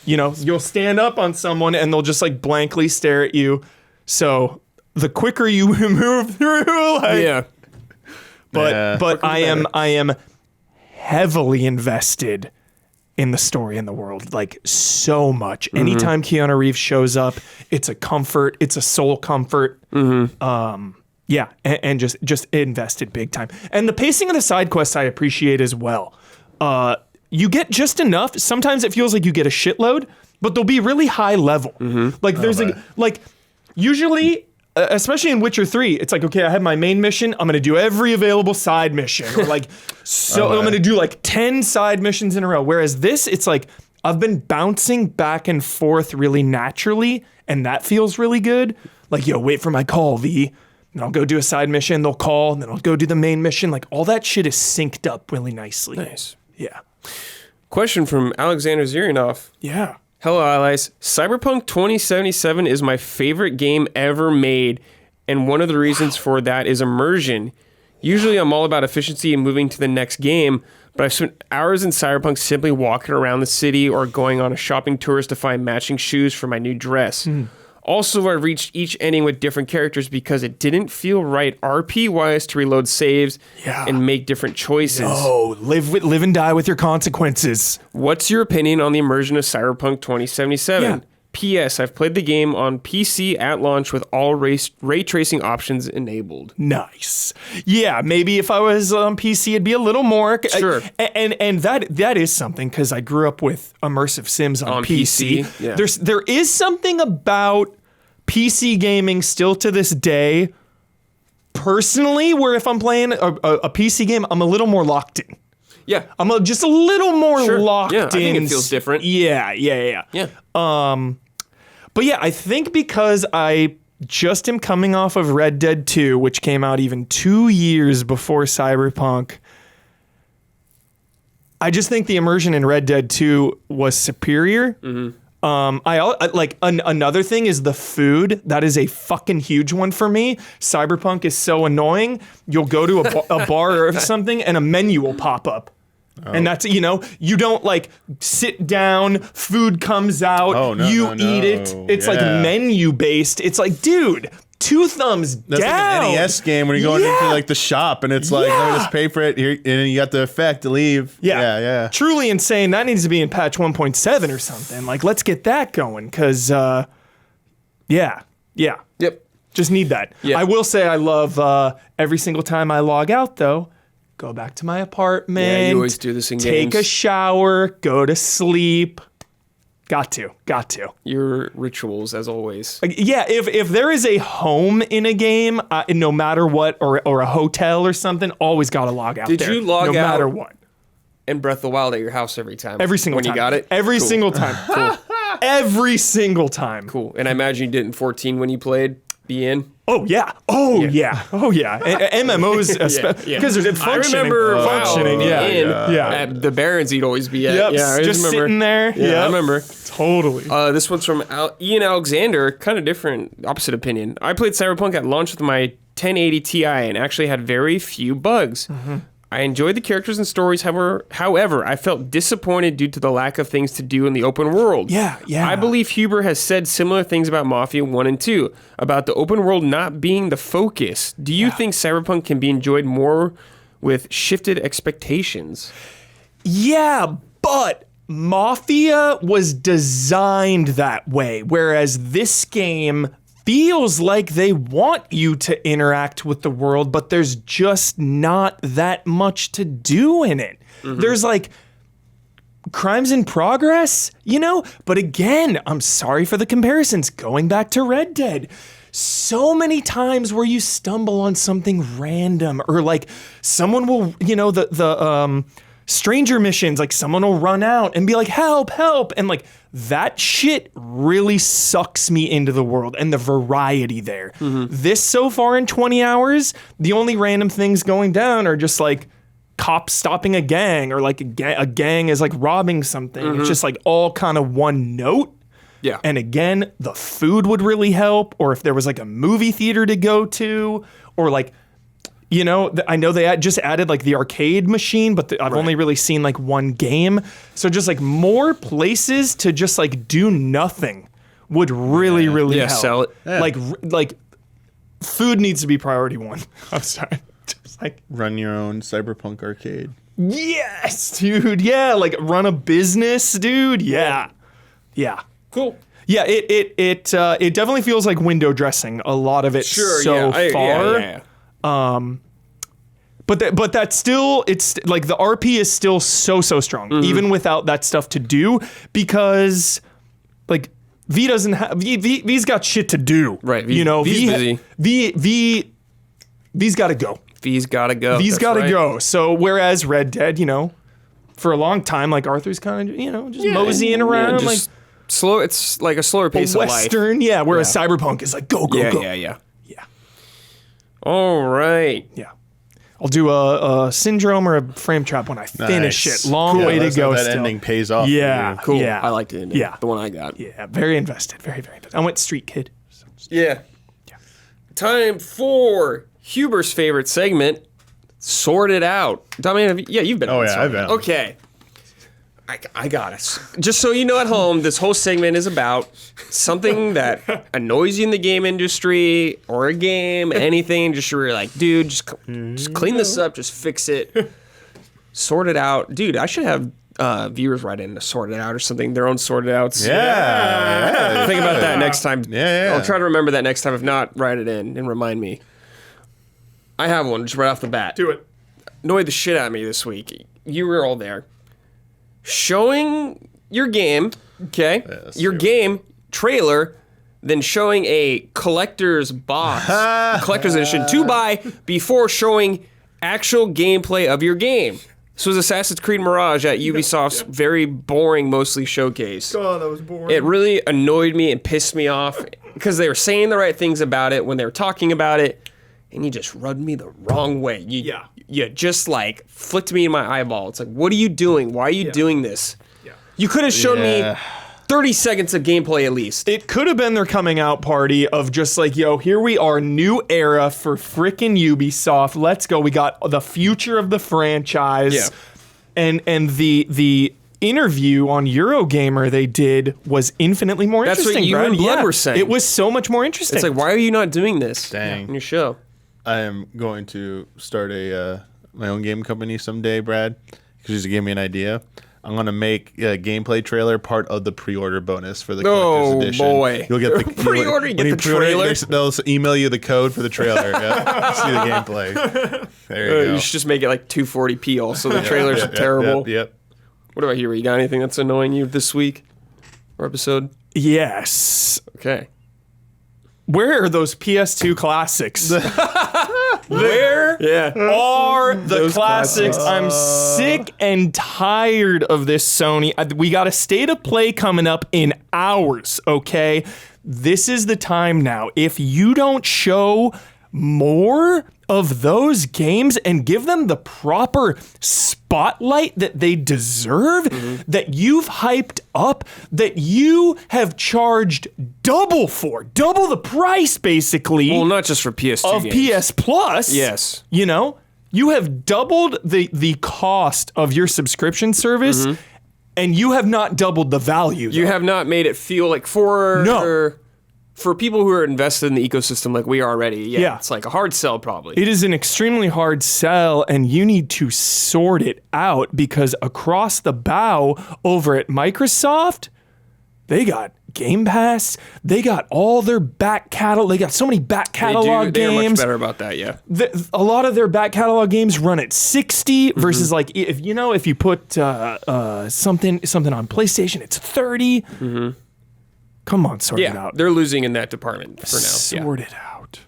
Speaker 3: you'll stand up on someone and they'll just like blankly stare at you. So the quicker you move through, like, but I am heavily invested in the story and the world, like so much. Anytime Keanu Reeves shows up, it's a comfort. It's a soul comfort. Yeah, and just invested big time. And the pacing of the side quests I appreciate as well. You get just enough. Sometimes it feels like you get a shitload, but they'll be really high level. Like there's usually, especially in Witcher 3, it's like, okay, I have my main mission. I'm going to do every available side mission. Or like, I'm going to do like 10 side missions in a row. Whereas this, it's like, I've been bouncing back and forth really naturally, and that feels really good. Like, yo, wait for my call, V. And I'll go do a side mission, they'll call, and then I'll go do the main mission. Like, all that shit is synced up really nicely.
Speaker 1: Nice.
Speaker 3: Yeah.
Speaker 1: Question from Alexander Zirianov.
Speaker 3: Yeah.
Speaker 1: Hello, allies. Cyberpunk 2077 is my favorite game ever made, and one of the reasons for that is immersion. Usually I'm all about efficiency and moving to the next game, but I've spent hours in Cyberpunk simply walking around the city or going on a shopping tours to find matching shoes for my new dress. Also, I reached each ending with different characters because it didn't feel right RP-wise to reload saves and make different choices.
Speaker 3: Oh, live and die with your consequences.
Speaker 1: What's your opinion on the immersion of Cyberpunk 2077?
Speaker 3: Yeah.
Speaker 1: P.S. I've played the game on PC at launch with all ray tracing options enabled.
Speaker 3: Nice. Yeah, maybe if I was on PC, it'd be a little more.
Speaker 1: Sure.
Speaker 3: And that is something, because I grew up with immersive sims on PC.
Speaker 1: Yeah.
Speaker 3: There is something about PC gaming still to this day, personally, where if I'm playing a PC game, I'm a little more locked in.
Speaker 1: Yeah.
Speaker 3: I'm just a little more locked in.
Speaker 1: I think it feels different.
Speaker 3: Yeah. But yeah, I think because I just am coming off of Red Dead 2, which came out even 2 years before Cyberpunk, I just think the immersion in Red Dead 2 was superior. Another thing is the food. That is a fucking huge one for me. Cyberpunk is so annoying. You'll go to a bar or something and a menu will pop up. And that's, you don't like sit down, food comes out, you eat it. It's like menu based. It's like, dude, 2 thumbs down.
Speaker 2: That's like an NES game when you're going into like the shop and it's like, let me just pay for it here, and then you got the effect to leave. Yeah.
Speaker 3: Truly insane. That needs to be in patch 1.7 or something. Like, let's get that going, because, Yep. Just need that. Yeah. I will say I love every single time I log out, though. Go back to my apartment.
Speaker 1: Yeah, you always do this in
Speaker 3: games. Take a shower. Go to sleep. Got to.
Speaker 1: Your rituals, as always.
Speaker 3: Yeah, if there is a home in a game, no matter what, or a hotel or something, always got to log out.
Speaker 1: Did
Speaker 3: there,
Speaker 1: you log out?
Speaker 3: No matter what.
Speaker 1: In Breath of the Wild at your house every time?
Speaker 3: Every single time.
Speaker 1: When you got it?
Speaker 3: Every single time. Cool. Every single time.
Speaker 1: Cool. And I imagine you did in 14 when you played BN?
Speaker 3: Oh, yeah. MMOs, because there's functioning.
Speaker 1: At the Barrens, he'd always be at.
Speaker 3: Yep,
Speaker 1: I
Speaker 3: just
Speaker 1: remember.
Speaker 3: sitting there.
Speaker 1: Yeah, I remember.
Speaker 3: Totally.
Speaker 1: This one's from Ian Alexander. Kind of different, opposite opinion. I played Cyberpunk at launch with my 1080 Ti and actually had very few bugs. I enjoyed the characters and stories, however, I felt disappointed due to the lack of things to do in the open world.
Speaker 3: Yeah.
Speaker 1: I believe Huber has said similar things about Mafia 1 and 2, about the open world not being the focus. Do you think Cyberpunk can be enjoyed more with shifted expectations?
Speaker 3: Yeah, but Mafia was designed that way, whereas this game feels like they want you to interact with the world, but there's just not that much to do in it. There's like crimes in progress, But again, I'm sorry for the comparisons. Going back to Red Dead, so many times where you stumble on something random, or like someone will, the stranger missions, like someone will run out and be like, help, and like that shit really sucks me into the world and the variety there. This so far in 20 hours, the only random things going down are just like cops stopping a gang, or like a gang is like robbing something. It's just like all kind of one note.
Speaker 1: Yeah.
Speaker 3: And again, the food would really help, or if there was like a movie theater to go to, or like, I know they just added like the arcade machine, but I've only really seen like one game. So just like more places to just like do nothing would really help.
Speaker 1: Sell it.
Speaker 2: Yeah.
Speaker 3: Like food needs to be priority 1. I'm sorry. Just like
Speaker 2: run your own Cyberpunk arcade.
Speaker 3: Yes, dude. Yeah, like run a business, dude. Yeah.
Speaker 1: Cool.
Speaker 3: Yeah, it definitely feels like window dressing. A lot of it far. But that's still, it's like the RP is still so strong, even without that stuff to do, because like V doesn't have V's got shit to do.
Speaker 1: Right.
Speaker 3: V's busy. V's got to go.
Speaker 1: V's got to go.
Speaker 3: V's got to go. So whereas Red Dead, for a long time, like Arthur's kind of, just moseying around,
Speaker 1: just like slow. It's like a slower pace of life.
Speaker 3: Western, whereas Cyberpunk is like go.
Speaker 1: Yeah. All right.
Speaker 3: Yeah. I'll do a syndrome or a frame trap when I finish it. Long way to go.
Speaker 2: That
Speaker 3: still.
Speaker 2: ending pays off.
Speaker 3: Yeah,
Speaker 1: cool.
Speaker 3: Yeah.
Speaker 1: I liked the ending. Yeah, the one I got.
Speaker 3: Yeah, very invested. Very invested. I went Street Kid.
Speaker 1: Yeah. Time for Huber's favorite segment, Sort It Out. Damiani, you've been.
Speaker 2: I've been.
Speaker 1: Okay. I got it. Just so you know at home, this whole segment is about something that annoys you in the game industry or a game, anything. Just you're like, dude, just clean this up, just fix it, sort it out. Dude, I should have viewers write in to sort it out or something, their own sorted outs.
Speaker 2: Yeah.
Speaker 1: Think about that next time.
Speaker 2: Yeah.
Speaker 1: I'll try to remember that next time. If not, write it in and remind me. I have one just right off the bat.
Speaker 3: Do it.
Speaker 1: Annoyed the shit out of me this week. You were all there. Showing your game, okay, your game trailer, then showing a collector's box, collector's edition to buy before showing actual gameplay of your game. This was Assassin's Creed Mirage at Ubisoft's very boring, mostly showcase.
Speaker 3: God, that was boring.
Speaker 1: It really annoyed me and pissed me off because they were saying the right things about it when they were talking about it, and you just rubbed me the wrong way. You just like flicked me in my eyeball. It's like, what are you doing? Why are you doing this? Yeah. You could have shown me 30 seconds of gameplay at least.
Speaker 3: It could have been their coming out party of just like, yo, here we are, new era for frickin' Ubisoft. Let's go. We got the future of the franchise.
Speaker 1: Yeah.
Speaker 3: And the interview on Eurogamer they did was infinitely more interesting.
Speaker 1: That's what you and Blood were saying.
Speaker 3: It was so much more interesting.
Speaker 1: It's like, why are you not doing this
Speaker 2: in
Speaker 1: your show?
Speaker 2: I am going to start my own game company someday, Brad, because you gave me an idea. I'm going to make a gameplay trailer part of the pre-order bonus for the collector's edition.
Speaker 1: Oh, boy.
Speaker 2: You'll get the
Speaker 1: pre-order, you get the trailer.
Speaker 2: They'll email you the code for the trailer. See the gameplay. There you go.
Speaker 1: You should just make it like 240p also. The trailers are terrible.
Speaker 2: Yep.
Speaker 1: What about you? You got anything that's annoying you this week or episode?
Speaker 3: Yes.
Speaker 1: Okay.
Speaker 3: Where are those PS2 classics? Where are the classics? I'm sick and tired of this, Sony. We got a state of play coming up in hours, okay? This is the time now. If you don't show more of those games and give them the proper spotlight that they deserve, that you've hyped up, that you have charged double the price basically.
Speaker 1: Well, not just for PS2
Speaker 3: of
Speaker 1: games.
Speaker 3: PS Plus.
Speaker 1: Yes.
Speaker 3: You have doubled the cost of your subscription service, and you have not doubled the value.
Speaker 1: You have not made it feel like for people who are invested in the ecosystem like we are already, it's like a hard sell probably.
Speaker 3: It is an extremely hard sell, and you need to sort it out because across the bow over at Microsoft, they got Game Pass, they got all their back catalog, they got so many back catalog games.
Speaker 1: They're much better about that, yeah.
Speaker 3: A lot of their back catalog games run at 60 versus like if you put something on PlayStation, it's 30. Come on, sort it out.
Speaker 1: They're losing in that department for now.
Speaker 3: Sort it out.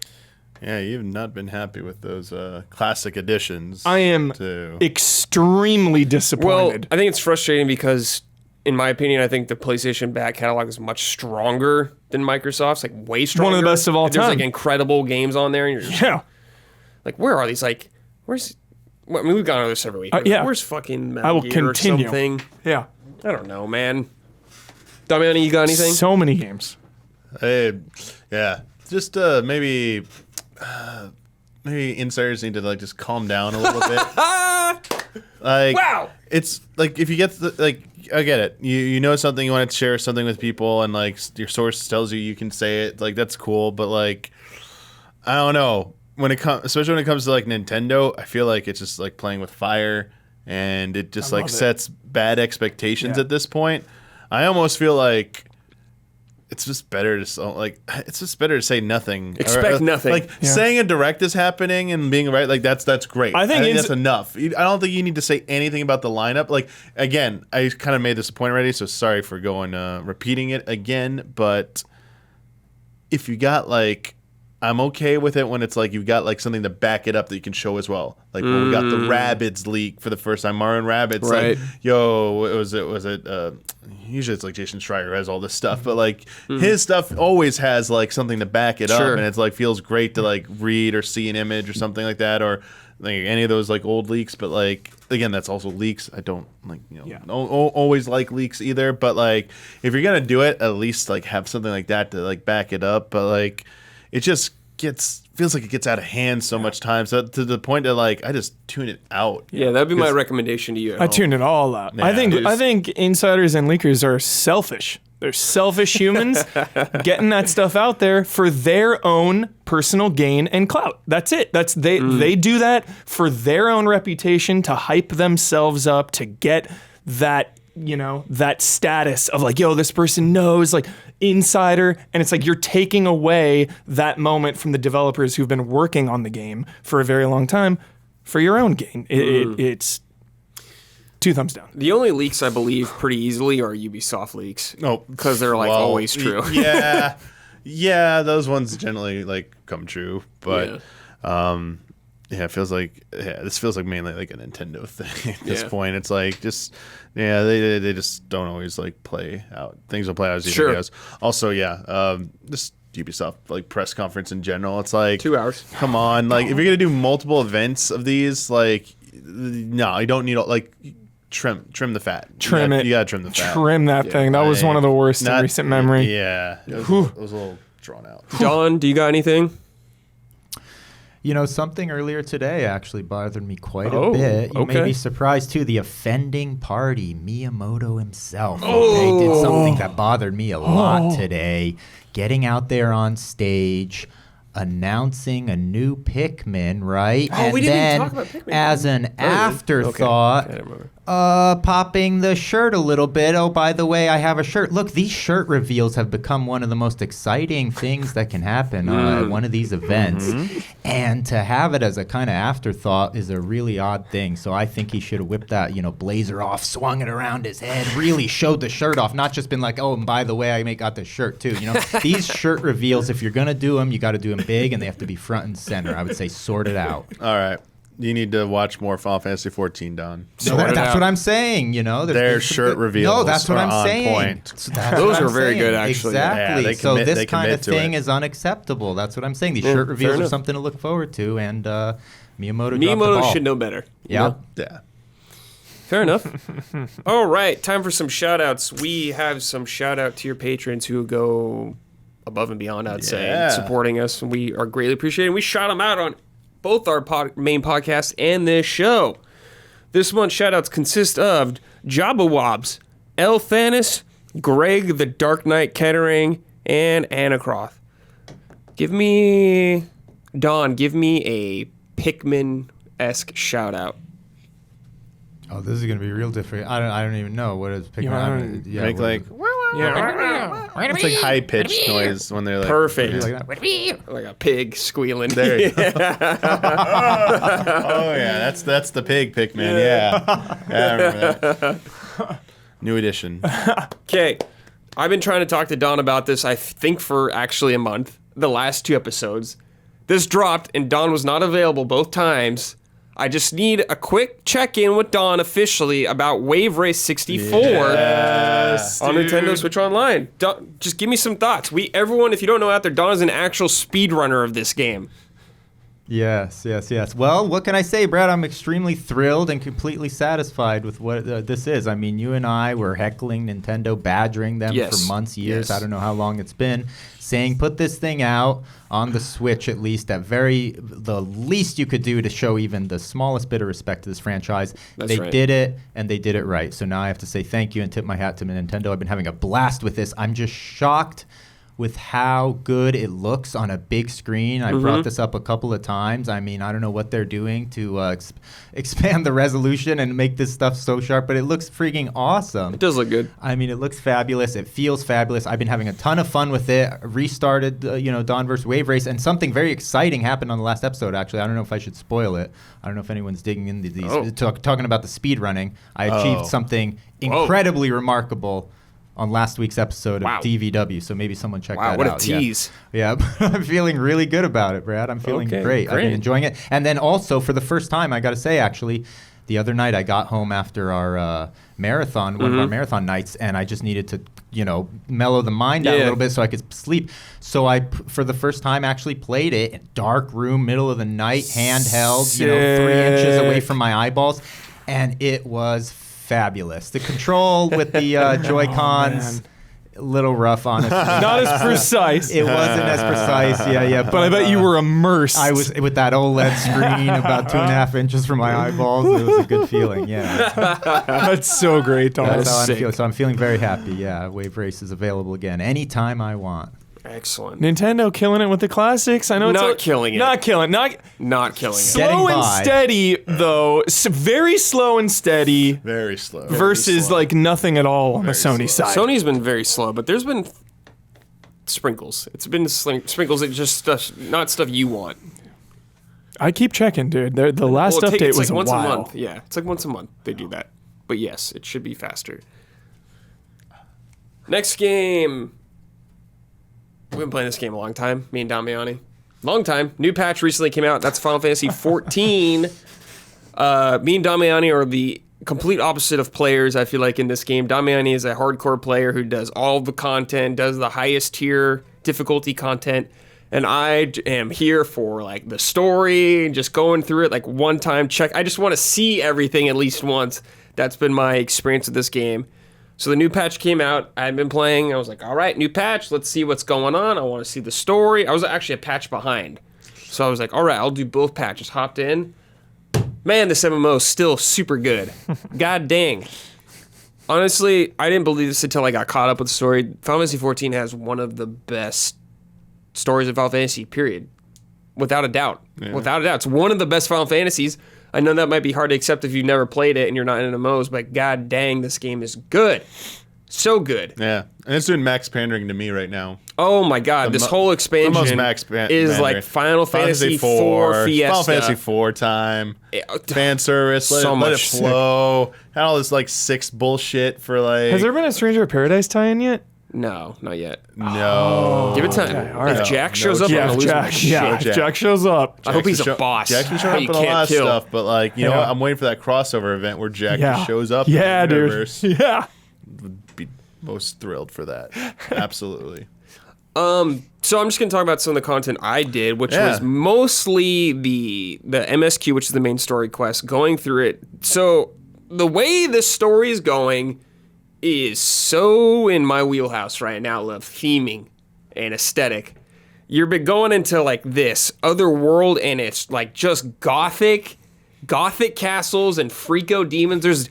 Speaker 2: Yeah, you've not been happy with those classic editions.
Speaker 3: I am extremely disappointed.
Speaker 1: Well, I think it's frustrating because, in my opinion, I think the PlayStation back catalog is much stronger than Microsoft's, like way stronger.
Speaker 3: One of the best of all time.
Speaker 1: There's like incredible games on there, and you're just like, where are these? Like, where's? Well, I mean, we've gone over this every week. Where's fucking Metal Gear or something?
Speaker 3: Yeah.
Speaker 1: I don't know, man. Damiani, you got anything?
Speaker 3: So many games.
Speaker 2: Just maybe insiders need to like just calm down a little bit. Like,
Speaker 1: wow,
Speaker 2: it's like if you get I get it. You know something, you want to share something with people, and like your source tells you can say it. Like that's cool, but like I don't know especially when it comes to like Nintendo. I feel like it's just like playing with fire, and it just like sets bad expectations at this point. I almost feel like it's just better to say nothing.
Speaker 1: Expect nothing.
Speaker 2: Like saying a direct is happening and being right, like that's great. I think that's enough. I don't think you need to say anything about the lineup. Like again, I kind of made this point already, so sorry for repeating it again. But if you got like, I'm okay with it when it's like you've got like something to back it up that you can show as well. Like when we got the Rabbids leak for the first time, Mario and Rabbids,
Speaker 1: right.
Speaker 2: like, was it usually it's like Jason Schreier who has all this stuff, but like his stuff always has like something to back it up, and it's like feels great to like read or see an image or something like that, or like any of those like old leaks. But like again, that's also leaks. I don't like always like leaks either, but like if you're gonna do it, at least like have something like that to like back it up. But like it just feels like it gets out of hand so much time, so to the point that like I just tune it out.
Speaker 1: Yeah, that'd be my recommendation to you.
Speaker 3: I tune it all out. Yeah, I think insiders and leakers are selfish. They're selfish humans getting that stuff out there for their own personal gain and clout. That's it. They do that for their own reputation, to hype themselves up, to get that, that status of like, yo, this person knows, like, insider. And it's like you're taking away that moment from the developers who've been working on the game for a very long time for your own gain. It's 2 thumbs down.
Speaker 1: The only leaks I believe pretty easily are Ubisoft leaks.
Speaker 2: Oh,
Speaker 1: because they're like always true.
Speaker 2: Yeah, those ones generally like come true. But it feels like this feels like mainly like a Nintendo thing at this point. It's like just they just don't always like play out. Things will play out as either goes. Also, this Ubisoft like press conference in general, it's like
Speaker 1: 2 hours.
Speaker 2: Come on, like if you're gonna do multiple events of these, like no, you don't need like trim the fat. You gotta trim the fat.
Speaker 3: Trim that thing. That was one of the worst in recent memory.
Speaker 2: Yeah, it was a little drawn out.
Speaker 1: John, do you got anything?
Speaker 4: Something earlier today actually bothered me quite a bit. You may be surprised too. The offending party, Miyamoto himself, did something that bothered me a lot today. Getting out there on stage, announcing a new Pikmin, right?
Speaker 1: Oh, we didn't even talk about Pikmin.
Speaker 4: As an afterthought, popping the shirt a little bit. Oh, by the way, I have a shirt. Look, these shirt reveals have become one of the most exciting things that can happen at one of these events. And to have it as a kind of afterthought is a really odd thing. So I think he should have whipped that, blazer off, swung it around his head, really showed the shirt off, not just been like, oh, and by the way, I got this shirt too. These shirt reveals, if you're going to do them, you got to do them big, and they have to be front and center. I would say sort it out.
Speaker 2: All right. You need to watch more Final Fantasy XIV, Don.
Speaker 4: No, that's what I'm saying.
Speaker 2: Their shirt reveals. No,
Speaker 4: that's what I'm saying.
Speaker 2: Point.
Speaker 1: Those are very good, actually.
Speaker 4: Exactly. So this kind of thing is unacceptable. That's what I'm saying. These shirt reveals are something to look forward to, and Miyamoto dropped the ball.
Speaker 1: Should know better.
Speaker 4: Yeah.
Speaker 1: Fair enough. All right, time for some shout-outs. We have some shout-out to your patrons who go above and beyond, I'd say, supporting us. We are greatly appreciated. We shout them out on both our main podcast and this show. This month's shout-outs consist of Jabbawabs, Elthanas, Greg TheDarkKnight Kettering, and Anacrothe. Give me a Pikmin-esque shout-out.
Speaker 4: Oh, this is gonna be real different. I don't even know what is Pikmin.
Speaker 2: Make like it's like high pitched noise when they're like
Speaker 1: perfect,
Speaker 2: like
Speaker 1: a pig squealing.
Speaker 2: There you go. Oh yeah, that's the pig Pikmin. Yeah, I remember that. New edition.
Speaker 1: Okay, I've been trying to talk to Don about this. I think for actually a month. The last 2 episodes, this dropped and Don was not available both times. I just need a quick check-in with Don officially about Wave Race 64 on Nintendo Switch Online. Don, just give me some thoughts. Everyone, if you don't know out there, Don is an actual speedrunner of this game.
Speaker 4: Yes. Well, what can I say, Brad? I'm extremely thrilled and completely satisfied with what this is. I mean, you and I were heckling Nintendo, badgering them for months, years. I don't know how long it's been, saying put this thing out on the Switch at least. The least you could do to show even the smallest bit of respect to this franchise. They did it, and they did it right. So now I have to say thank you and tip my hat to Nintendo. I've been having a blast with this. I'm just shocked with how good it looks on a big screen. I brought this up a couple of times. I mean, I don't know what they're doing to expand the resolution and make this stuff so sharp, but it looks freaking awesome.
Speaker 1: It does look good.
Speaker 4: I mean, it looks fabulous. It feels fabulous. I've been having a ton of fun with it. Restarted, Dawn vs. Wave Race, and something very exciting happened on the last episode, actually. I don't know if I should spoil it. I don't know if anyone's digging into these. Talking about the speed running, I achieved something incredibly remarkable on last week's episode of DVW, so maybe someone check that out.
Speaker 1: Wow, what a tease.
Speaker 4: Yeah, I'm feeling really good about it, Brad. I'm feeling great. I've been enjoying it. And then also, for the first time, I got to say, actually, the other night I got home after our marathon, one of our marathon nights, and I just needed to, mellow the mind out a little bit so I could sleep. So I, for the first time, actually played it in dark room, middle of the night, handheld, 3 inches away from my eyeballs, and it was fabulous. The control with the Joy-Cons, a little rough, honestly.
Speaker 3: Not as precise.
Speaker 4: It wasn't as precise, yeah.
Speaker 3: But I bet you were immersed.
Speaker 4: I was with that OLED screen about 2.5 inches from my eyeballs. It was a good feeling, yeah.
Speaker 3: That's so great, Tom.
Speaker 4: That's how I'm feeling. So I'm feeling very happy, yeah. Wave Race is available again anytime I want.
Speaker 1: Excellent.
Speaker 3: Nintendo killing it with the classics. I know it's
Speaker 1: not killing it.
Speaker 3: Not killing it. Slow and steady, though. Very slow and steady.
Speaker 2: Very slow.
Speaker 3: Versus like nothing at all on the Sony side.
Speaker 1: Sony's been very slow, but there's been sprinkles. It's been sprinkles. It's just stuff, not stuff you want.
Speaker 3: I keep checking, dude. The last update was
Speaker 1: once
Speaker 3: a
Speaker 1: month. Yeah, it's like once a month they do that. But yes, it should be faster. Next game. We've been playing this game a long time, me and Damiani. Long time. New patch recently came out. That's Final Fantasy XIV. Me and Damiani are the complete opposite of players, I feel like, in this game. Damiani is a hardcore player who does all the content, does the highest tier difficulty content. And I am here for, like, the story, just going through it, like, one time check. I just want to see everything at least once. That's been my experience with this game. So the new patch came out. I had been playing. I was like, all right, new patch. Let's see what's going on. I want to see the story. I was actually a patch behind. So I was like, all right, I'll do both patches. Hopped in. Man, this MMO is still super good. God dang. Honestly, I didn't believe this until I got caught up with the story. Final Fantasy XIV has one of the best stories of Final Fantasy, period. Without a doubt. Yeah. Without a doubt. It's one of the best Final Fantasies. I know that might be hard to accept if you've never played it and you're not in MMOs, but god dang, this game is good. So good.
Speaker 2: Yeah. And it's doing max pandering to me right now.
Speaker 1: Oh my god, this whole expansion is like Final Fantasy IV Fiesta.
Speaker 2: Final Fantasy IV time. Fan service, let it flow. Had all this like 6 bullshit for like...
Speaker 3: Has there been a Stranger of Paradise tie-in yet?
Speaker 1: No, not yet.
Speaker 2: No.
Speaker 1: Give it time. Okay, right. If Jack shows up, I'm gonna lose my shit.
Speaker 3: If Jack shows up.
Speaker 1: I hope he's a boss.
Speaker 2: Jack can show up in a lot of stuff, but like, you know what? I'm waiting for that crossover event where Jack just shows up in the universe.
Speaker 3: Dude. Yeah.
Speaker 2: Would be most thrilled for that. Absolutely.
Speaker 1: So I'm just gonna talk about some of the content I did, which was mostly the MSQ, which is the main story quest, going through it. So the way this story is going is so in my wheelhouse right now, love theming and aesthetic. You're going into like this other world, and it's like just gothic castles and freako demons. There's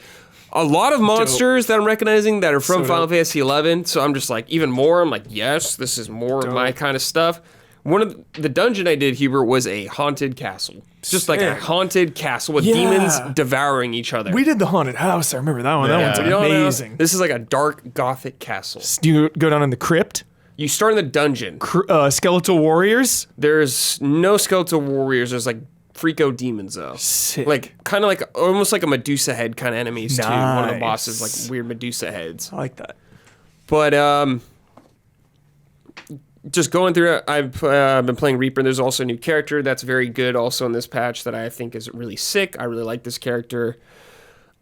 Speaker 1: a lot of monsters that I'm recognizing that are from Final Fantasy XI. So I'm just like, even more, I'm like, yes, this is more of my kind of stuff. One of the dungeon I did, Hubert, was a haunted castle. Just like a haunted castle with demons devouring each other.
Speaker 3: We did the haunted house. I remember that one. That one's amazing.
Speaker 1: This is like a dark gothic castle.
Speaker 3: Do you go down in the crypt?
Speaker 1: You start in the dungeon.
Speaker 3: Skeletal warriors?
Speaker 1: There's no skeletal warriors. There's like freako demons though.
Speaker 3: Sick.
Speaker 1: Like kind of like almost like a Medusa head kind of enemies too. One of the bosses like weird Medusa heads.
Speaker 3: I like that.
Speaker 1: But just going through it, I've been playing Reaper. There's also a new character that's very good also in this patch that I think is really sick. I really like this character.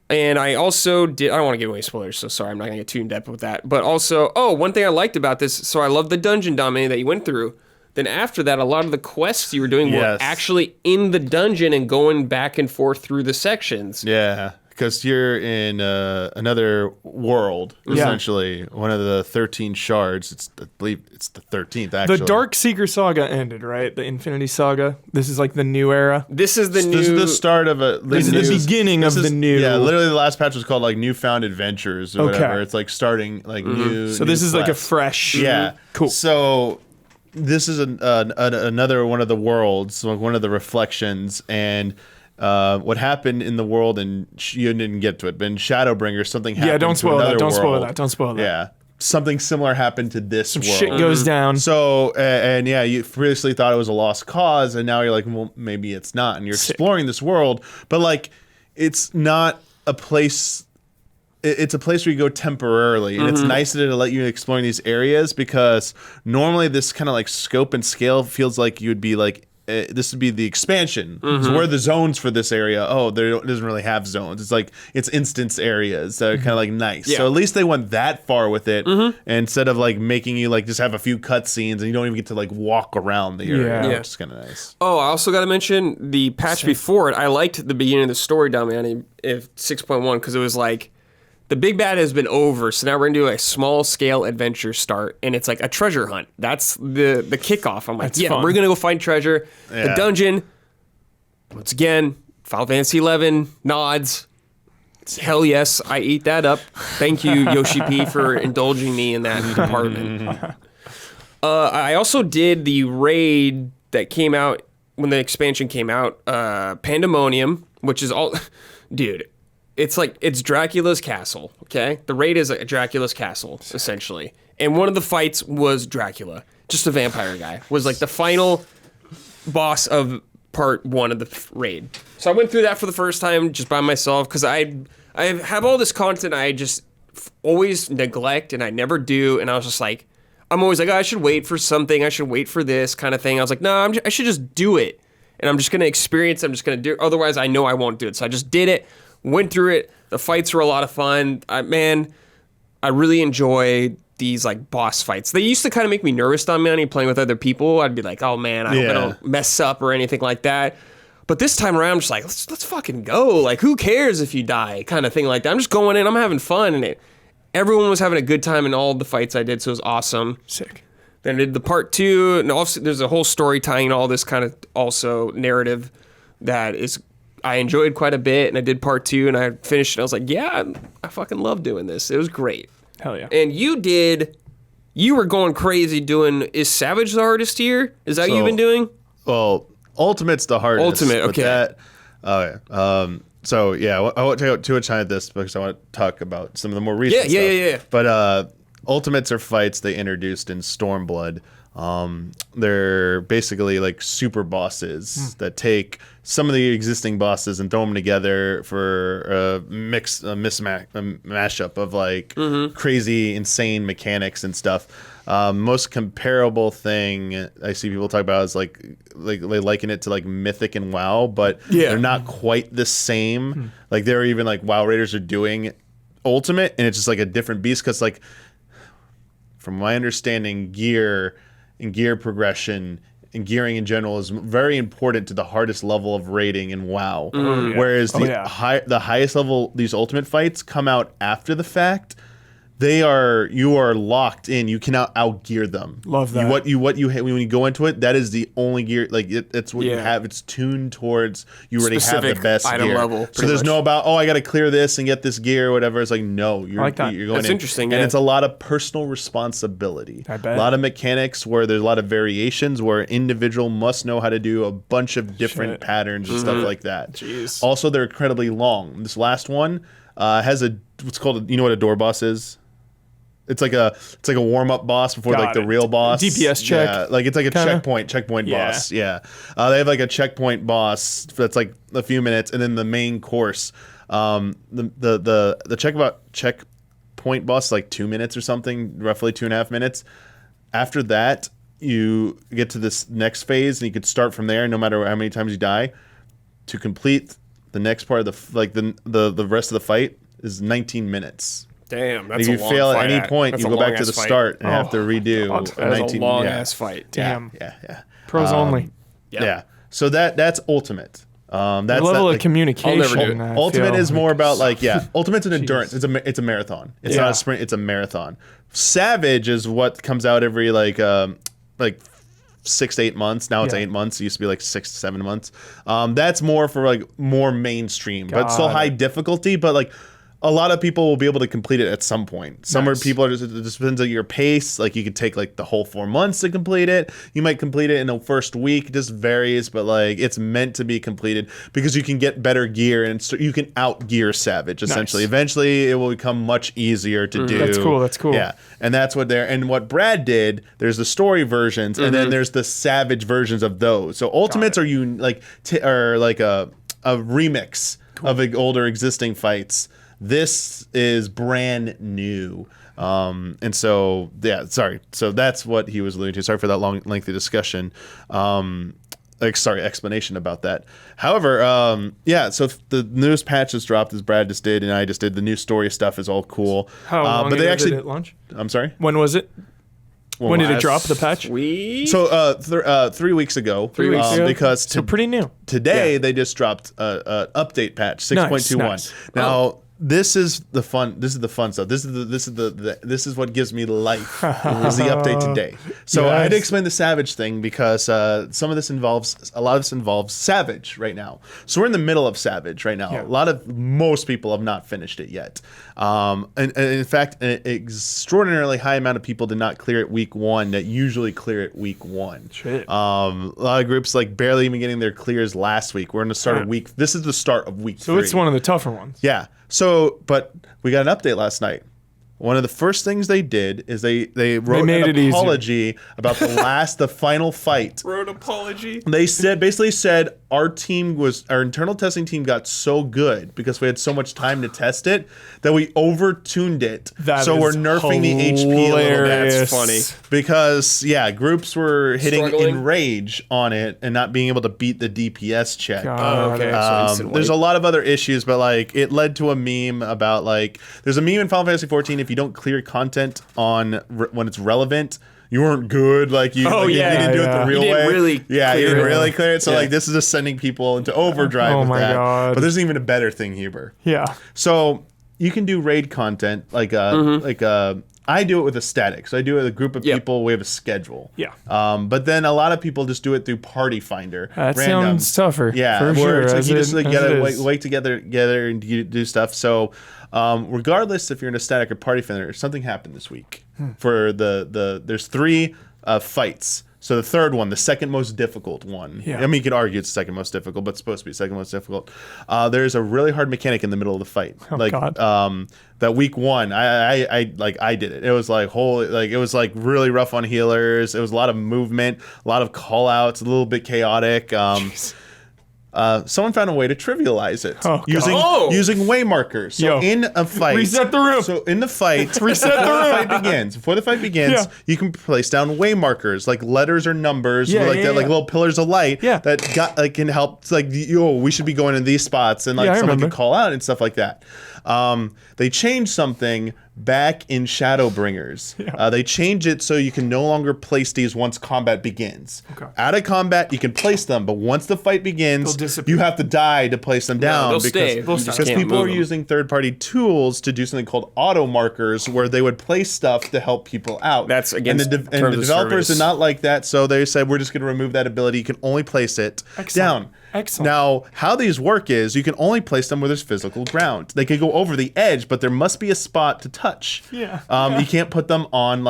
Speaker 1: And I also did, I don't want to give away spoilers, so sorry, I'm not going to get too in-depth with that. But also, one thing I liked about this, so I love the dungeon, Damiani, that you went through. Then after that, a lot of the quests you were doing were actually in the dungeon and going back and forth through the sections.
Speaker 2: Yeah. because you're in another world, essentially. One of the 13 shards. I believe it's the 13th, actually.
Speaker 3: The Dark Seeker saga ended, right? The Infinity Saga. This is like the new era.
Speaker 1: This is the
Speaker 2: start of a...
Speaker 3: This is the beginning of the new...
Speaker 2: Yeah, literally the last patch was called like Newfound Adventures or whatever. It's like starting like new...
Speaker 3: So this is like a fresh...
Speaker 2: Yeah.
Speaker 3: Cool.
Speaker 2: So... This is another one of the worlds, one of the reflections, and what happened in the world, and you didn't get to it, but in Shadowbringers, something happened.
Speaker 3: Yeah, don't spoil that. Don't spoil that.
Speaker 2: Yeah, something similar happened to this world.
Speaker 3: Shit goes down.
Speaker 2: So, and yeah, you previously thought it was a lost cause, and now you're like, well, maybe it's not, and you're exploring this world, but like, it's not a place. It's a place where you go temporarily, and it's nice to let you explore these areas, because normally this kind of like scope and scale feels like you would be like, this would be the expansion. So where are the zones for this area? Oh, it doesn't really have zones. It's like it's instance areas that are kind of like nice. Yeah. So at least they went that far with it, instead of like making you like just have a few cutscenes and you don't even get to like walk around the area, which is kind of nice.
Speaker 1: Oh, I also got to mention the patch before it. I liked the beginning of the story, Damiani, 6.1, because it was like, the big bad has been over, so now we're going to do a small-scale adventure start, and it's like a treasure hunt. That's the kickoff. I'm like, fun. We're going to go find treasure. Yeah. The dungeon, once again, Final Fantasy XI, nods. Hell yes, I eat that up. Thank you, Yoshi P, for indulging me in that department. I also did the raid that came out when the expansion came out, Pandemonium, which is all... Dude... It's Dracula's castle, okay? The raid is Dracula's castle, essentially. And one of the fights was Dracula, just a vampire guy, was like the final boss of part 1 of the raid. So I went through that for the first time just by myself, because I have all this content I just always neglect and I never do, and I was just like, I'm always like, oh, I should wait for something, I should wait for this kind of thing. I was like, no, I should just do it, and I'm just going to experience it, I'm just going to do it, otherwise I know I won't do it. So I just did it. Went through it. The fights were a lot of fun. I really enjoy these like boss fights. They used to kind of make me nervous, Damiani, playing with other people. I'd be like, oh man, I hope I don't mess up or anything like that. But this time around, I'm just like, let's fucking go. Like, who cares if you die, kind of thing like that. I'm just going in. I'm having fun, and everyone was having a good time in all the fights I did, so it was awesome.
Speaker 3: Sick.
Speaker 1: Then I did the part 2, and also there's a whole story tying all this kind of also narrative that is. I enjoyed quite a bit, and I did part 2, and I finished it. I was like, yeah, I fucking love doing this. It was great.
Speaker 3: Hell yeah.
Speaker 1: And you were going crazy doing, is Savage the hardest here? Is that what you've been doing?
Speaker 2: Well, Ultimate's the hardest.
Speaker 1: Ultimate, okay.
Speaker 2: So, yeah, I won't take too much time at this because I want to talk about some of the more recent stuff.
Speaker 1: Yeah.
Speaker 2: But Ultimates are fights they introduced in Stormblood. They're basically like super bosses that take some of the existing bosses and throw them together for a mashup of like crazy, insane mechanics and stuff. Most comparable thing I see people talk about is like they liken it to like Mythic and WoW, but they're not quite the same. Like they're even like WoW Raiders are doing Ultimate, and it's just like a different beast because like from my understanding, gear and gear progression and gearing in general is very important to the hardest level of raiding in WoW. Whereas the highest level, these Ultimate fights come out after the fact. You are locked in. You cannot outgear them.
Speaker 3: Love that.
Speaker 2: When you go into it, that is the only gear. Like it's what you have. It's tuned towards you already have the best
Speaker 1: item
Speaker 2: gear.
Speaker 1: level.
Speaker 2: So there's no about I got to clear this and get this gear or whatever. It's like no, you're
Speaker 3: like that.
Speaker 2: You're going
Speaker 1: That's
Speaker 2: in.
Speaker 1: interesting.
Speaker 2: And it's a lot of personal responsibility.
Speaker 3: I bet.
Speaker 2: A lot of mechanics where there's a lot of variations where an individual must know how to do a bunch of different patterns and stuff like that.
Speaker 1: Jeez.
Speaker 2: Also, they're incredibly long. This last one has what's called what a door boss is. It's like a warm up boss before the real boss.
Speaker 3: DPS check.
Speaker 2: Yeah, like it's like a
Speaker 3: kinda?
Speaker 2: checkpoint boss. Yeah. They have like a checkpoint boss that's like a few minutes, and then the main course. The checkpoint boss is like 2 minutes or something, roughly 2.5 minutes. After that, you get to this next phase, and you could start from there. No matter how many times you die, to complete the next part of the rest of the fight is 19 minutes.
Speaker 1: Damn, that's
Speaker 2: if you fail at any point, you go back to the start and have to redo
Speaker 1: a long ass fight.
Speaker 3: Damn.
Speaker 2: Yeah.
Speaker 3: Pros only.
Speaker 2: Yeah. So that's Ultimate.
Speaker 3: That's the level of communication.
Speaker 2: Ultimate is more about Ultimate's an endurance. It's a marathon. It's not a sprint. It's a marathon. Savage is what comes out every 6 to 8 months. Now it's 8 months. It used to be like 6 to 7 months. That's more for more mainstream, but still high difficulty. But a lot of people will be able to complete it at some point. People it just depends on your pace. You could take the whole 4 months to complete it. You might complete it in the first week. It just varies, but it's meant to be completed because you can get better gear and you can out gear Savage essentially. Eventually, it will become much easier to do.
Speaker 3: That's cool.
Speaker 2: Yeah, and that's what Brad did. There's the story versions, and then there's the Savage versions of those. So Ultimates are a remix of older existing fights. This is brand new. And so, sorry. So that's what he was alluding to. Sorry for that long, lengthy discussion. Explanation about that. However, so the newest patch has dropped, as Brad just did and I just did. The new story stuff is all cool.
Speaker 3: How long did it launch?
Speaker 2: I'm sorry?
Speaker 3: When was it? When did it drop, the patch?
Speaker 2: 3 weeks ago.
Speaker 3: 3 weeks ago?
Speaker 2: Because
Speaker 3: pretty new.
Speaker 2: Today, they just dropped an update patch, 6.21.
Speaker 3: Nice.
Speaker 2: Now, this is the fun. This is the fun stuff. This is what gives me life. Is the update today. So I had to explain the Savage thing because a lot of this involves Savage right now. So we're in the middle of Savage right now.
Speaker 3: Yeah.
Speaker 2: Most people have not finished it yet. And in fact, an extraordinarily high amount of people did not clear it week 1 that usually clear it week 1.
Speaker 3: Shit.
Speaker 2: A lot of groups barely even getting their clears last week. We're going to start this is the start of week 3.
Speaker 3: So it's one of the tougher ones.
Speaker 2: Yeah. So, but we got an update last night. One of the first things they did is they wrote an apology about the final fight.
Speaker 1: Wrote apology.
Speaker 2: They basically said our internal testing team got so good because we had so much time to test it that we over-tuned it. So we're nerfing the HP a little bit.
Speaker 1: That's funny.
Speaker 2: Because, groups were hitting enrage on it and not being able to beat the DPS check.
Speaker 1: Okay.
Speaker 2: There's a lot of other issues, but it led to a meme about there's a meme in Final Fantasy XIV if you don't clear content on when it's relevant, you weren't good. You didn't do it the real way. You didn't really clear it. So this is just sending people into overdrive with that.
Speaker 3: God.
Speaker 2: But there's even a better thing, Huber.
Speaker 3: Yeah.
Speaker 2: So you can do raid content I do it with a static. So I do it with a group of people. We have a schedule.
Speaker 3: Yeah.
Speaker 2: But then a lot of people just do it through Party Finder.
Speaker 3: That sounds tougher.
Speaker 2: Yeah.
Speaker 3: For sure.
Speaker 2: You just wait together and do stuff. So regardless if you're in a static or Party Finder, something happened this week. For there's 3 fights. So the third one, the second most difficult one.
Speaker 3: Yeah.
Speaker 2: I mean, you could argue it's the second most difficult, but it's supposed to be the second most difficult. There's a really hard mechanic in the middle of the fight.
Speaker 3: God.
Speaker 2: That week 1, I did it. It was it was really rough on healers. It was a lot of movement, a lot of call outs, a little bit chaotic. Someone found a way to trivialize it using way markers. So in a fight,
Speaker 3: reset the room.
Speaker 2: So in the fight, before the fight begins, you can place down way markers like letters or numbers, like little pillars of light that can help. We should be going in these spots, and someone can call out and stuff like that. They changed something back in Shadowbringers. They change it so you can no longer place these once combat begins. Out of combat, you can place them, but once the fight begins, you have to die to place them down because people are using third-party tools to do something called auto markers, where they would place stuff to help people out.
Speaker 1: That's against
Speaker 2: the developers did not like that, so they said we're just going to remove that ability. You can only place it down.
Speaker 3: Excellent.
Speaker 2: Now, how these work is you can only place them where there's physical ground. They can go over the edge, but there must be a spot to touch. You can't put them on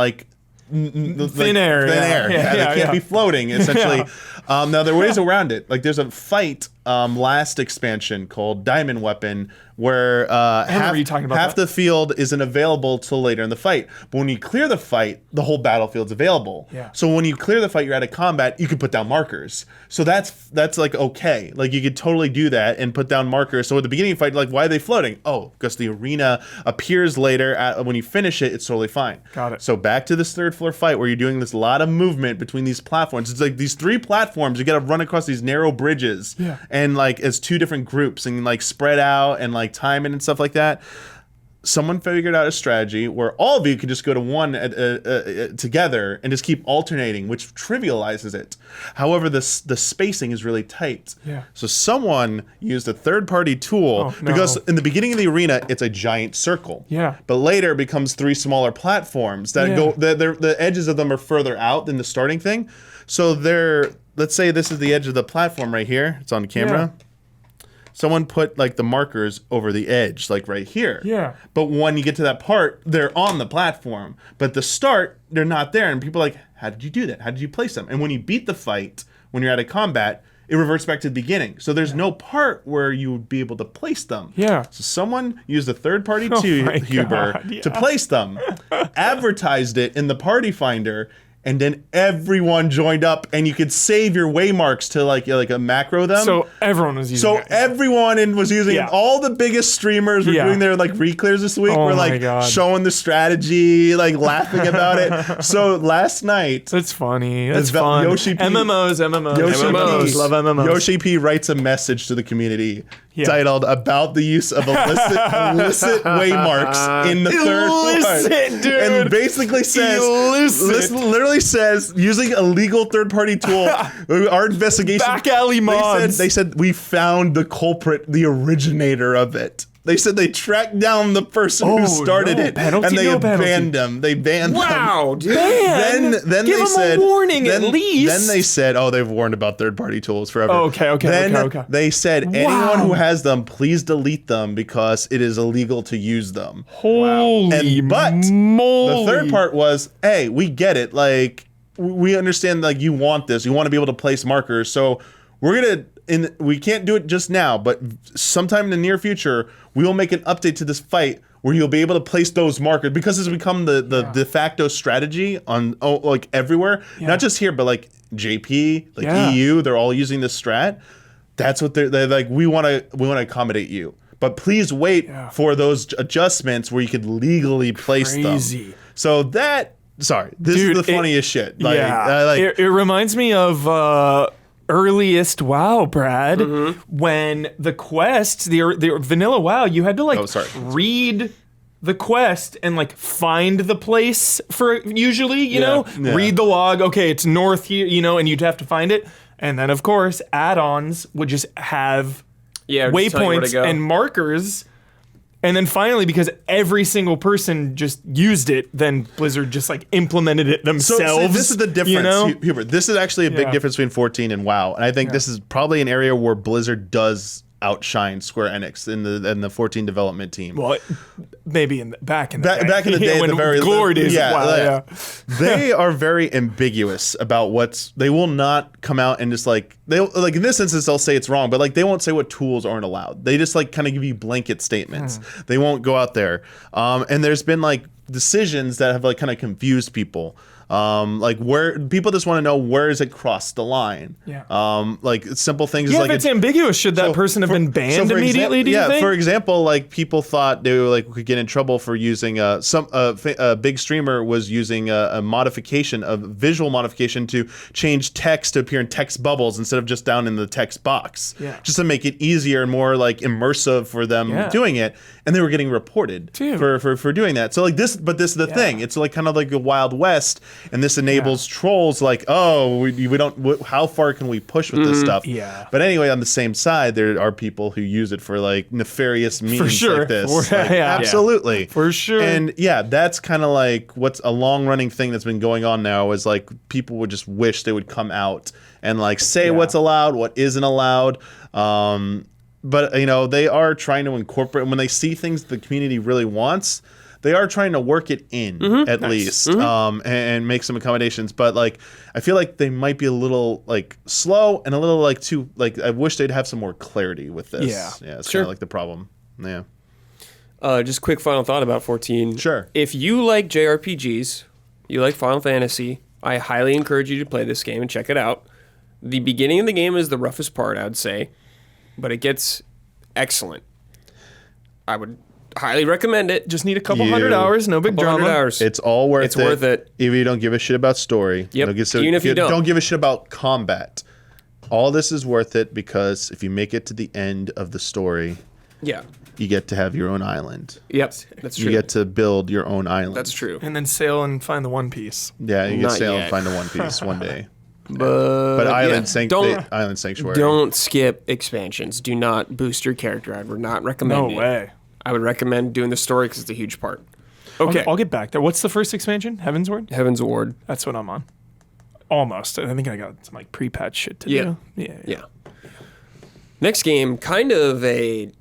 Speaker 3: thin air.
Speaker 2: They can't be floating, essentially. Now, there are ways around it. There's a fight last expansion called Diamond Weapon where half the field isn't available till later in the fight. But when you clear the fight, the whole battlefield's available. So when you clear the fight, you're out of combat, you can put down markers. So that's okay. You could totally do that and put down markers. So at the beginning of the fight, why are they floating? Oh, because the arena appears later. When you finish it, it's totally fine.
Speaker 3: Got it.
Speaker 2: So back to this third floor fight where you're doing this lot of movement between these platforms. It's these 3 platforms. You got to run across these narrow bridges. And as 2 different groups and spread out and time it and stuff like that. someone figured out a strategy where all of you could just go to one together and just keep alternating, which trivializes it. However, the spacing is really tight.
Speaker 3: Yeah.
Speaker 2: So someone used a third-party tool because in the beginning of the arena, it's a giant circle.
Speaker 3: Yeah.
Speaker 2: But later it becomes 3 smaller platforms that go. The edges of them are further out than the starting thing. So let's say this is the edge of the platform right here. It's on camera. Yeah. Someone put like the markers over the edge, like right here.
Speaker 3: Yeah.
Speaker 2: But when you get to that part, they're on the platform. But at the start, they're not there. And people are like, how did you do that? How did you place them? And when you beat the fight, when you're out of combat, it reverts back to the beginning. So there's no part where you would be able to place them.
Speaker 3: Yeah.
Speaker 2: So someone used a third-party Huber to place them, advertised it in the party finder, and then everyone joined up, and you could save your waymarks to like a macro them.
Speaker 3: So everyone was using it.
Speaker 2: Everyone was using it. All the biggest streamers were doing their like reclears this week. We're like showing the strategy, like laughing about it. So last night,
Speaker 3: that's funny. That's fun.
Speaker 2: Yoshi P,
Speaker 3: MMOs. Love MMOs.
Speaker 2: Yoshi P writes a message to the community. Titled about the use of illicit waymarks in the third one. Dude. And basically says, literally says, using a legal third-party tool, our investigation.
Speaker 3: Back alley mods.
Speaker 2: They said we found the culprit, the originator of it. They said they tracked down the person who started it, and they banned them. They banned them.
Speaker 3: Wow, dude.
Speaker 2: Then
Speaker 3: Give
Speaker 2: they said,
Speaker 3: a warning at least.
Speaker 2: Then they said, they've warned about third-party tools forever.
Speaker 3: Okay.
Speaker 2: Then they said, anyone who has them, please delete them because it is illegal to use them.
Speaker 3: Holy
Speaker 2: But
Speaker 3: moly.
Speaker 2: The third part was, hey, we get it. Like, we understand, like, you want this. You want to be able to place markers. So we're going to, we can't do it just now, but sometime in the near future, we will make an update to this fight where you'll be able to place those markers because it's become the de facto strategy on like everywhere, not just here, but like JP, like EU, they're all using this strat. That's what they're like. We want to accommodate you, but please wait for those adjustments where you could legally place them. So this is the funniest shit. Like,
Speaker 3: it reminds me of. Earliest WoW, Brad, when the quest, the vanilla WoW, you had to read the quest and like find the place for usually, you know, read the log. Okay, it's north here, you know, and you'd have to find it. And then of course, add-ons would just have waypoints and markers. And then finally, because every single person just used it, then Blizzard just like implemented it themselves.
Speaker 2: So this is the difference,
Speaker 3: you know?
Speaker 2: Hubert. This is actually a big difference between 14 and WoW, and I think this is probably an area where Blizzard does outshine Square Enix in the 14 development team.
Speaker 3: Well, maybe back in the
Speaker 2: day,
Speaker 3: when
Speaker 2: the very
Speaker 3: glory days.
Speaker 2: They are very ambiguous about they will not come out and just like in this instance they'll say it's wrong, but like they won't say what tools aren't allowed. They just like kind of give you blanket statements. They won't go out there. And there's been like decisions that have like kind of confused people. Like where people just want to know where is it crossed the line. Like simple things.
Speaker 3: Yeah,
Speaker 2: like
Speaker 3: if it's ambiguous, should that person have been banned immediately? Do you think?
Speaker 2: For example, like people thought they could get in trouble for using a big streamer was using a visual modification to change text to appear in text bubbles instead of just down in the text box, just to make it easier and more like immersive for them doing it. And they were getting reported for doing that. So like this, but this is the thing. It's like kind of like a Wild West. And this enables trolls like, we don't. How far can we push with this stuff? But anyway, on the same side, there are people who use it for like nefarious means like this. Absolutely,
Speaker 3: for sure.
Speaker 2: And that's kind of like what's a long running thing that's been going on now is like people would just wish they would come out and like say what's allowed, what isn't allowed. But you know they are trying to incorporate when they see things the community really wants. They are trying to work it in at least and make some accommodations. But like, I feel like they might be a little like slow and a little like too like. I wish they'd have some more clarity with this. It's kind of like the problem.
Speaker 1: Just quick final thought about 14.
Speaker 2: Sure.
Speaker 1: If you like JRPGs, you like Final Fantasy, I highly encourage you to play this game and check it out. The beginning of the game is the roughest part, I'd say, but it gets excellent. I would highly recommend it.
Speaker 3: Just need a couple hundred hours, no big drama.
Speaker 2: It's all worth it.
Speaker 1: It's worth it.
Speaker 2: If you don't give a shit about story.
Speaker 1: Even if you
Speaker 2: don't give a shit about combat. All this is worth it because if you make it to the end of the story,
Speaker 1: Yeah.
Speaker 2: You get to have your own island.
Speaker 1: Yep, that's true.
Speaker 2: You get to build your own island.
Speaker 1: That's true.
Speaker 3: And then sail and find the One Piece.
Speaker 2: Yeah, you can
Speaker 1: Not
Speaker 2: sail
Speaker 1: yet.
Speaker 2: and find the One Piece one day.
Speaker 1: But
Speaker 2: Island
Speaker 1: yeah,
Speaker 2: Sanctuary.
Speaker 1: Don't skip expansions. Do not boost your character. I would not recommend it.
Speaker 3: No way.
Speaker 1: I would recommend doing the story because it's a huge part. Okay.
Speaker 3: I'll get back there. What's the first expansion? Heaven's Ward?
Speaker 1: Heaven's Ward.
Speaker 3: That's what I'm on. Almost. I think I got some like pre-patch shit to
Speaker 1: Yeah.
Speaker 3: do. Yeah.
Speaker 1: Next game, kind of a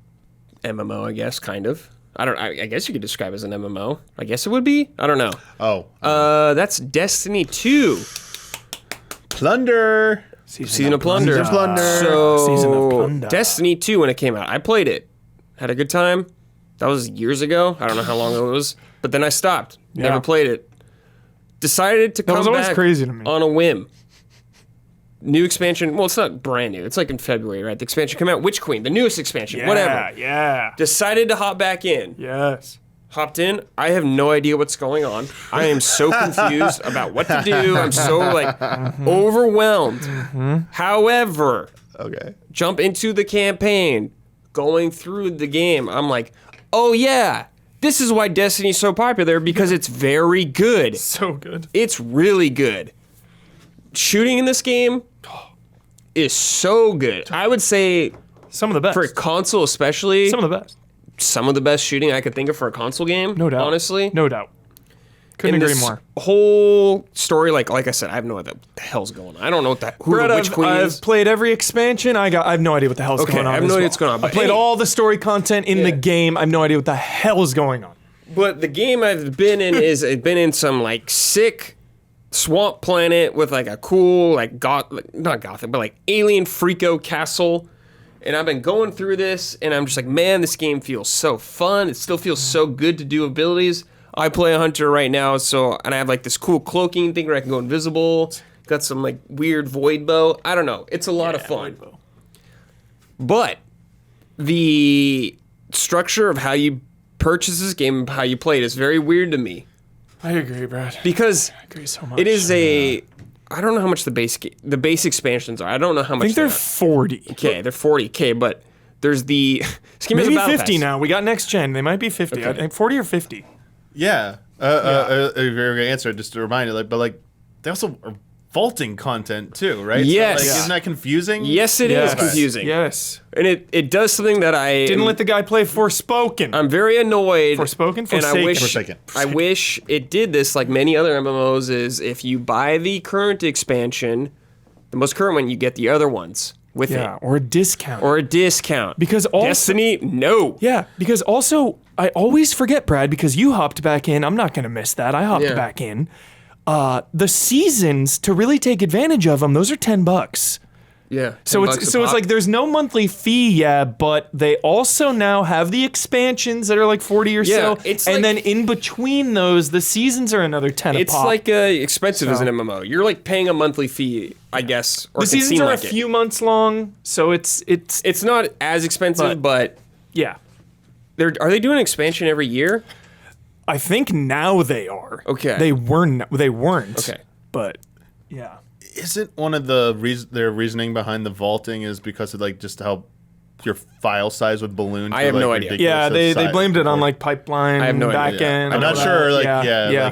Speaker 1: MMO, I guess, kind of. I guess you could describe it as an MMO. I guess it would be. I don't know.
Speaker 2: Oh.
Speaker 1: That's Destiny 2.
Speaker 2: Plunder.
Speaker 1: Season of Plunder.
Speaker 2: Season of Plunder.
Speaker 1: So,
Speaker 3: Season of Plunder.
Speaker 1: Destiny 2, when it came out, I played it. Had a good time. That was years ago. I don't know how long ago it was. But then I stopped. Never played it. Decided to come
Speaker 3: was always
Speaker 1: back
Speaker 3: crazy to me.
Speaker 1: on a whim. New expansion. Well, it's not brand new. It's like in February, right? The expansion came out. Witch Queen, the newest expansion. Whatever.
Speaker 3: Yeah.
Speaker 1: Decided to hop back in.
Speaker 3: Yes.
Speaker 1: Hopped in. I have no idea what's going on. I am so confused about what to do. I'm so overwhelmed. However, jump into the campaign, going through the game. I'm like, oh yeah, this is why Destiny's so popular, because it's very good.
Speaker 3: So good.
Speaker 1: It's really good. Shooting in this game is so good. I would say
Speaker 3: Some of the best.
Speaker 1: for a console especially,
Speaker 3: Some of the best.
Speaker 1: some of the best shooting I could think of for a console game.
Speaker 3: No doubt.
Speaker 1: Honestly.
Speaker 3: No doubt. Couldn't
Speaker 1: And
Speaker 3: agree
Speaker 1: this
Speaker 3: more.
Speaker 1: whole story, like I said, I have no idea what the hell's going on. I don't know who
Speaker 3: Brett,
Speaker 1: the Witch Queen is.
Speaker 3: I've played every expansion. I have no idea what the hell's
Speaker 1: Okay,
Speaker 3: going on.
Speaker 1: I have
Speaker 3: as
Speaker 1: no idea
Speaker 3: well.
Speaker 1: what's going on,
Speaker 3: I
Speaker 1: but
Speaker 3: played
Speaker 1: any-
Speaker 3: all the story content in the game. I have no idea what the hell's going on.
Speaker 1: But the game I've been in is I've been in some sick swamp planet with a cool not gothic, but alien freako castle. And I've been going through this, and I'm just like, man, this game feels so fun. It still feels so good to do abilities. I play a hunter right now, and I have this cool cloaking thing where I can go invisible. Got some weird void bow. I don't know. It's a lot of fun. But the structure of how you purchase this game and how you play it is very weird to me.
Speaker 3: I agree, Brad.
Speaker 1: Because
Speaker 3: I agree so much.
Speaker 1: it is I don't know how much the base expansions are. I don't know how much
Speaker 3: I think they're 40.
Speaker 1: Okay, they're 40K, but there's the this game has a
Speaker 3: Maybe
Speaker 1: battle
Speaker 3: 50
Speaker 1: pass.
Speaker 3: now. We got next gen. They might be 50.
Speaker 1: Okay.
Speaker 3: I think 40 or 50.
Speaker 2: Yeah. A very good answer. Just to remind you, but they also are vaulting content too, right?
Speaker 1: Yes.
Speaker 2: So, isn't that confusing?
Speaker 1: Yes, it is confusing.
Speaker 3: Yes.
Speaker 1: And it does something that I
Speaker 3: Didn't let the guy play Forspoken.
Speaker 1: I'm very annoyed.
Speaker 3: Forspoken?
Speaker 1: And I wish
Speaker 2: Forsaken.
Speaker 1: I wish it did this like many other MMOs is if you buy the current expansion, the most current one, you get the other ones with it.
Speaker 3: or a discount.
Speaker 1: Or a discount.
Speaker 3: Because also,
Speaker 1: Destiny, no.
Speaker 3: Yeah, because also, I always forget, Brad, because you hopped back in. I'm not going to miss that. I hopped back in. The seasons, to really take advantage of them, those are $10.
Speaker 1: Yeah.
Speaker 3: So it's like there's no monthly fee, but they also now have the expansions that are like 40 or so. And then in between those, the seasons are another 10
Speaker 1: it's
Speaker 3: a pop.
Speaker 1: expensive as an MMO. You're paying a monthly fee, I guess. Or
Speaker 3: the seasons are a few months long, so it's
Speaker 1: not as expensive, but
Speaker 3: yeah.
Speaker 1: are they doing an expansion every year?
Speaker 3: I think now they are.
Speaker 1: Okay.
Speaker 3: They weren't.
Speaker 1: Okay.
Speaker 3: But yeah.
Speaker 2: Isn't one of their reasoning behind the vaulting is because of just how your file size would balloon?
Speaker 1: I have no idea.
Speaker 3: Yeah, they blamed it on pipeline.
Speaker 1: I have no
Speaker 3: back
Speaker 1: idea.
Speaker 3: end.
Speaker 2: I'm not sure. If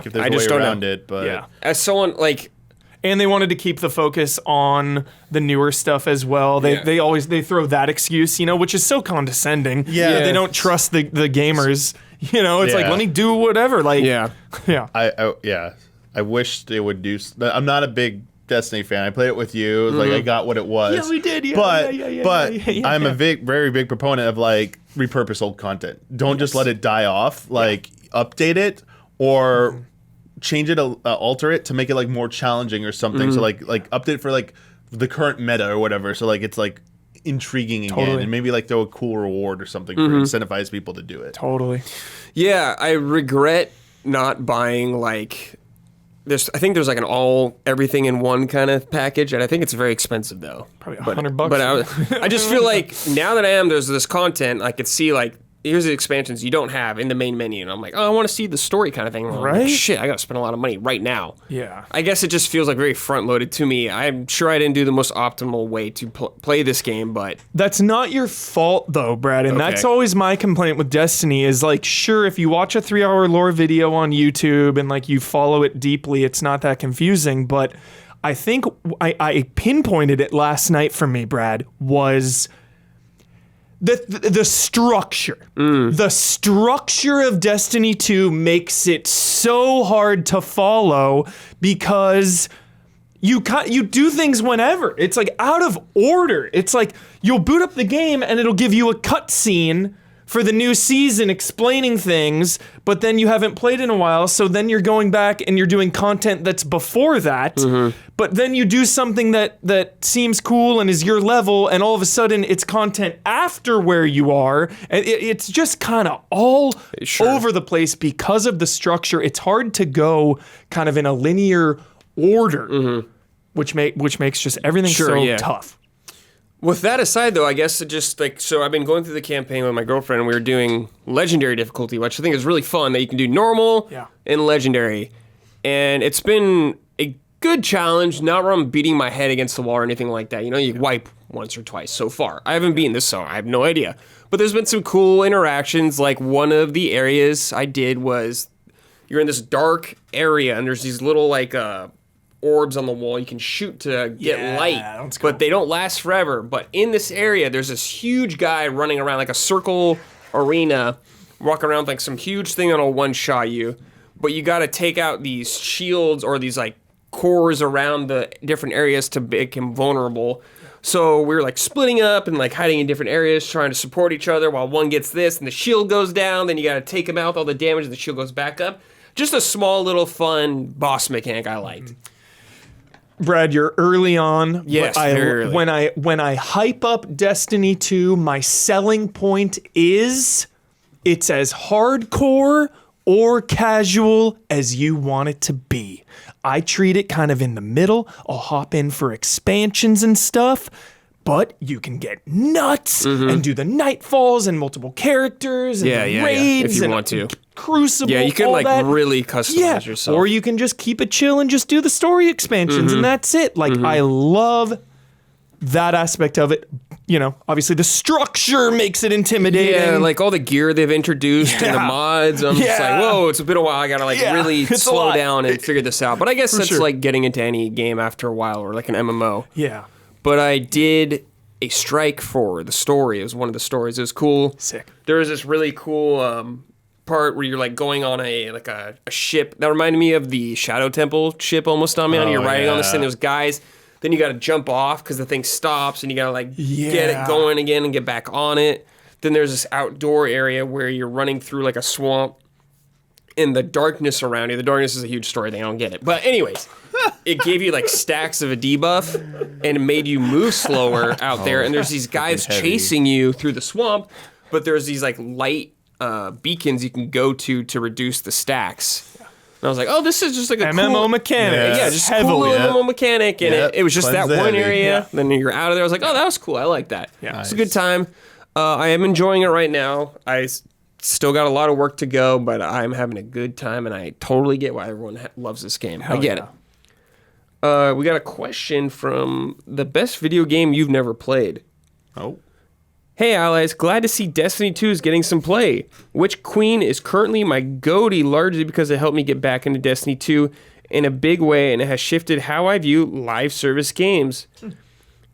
Speaker 2: there's
Speaker 1: I
Speaker 2: a
Speaker 1: just
Speaker 2: way
Speaker 1: don't
Speaker 2: around
Speaker 1: know.
Speaker 2: it, but
Speaker 1: as someone
Speaker 3: And they wanted to keep the focus on the newer stuff as well. They throw that excuse, which is so condescending.
Speaker 2: Yeah.
Speaker 3: That they don't trust the gamers. It's like, let me do whatever.
Speaker 1: Yeah.
Speaker 2: I wish they would do. I'm not a big Destiny fan. I played it with you. It was I got what it was.
Speaker 3: Yeah, we did. Yeah,
Speaker 2: but I'm a very big proponent of repurpose old content. Don't just let it die off. Update it or change it, alter it to make it more challenging or something. So update it for the current meta or whatever. So it's intriguing again, and maybe throw a cool reward or something for incentivize people to do it.
Speaker 3: Totally.
Speaker 1: Yeah, I regret not buying I think there's an everything in one kind of package, and I think it's very expensive though.
Speaker 3: Probably $100.
Speaker 1: But I just feel like now that there's this content, I could see here's the expansions you don't have in the main menu. And I'm like, oh, I want to see the story kind of thing. And I'm like, shit, I got to spend a lot of money right now.
Speaker 3: Yeah.
Speaker 1: I guess it just feels like very front-loaded to me. I'm sure I didn't do the most optimal way to play this game, but...
Speaker 3: That's not your fault, though, Brad. And that's always my complaint with Destiny is, like, sure, if you watch a 3-hour lore video on YouTube and, like, you follow it deeply, it's not that confusing. But I think I pinpointed it last night for me, Brad, was... The structure. The structure of Destiny 2 makes it so hard to follow because you do things whenever. It's like out of order. It's like you'll boot up the game and it'll give you a cutscene for the new season explaining things, but then you haven't played in a while, so then you're going back and you're doing content that's before that, but then you do something that seems cool and is your level, and all of a sudden it's content after where you are, and it's just kind of all over the place because of the structure. It's hard to go kind of in a linear order, which makes just everything tough.
Speaker 1: With that aside, though, I guess it just like, so I've been going through the campaign with my girlfriend and we were doing legendary difficulty, which I think is really fun that you can do normal and legendary. And it's been a good challenge, not where I'm beating my head against the wall or anything like that. You know, you wipe once or twice so far. I haven't beaten this, so I have no idea. But there's been some cool interactions. Like one of the areas I did was you're in this dark area and there's these little like, orbs on the wall you can shoot to get light, but they don't last forever. But in this area, there's this huge guy running around like a circle arena, walking around with like some huge thing that'll one-shot you. But you got to take out these shields or these like cores around the different areas to make him vulnerable. So we were like splitting up and like hiding in different areas, trying to support each other while one gets this and the shield goes down. Then you got to take him out with all the damage and the shield goes back up. Just a small little fun boss mechanic I liked.
Speaker 3: Brad, you're early on.
Speaker 1: Yes, very early.
Speaker 3: When I hype up Destiny 2, my selling point is it's as hardcore or casual as you want it to be. I treat it kind of in the middle. I'll hop in for expansions and stuff, but you can get nuts and do the Nightfalls and multiple characters and raids
Speaker 1: if you
Speaker 3: and
Speaker 1: want to.
Speaker 3: Crucible.
Speaker 1: Yeah, you can like
Speaker 3: that.
Speaker 1: really customize yourself.
Speaker 3: Or you can just keep it chill and just do the story expansions and that's it. Like I love that aspect of it. You know, obviously the structure makes it intimidating.
Speaker 1: Yeah, like all the gear they've introduced and the mods. I'm just like, whoa, it's been a while. I gotta like really slow down and figure this out. But I guess that's like getting into any game after a while or like an MMO.
Speaker 3: Yeah.
Speaker 1: But I did a strike for the story. It was one of the stories. It was cool.
Speaker 3: Sick.
Speaker 1: There was this really cool part where you're like going on a ship that reminded me of the Shadow Temple ship almost. Damiani. You're riding on this thing. There's guys. Then you got to jump off because the thing stops, and you got to like get it going again and get back on it. Then there's this outdoor area where you're running through like a swamp in the darkness around you. The darkness is a huge story. They don't get it. But anyways, it gave you like stacks of a debuff and it made you move slower out there. And there's these guys chasing you through the swamp, but there's these like light beacons you can go to reduce the stacks. And I was like, oh, this is just like a
Speaker 3: MMO
Speaker 1: cool
Speaker 3: mechanic.
Speaker 1: Yeah, just a cool little MMO mechanic. And it was just that one area. Then you're out of there. I was like, oh, that was cool. I like that. Yeah, It's a good time. I am enjoying it right now. I still got a lot of work to go, but I'm having a good time, and I totally get why everyone loves this game. I get it. We got a question from the best video game you've never played.
Speaker 2: Oh.
Speaker 1: Hey, allies. Glad to see Destiny 2 is getting some play. Witch Queen is currently my goatee, largely because it helped me get back into Destiny 2 in a big way, and it has shifted how I view live service games.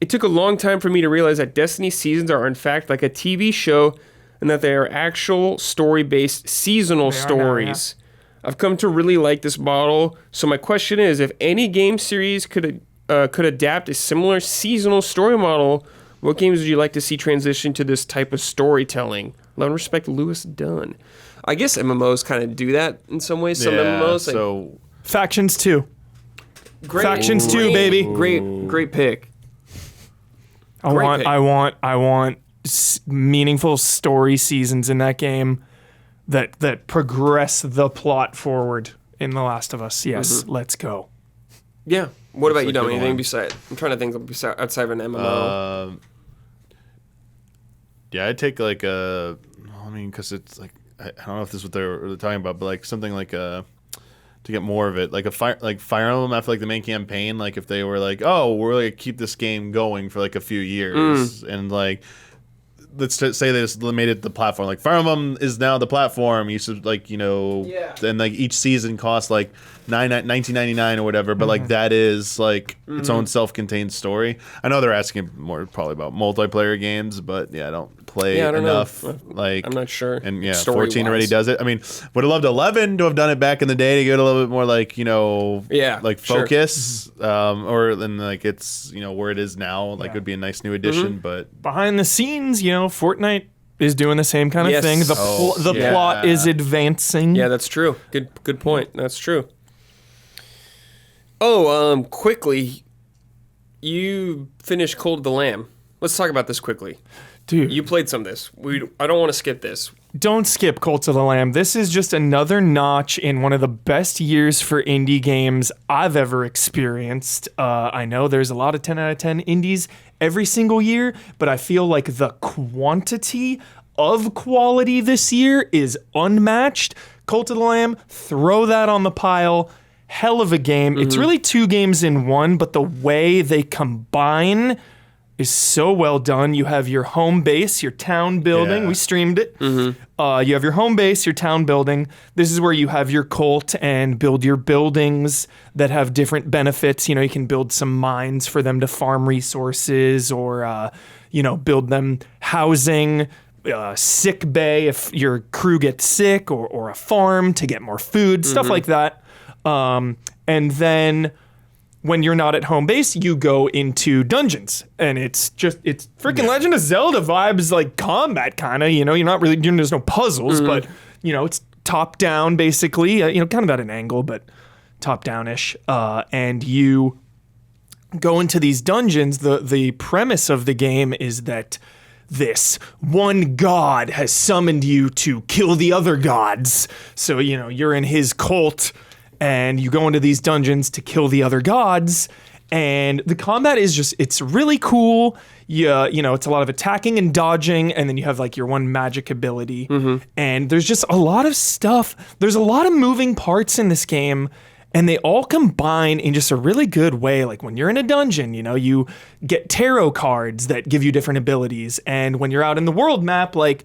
Speaker 1: It took a long time for me to realize that Destiny seasons are in fact like a TV show and that they are actual story-based seasonal stories. I've come to really like this model, so my question is, if any game series could adapt a similar seasonal story model, what games would you like to see transition to this type of storytelling? Love and respect, Lewis Dunn. I guess MMOs kind of do that in some ways. Some MMOs.
Speaker 2: So
Speaker 3: Factions 2. Factions 2, baby.
Speaker 1: Great pick.
Speaker 3: I want meaningful story seasons in that game that progress the plot forward in The Last of Us. Yes, let's go.
Speaker 1: Yeah. What about you, Dom? Anything beside? I'm trying to think outside of an MMO.
Speaker 2: Yeah, I'd take like a. I mean, because it's like I don't know if this is what they're talking about, but like something like to get more of it, like Fire Emblem after like the main campaign, like if they were like, oh, we're gonna keep this game going for like a few years, and like let's say they just made it the platform. Like Fire Emblem is now the platform. You should like and like each season costs like $19.99 or whatever. But like that is like its own self-contained story. I know they're asking more probably about multiplayer games, but I don't play enough.
Speaker 1: Know.
Speaker 2: Like
Speaker 1: I'm not sure.
Speaker 2: And 14 already does it. I mean, would have loved 11 to have done it back in the day to get a little bit more like like focus, or then like it's where it is now. Like would be a nice new addition, but
Speaker 3: behind the scenes, Fortnite is doing the same kind of thing. The plot is advancing.
Speaker 1: Yeah, that's true. Good point. That's true. Oh, quickly, you finished Cult of the Lamb. Let's talk about this quickly.
Speaker 3: Dude.
Speaker 1: You played some of this. I don't want to skip this.
Speaker 3: Don't skip Cult of the Lamb. This is just another notch in one of the best years for indie games I've ever experienced. I know there's a lot of 10 out of 10 indies every single year, but I feel like the quantity of quality this year is unmatched. Cult of the Lamb, throw that on the pile. Hell of a game. It's really two games in one, but the way they combine is so well done. You have your home base, your town building.
Speaker 2: Yeah.
Speaker 3: We streamed it. You have your home base, your town building. This is where you have your cult and build your buildings that have different benefits. You can build some mines for them to farm resources, or build them housing, sick bay if your crew gets sick, or a farm to get more food, stuff like that. And then when you're not at home base, you go into dungeons, and it's freaking Legend of Zelda vibes, like combat kind of, you're not really, there's no puzzles, but it's top down basically, kind of at an angle, but top down-ish. And you go into these dungeons. The premise of the game is that this one god has summoned you to kill the other gods. So, you're in his cult, and you go into these dungeons to kill the other gods, and the combat is it's really cool. It's a lot of attacking and dodging, and then you have like your one magic ability, and there's just a lot of stuff. There's a lot of moving parts in this game, and they all combine in just a really good way. Like when you're in a dungeon, you get tarot cards that give you different abilities, and when you're out in the world map, like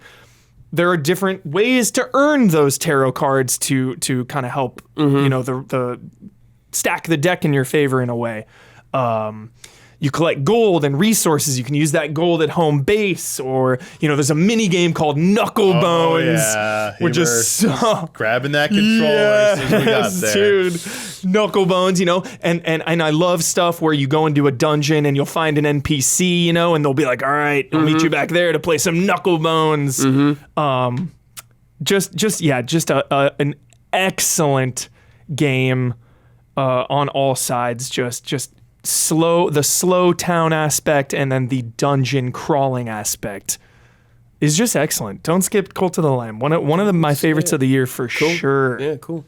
Speaker 3: there are different ways to earn those tarot cards to kind of help, the stack the deck in your favor in a way. You collect gold and resources. You can use that gold at home base, or there's a mini game called Knuckle Bones, which is so
Speaker 2: grabbing that controller as soon as we got there.
Speaker 3: Dude, Knuckle Bones, and I love stuff where you go into a dungeon and you'll find an NPC, and they'll be like, all right, I'll meet you back there to play some Knuckle Bones. Just an excellent game on all sides. Just the slow town aspect, and then the dungeon crawling aspect is just excellent. Don't skip Cult of the Lamb. One of my favorites of the year for sure.
Speaker 1: Yeah, cool.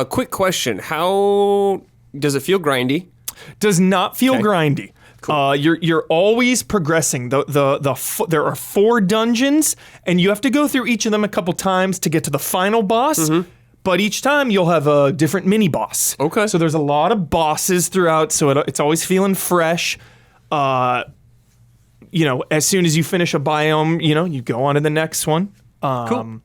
Speaker 1: Quick question: how does it feel grindy?
Speaker 3: Does not feel grindy. Cool. You're always progressing. There are 4 dungeons, and you have to go through each of them a couple times to get to the final boss. But each time you'll have a different mini boss.
Speaker 1: Okay.
Speaker 3: So there's a lot of bosses throughout, so it's always feeling fresh. As soon as you finish a biome, you go on to the next one.
Speaker 1: Cool.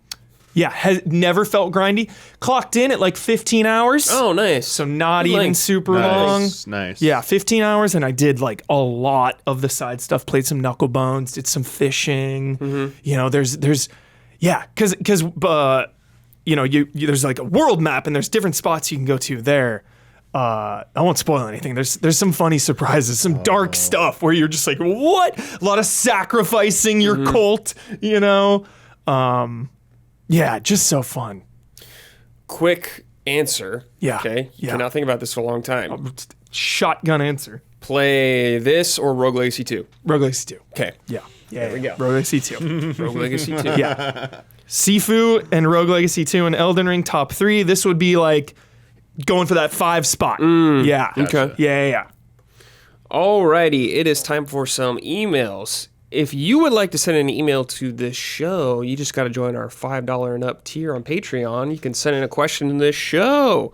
Speaker 3: Yeah, has never felt grindy. Clocked in at like 15 hours.
Speaker 1: Oh, nice.
Speaker 3: So not even super long.
Speaker 2: Nice.
Speaker 3: Yeah, 15 hours, and I did like a lot of the side stuff. Played some Knuckle Bones, did some fishing. There's there's like a world map, and there's different spots you can go to there. I won't spoil anything. There's some funny surprises, some dark stuff where you're just like, what? A lot of sacrificing your cult, Yeah, just so fun.
Speaker 1: Quick answer.
Speaker 3: Yeah.
Speaker 1: Okay. You cannot think about this for a long time.
Speaker 3: Shotgun answer.
Speaker 1: Play this or Rogue Legacy 2?
Speaker 3: Rogue Legacy 2.
Speaker 1: Okay.
Speaker 3: Yeah.
Speaker 1: There we go.
Speaker 3: Rogue Legacy 2.
Speaker 1: Rogue Legacy 2.
Speaker 3: Yeah. Sifu and Rogue Legacy 2 and Elden Ring top 3. This would be like going for that 5 spot. Yeah.
Speaker 1: Okay.
Speaker 3: Yeah.
Speaker 1: Alrighty, it is time for some emails. if you would like to send an email to this show, you just got to join our $5 and up tier on Patreon. You can send in a question in this show.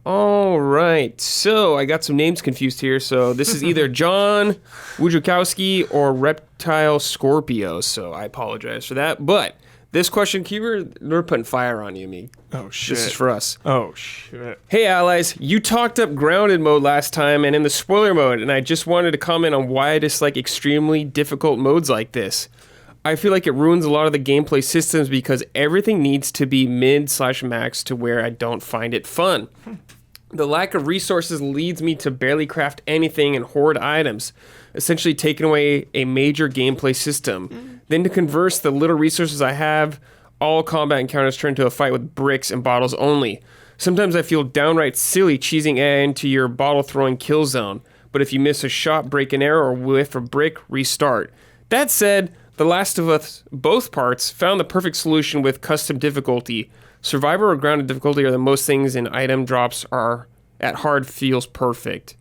Speaker 1: All right. So I got some names confused here. So this is either John Wojciechowski or Reptile Scorpio. So I apologize for that. But this question, Keeper, we're putting fire on you, me.
Speaker 3: Oh, shit.
Speaker 1: This is for us.
Speaker 3: Oh, shit.
Speaker 1: Hey, allies. You talked up grounded mode last time and in the spoiler mode, and I just wanted to comment on why I dislike extremely difficult modes like this. I feel like it ruins a lot of the gameplay systems because everything needs to be mid/max to where I don't find it fun. The lack of resources leads me to barely craft anything and hoard items, essentially taking away a major gameplay system. Then to converse the little resources I have, all combat encounters turn into a fight with bricks and bottles only. Sometimes I feel downright silly cheesing into your bottle throwing kill zone, but if you miss a shot, break an arrow, or whiff a brick, restart. That said, The Last of Us, both parts, found the perfect solution with custom difficulty. Survivor or grounded difficulty are the most things, and item drops are at hard feels perfect.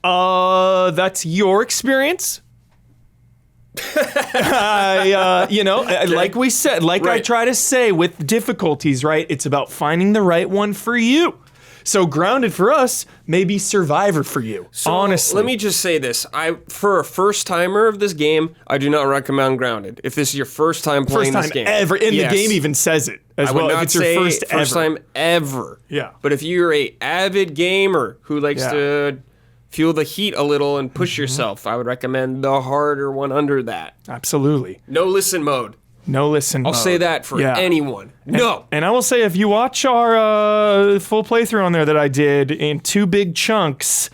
Speaker 3: That's your experience. Like we said, I try to say with difficulties, right? It's about finding the right one for you. So grounded for us may be Survivor for you. So honestly,
Speaker 1: let me just say this: for a first timer of this game, I do not recommend grounded. If this is your first time playing this game,
Speaker 3: ever, and the game even says it as well. If it's your first
Speaker 1: time ever.
Speaker 3: Yeah.
Speaker 1: But if you're a avid gamer who likes to feel the heat a little and push yourself, I would recommend the harder one under that.
Speaker 3: Absolutely.
Speaker 1: No listen mode.
Speaker 3: No listen mode.
Speaker 1: I'll say that for anyone.
Speaker 3: And I will say, if you watch our full playthrough on there that I did in 2 big chunks,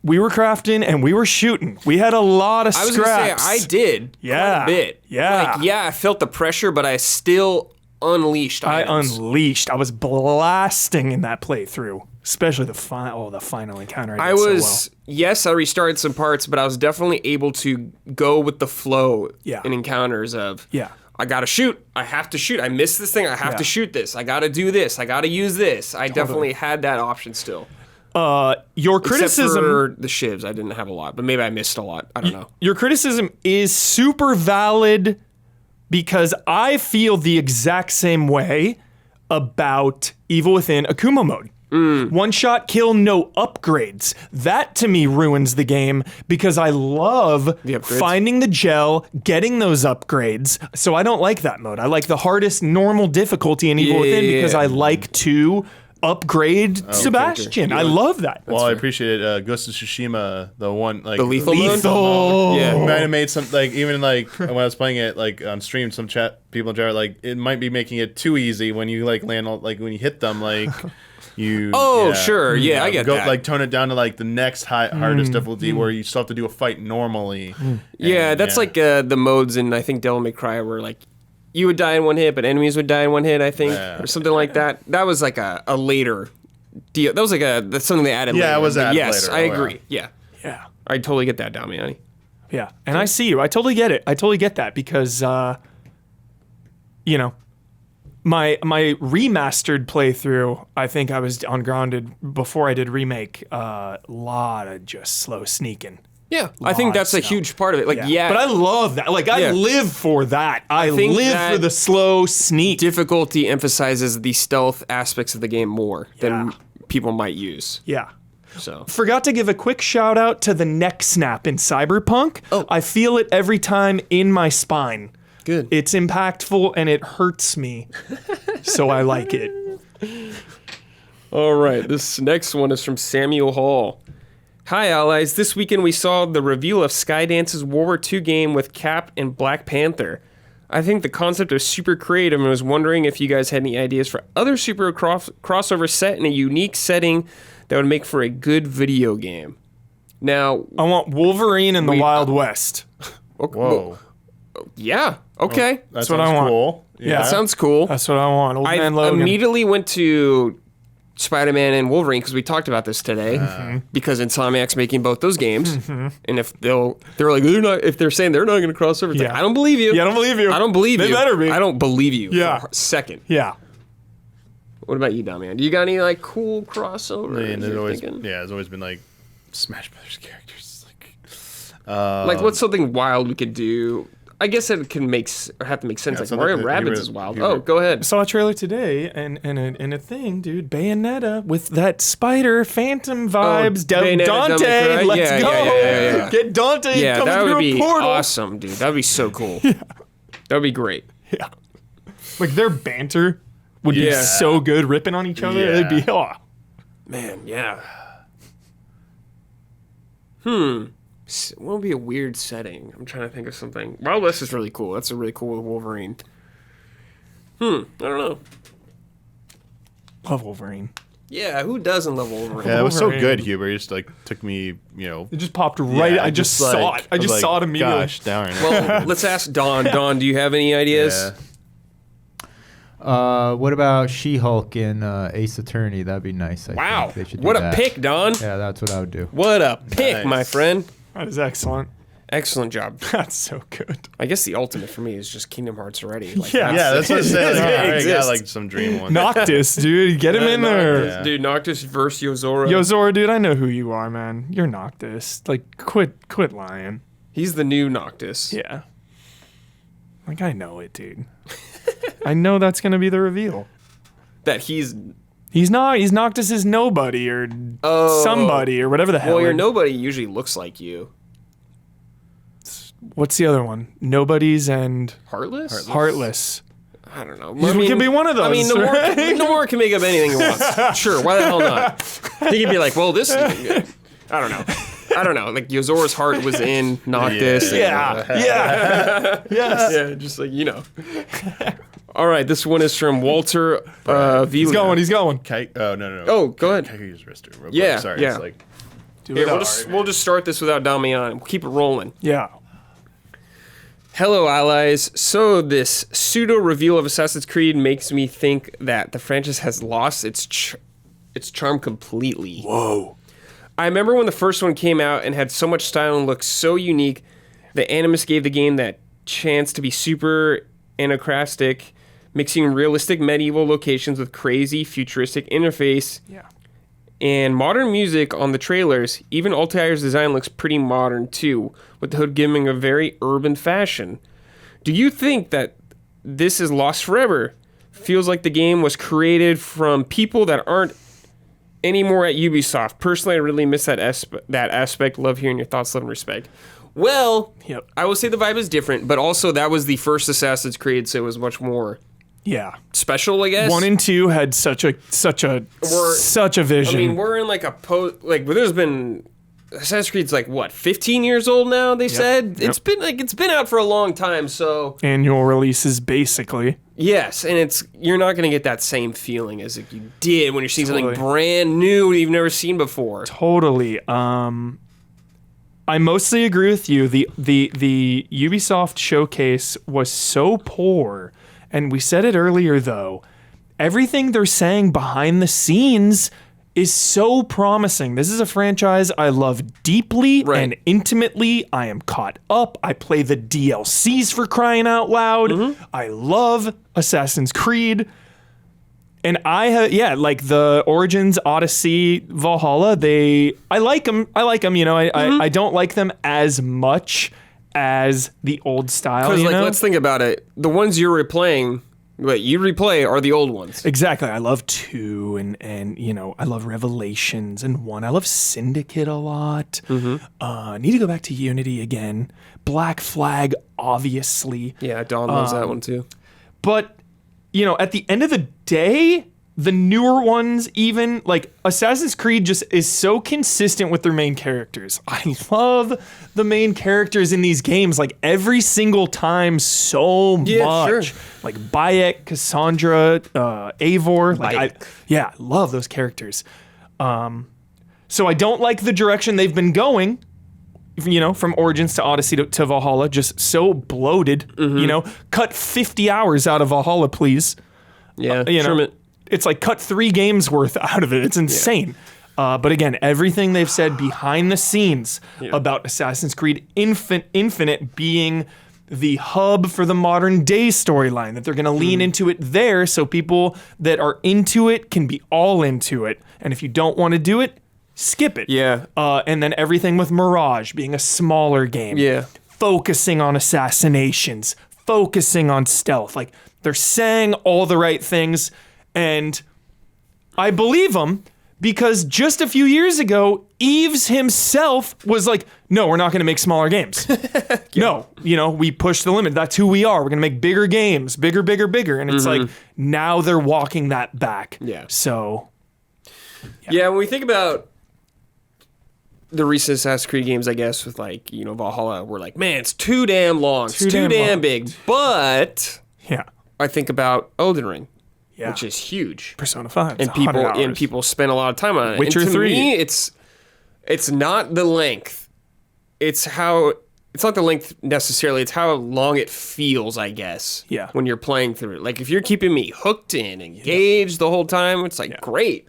Speaker 3: we were crafting and we were shooting. We had a lot of scraps.
Speaker 1: I was going to say, I did quite a bit.
Speaker 3: Yeah.
Speaker 1: I felt the pressure, but I still unleashed items.
Speaker 3: I was blasting in that playthrough. Especially the final encounter. I restarted some parts, but I was definitely able to go with the flow in encounters of, I gotta shoot, I have to shoot, I missed this thing, I have to shoot this, I gotta do this, I gotta use this. I definitely had that option still. Your criticism...
Speaker 1: Except for the shivs, I didn't have a lot, but maybe I missed a lot, I don't know.
Speaker 3: Your criticism is super valid because I feel the exact same way about Evil Within Akuma mode. One shot kill, no upgrades. That to me ruins the game because I love finding the gel, getting those upgrades. So I don't like that mode. I like the hardest normal difficulty in Evil Within because I like to upgrade Sebastian. I love that.
Speaker 2: Well, I appreciate it. Ghost of Tsushima, the one like
Speaker 1: the lethal
Speaker 2: mode. Yeah, might have made some even when I was playing it on stream, some people in chat were it might be making it too easy when you land when you hit them You,
Speaker 1: sure. Yeah, I get that.
Speaker 2: Tone it down to the next hardest difficulty where you still have to do a fight normally.
Speaker 1: That's the modes in, I think, Devil May Cry where you would die in one hit, but enemies would die in one hit, I think, or something like that. That was a later deal. That was that's something they added later.
Speaker 2: Yeah, it was added later.
Speaker 1: Yes, I agree. Yeah. I totally get that, Damiani.
Speaker 3: Yeah, and I see you. I totally get it. I totally get that because, My remastered playthrough, I think I was on Grounded before I did Remake, a lot of just slow sneaking.
Speaker 1: Yeah, I think that's a huge part of it. But
Speaker 3: I love that. I live for that. I live for the slow sneak.
Speaker 1: Difficulty emphasizes the stealth aspects of the game more than people might use.
Speaker 3: Yeah.
Speaker 1: So
Speaker 3: forgot to give a quick shout out to the neck snap in Cyberpunk. I feel it every time in my spine.
Speaker 1: Good.
Speaker 3: It's impactful and it hurts me, so I like it.
Speaker 1: All right, this next one is from Samuel Hall. Hi, allies. This weekend we saw the reveal of Skydance's World War II game with Cap and Black Panther. I think the concept was super creative and was wondering if you guys had any ideas for other super crossover set in a unique setting that would make for a good video game. Now,
Speaker 3: I want Wolverine in the Wild West.
Speaker 2: Whoa.
Speaker 1: Yeah. Okay.
Speaker 3: That's what I want.
Speaker 2: Cool.
Speaker 1: Yeah. That sounds cool.
Speaker 3: That's what I want. Old Man
Speaker 1: I
Speaker 3: Logan.
Speaker 1: immediately went to Spider-Man and Wolverine because we talked about this today. Because Insomniac's making both those games, and if they're saying they're not going to cross over, it's I don't believe you.
Speaker 3: Yeah, I don't believe you.
Speaker 1: I don't believe you.
Speaker 3: They better be.
Speaker 1: I don't believe you. Yeah. For a second.
Speaker 3: Yeah.
Speaker 1: What about you, Damian? Do you got any cool crossover?
Speaker 2: There's always been Smash Brothers characters.
Speaker 1: Like, what's something wild we could do? I guess it can have to make sense. Like Mario Rabbids is wild. Oh, go ahead.
Speaker 3: Saw a trailer today and a thing, dude. Bayonetta with that spider phantom vibes. Dante, let's go.
Speaker 1: Yeah.
Speaker 3: Get Dante.
Speaker 1: Yeah,
Speaker 3: coming
Speaker 1: that would
Speaker 3: through
Speaker 1: be
Speaker 3: a portal.
Speaker 1: awesome, dude. That would be so cool. That would be great.
Speaker 3: Yeah, like their banter would be so good, ripping on each other. It'd be
Speaker 1: man, yeah. What would be a weird setting? I'm trying to think of something. Wild West is really cool. That's a really cool Wolverine. I don't know.
Speaker 3: Love Wolverine.
Speaker 1: Yeah, who doesn't love Wolverine?
Speaker 2: Yeah, it was so good, Huber. It just took me,
Speaker 3: It just popped right.
Speaker 2: Yeah,
Speaker 3: I just saw it. I just saw it immediately.
Speaker 2: Gosh, darn.
Speaker 1: Well, let's ask Don. Don, do you have any ideas?
Speaker 4: What about She-Hulk in Ace Attorney? That'd be nice.
Speaker 1: Wow.
Speaker 4: They should do
Speaker 1: What a
Speaker 4: that.
Speaker 1: pick, Don.
Speaker 4: Yeah, that's what I would do.
Speaker 1: What a pick,
Speaker 2: Nice.
Speaker 1: my friend.
Speaker 3: That is excellent.
Speaker 1: Excellent job.
Speaker 3: That's so good.
Speaker 1: I guess the ultimate for me is just Kingdom Hearts already. Like,
Speaker 3: Yeah.
Speaker 2: Yeah, that's what I'm saying. Like,
Speaker 1: It
Speaker 2: I already got
Speaker 1: exists.
Speaker 2: some dream one.
Speaker 3: Noctis, dude, get him in there.
Speaker 2: Yeah.
Speaker 1: Dude, Noctis versus Yozora.
Speaker 3: Yozora, dude, I know who you are, man. You're Noctis. Like, quit lying.
Speaker 1: He's the new Noctis.
Speaker 3: Yeah. Like, I know it, dude. I know that's gonna be the reveal.
Speaker 1: That he's...
Speaker 3: He's not. He's Noctis is nobody or somebody or whatever the hell.
Speaker 1: Well, your nobody usually looks like you.
Speaker 3: What's the other one? Nobodies and
Speaker 1: Heartless?
Speaker 3: Heartless.
Speaker 1: I don't know.
Speaker 3: He could be one of those.
Speaker 1: I mean,
Speaker 3: right?
Speaker 1: Nomura can make up anything he wants. Sure, why the hell not? He could be like, well, this is good. I don't know. Like, Yozora's heart was in Noctis.
Speaker 3: Yeah. Yes.
Speaker 1: Yeah, just like, All right, this one is from Walter Vila.
Speaker 3: He's going.
Speaker 2: Oh, no.
Speaker 1: Oh, go ahead.
Speaker 2: Kaiku's wrister. Real quick.
Speaker 1: Yeah,
Speaker 2: Sorry.
Speaker 1: yeah.
Speaker 2: It's like,
Speaker 1: Here, we'll just start this without Damiani. We'll keep it rolling.
Speaker 3: Yeah.
Speaker 1: Hello, allies. So this pseudo-reveal of Assassin's Creed makes me think that the franchise has lost its charm completely.
Speaker 3: Whoa.
Speaker 1: I remember when the first one came out and had so much style and looked so unique, the Animus gave the game that chance to be super anachrostic, mixing realistic medieval locations with crazy futuristic interface.
Speaker 3: Yeah.
Speaker 1: And modern music on the trailers. Even Altair's design looks pretty modern too, with the hood giving a very urban fashion. Do you think that this is lost forever? Feels like the game was created from people that aren't anymore at Ubisoft. Personally, I really miss that aspect. Love hearing your thoughts, love and respect. Well,
Speaker 3: Yep.
Speaker 1: I will say the vibe is different, but also that was the first Assassin's Creed, so it was much more
Speaker 3: Yeah.
Speaker 1: special, I guess.
Speaker 3: 1 and 2 had such a vision.
Speaker 1: I mean, we're in like there's been Assassin's Creed's like what, 15 years old now, they said?
Speaker 3: Yep.
Speaker 1: It's been out for a long time, so
Speaker 3: annual releases, basically.
Speaker 1: yes, and you're not gonna get that same feeling as if you did when you're seeing something
Speaker 3: Totally.
Speaker 1: brand new you've never seen before.
Speaker 3: Totally. I mostly agree with you. The Ubisoft showcase was so poor, and we said it earlier though. Everything they're saying behind the scenes is so promising. This is a franchise I love deeply
Speaker 1: Right.
Speaker 3: and intimately. I am caught up. I play the DLCs for crying out loud.
Speaker 1: Mm-hmm.
Speaker 3: I love Assassin's Creed. And like the Origins, Odyssey, Valhalla, I like them. I don't like them as much as the old style,
Speaker 1: Because let's think about it. The ones you're replaying, what you replay are the old ones.
Speaker 3: Exactly. I love 2 and I love Revelations and 1. I love Syndicate a lot. Need to go back to Unity again. Black Flag, obviously.
Speaker 1: Yeah, Dawn loves that one too.
Speaker 3: But, at the end of the day, the newer ones, even like Assassin's Creed, just is so consistent with their main characters. I love the main characters in these games, like every single time, so
Speaker 1: Yeah,
Speaker 3: much.
Speaker 1: sure.
Speaker 3: Like Bayek, Cassandra, Eivor. I love those characters. So I don't like the direction they've been going. From Origins to Odyssey to Valhalla, just so bloated. Cut 50 hours out of Valhalla, please.
Speaker 1: Yeah,
Speaker 3: It's like cut 3 games worth out of it. It's insane. But again, everything they've said behind the scenes about Assassin's Creed Infinite being the hub for the modern day storyline, that they're going to lean into it there so people that are into it can be all into it. And if you don't want to do it, skip it.
Speaker 1: Yeah.
Speaker 3: And then everything with Mirage being a smaller game.
Speaker 1: Yeah.
Speaker 3: Focusing on assassinations, focusing on stealth. Like, they're saying all the right things, and I believe them because just a few years ago, Eves himself was like, no, we're not going to make smaller games. No, we push the limit. That's who we are. We're going to make bigger games, bigger. And it's like, now they're walking that back.
Speaker 1: Yeah.
Speaker 3: So.
Speaker 1: Yeah, when we think about the recent Assassin's Creed games, I guess, with like, Valhalla, we're like, man, it's too damn long. It's too damn big. But
Speaker 3: yeah,
Speaker 1: I think about Elden Ring, which is huge.
Speaker 3: Persona 5.
Speaker 1: And people spend a lot of time on it.
Speaker 3: Witcher 3.
Speaker 1: Me, it's not the length. It's not the length necessarily. It's how long it feels, I guess.
Speaker 3: Yeah.
Speaker 1: When you're playing through it. Like, if you're keeping me hooked in, engaged the whole time, it's like, great.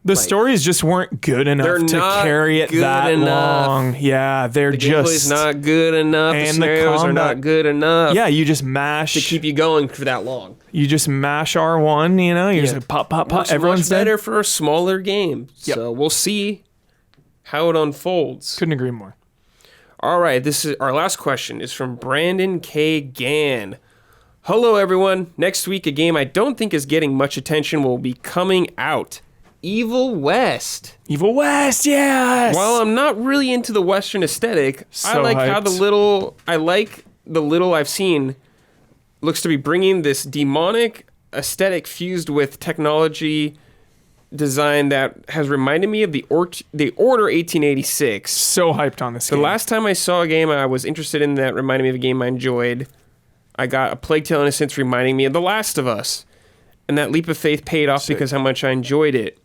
Speaker 3: The stories just weren't good enough to carry it that long. Yeah, the
Speaker 1: gameplay's not good enough. And the scenarios are not good enough.
Speaker 3: Yeah, you just mash
Speaker 1: to keep you going for that long.
Speaker 3: You just mash R1. You're just like pop. Everyone's
Speaker 1: better for a smaller game. Yep. So we'll see how it unfolds.
Speaker 3: Couldn't agree more.
Speaker 1: All right, this is our last question. Is from Brandon K. Gann. Hello, everyone. Next week, a game I don't think is getting much attention will be coming out. Evil West.
Speaker 3: Evil West, yes!
Speaker 1: While I'm not really into the Western aesthetic, I like
Speaker 3: hyped.
Speaker 1: how the little I've seen looks to be bringing this demonic aesthetic fused with technology design that has reminded me of the Order 1886.
Speaker 3: So hyped on this game.
Speaker 1: The last time I saw a game I was interested in that reminded me of a game I enjoyed, I got A Plague Tale: Innocence reminding me of The Last of Us. And that leap of faith paid off because how much I enjoyed it.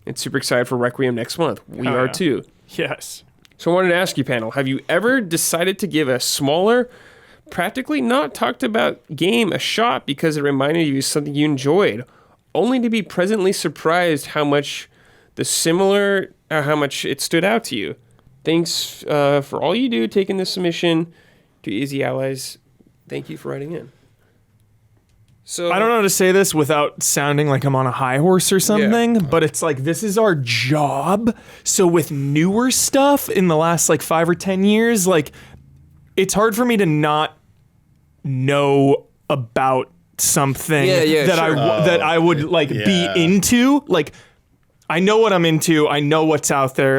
Speaker 1: And super excited for Requiem next month. We are too.
Speaker 3: Yes.
Speaker 1: So I wanted to ask you, panel, have you ever decided to give a smaller, practically not talked about game a shot because it reminded you of something you enjoyed, only to be pleasantly surprised how much it stood out to you? Thanks for all you do, taking this submission to Easy Allies. Thank you for writing in. So
Speaker 3: I don't know how to say this without sounding like I'm on a high horse or something, but it's like, this is our job. So with newer stuff in the last 5 or 10 years, it's hard for me to not know about something that I would be into. I know what I'm into. I know what's out there.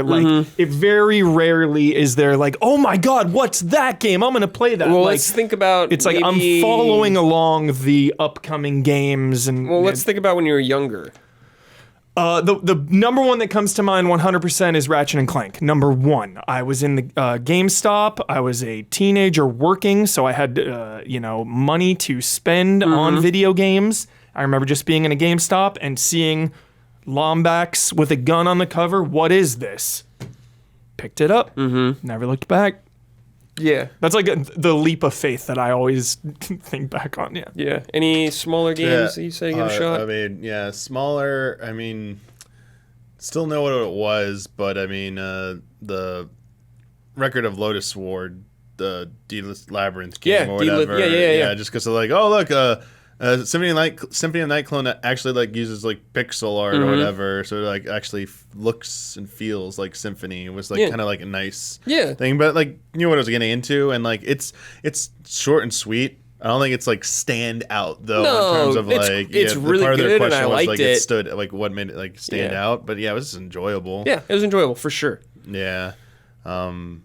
Speaker 3: It very rarely is there oh my God, what's that game? I'm going to play that.
Speaker 1: Well, let's think about
Speaker 3: it's I'm following along the upcoming games.
Speaker 1: Let's think about when you were younger.
Speaker 3: The number one that comes to mind 100% is Ratchet and Clank. Number one. I was in the GameStop. I was a teenager working, so I had money to spend on video games. I remember just being in a GameStop and seeing Lombax with a gun on the cover. What is this? Picked it up. Never looked back.
Speaker 1: Yeah.
Speaker 3: That's the leap of faith that I always think back on. Yeah.
Speaker 1: Yeah. Any smaller games that you say give a shot?
Speaker 2: Smaller. Still know what it was, but the Record of Lotus Sword, the Deedless Labyrinth game or whatever.
Speaker 1: Yeah.
Speaker 2: Just because look, Symphony of Night clone that actually uses pixel art or whatever, so it actually looks and feels like Symphony. It was kind of a nice thing, but you know what I was getting into, and it's short and sweet. I don't think it's stand out though in terms of
Speaker 1: it's really
Speaker 2: part of their
Speaker 1: good,
Speaker 2: question
Speaker 1: and I
Speaker 2: was
Speaker 1: liked
Speaker 2: it stood what made it stand out, but it was just enjoyable.
Speaker 1: Yeah, it was enjoyable for sure.
Speaker 2: Yeah, it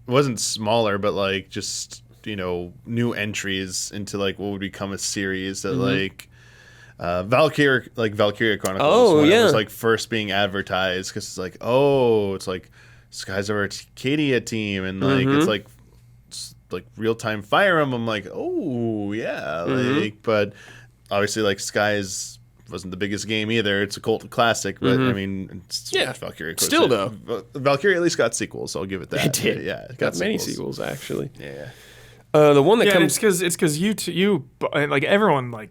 Speaker 2: wasn't smaller, but just new entries into what would become a series that Valkyria Chronicles was first being advertised, because it's Skies of Arcadia team, and it's real-time Fire Emblem. But obviously Skies wasn't the biggest game either. It's a cult classic, but it's Valkyria.
Speaker 1: Still though,
Speaker 2: Valkyria at least got sequels, so I'll give it that.
Speaker 1: It did.
Speaker 2: It
Speaker 1: got many sequels actually.
Speaker 2: Yeah.
Speaker 1: The one that comes...
Speaker 3: it's because you everyone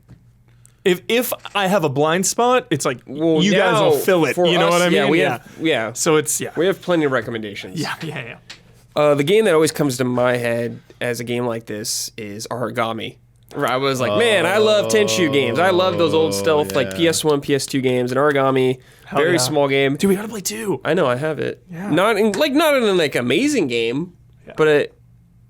Speaker 3: if I have a blind spot, it's you guys will fill it. You know what I mean? So it's
Speaker 1: we have plenty of recommendations.
Speaker 3: Yeah.
Speaker 1: The game that always comes to my head as a game like this is Origami. I was like, man, I love Tenchu games. I love those old stealth like PS1, PS2 games and Origami. Very small game.
Speaker 3: Dude, we gotta play 2.
Speaker 1: I know, I have it. Yeah. Not in an like amazing game, but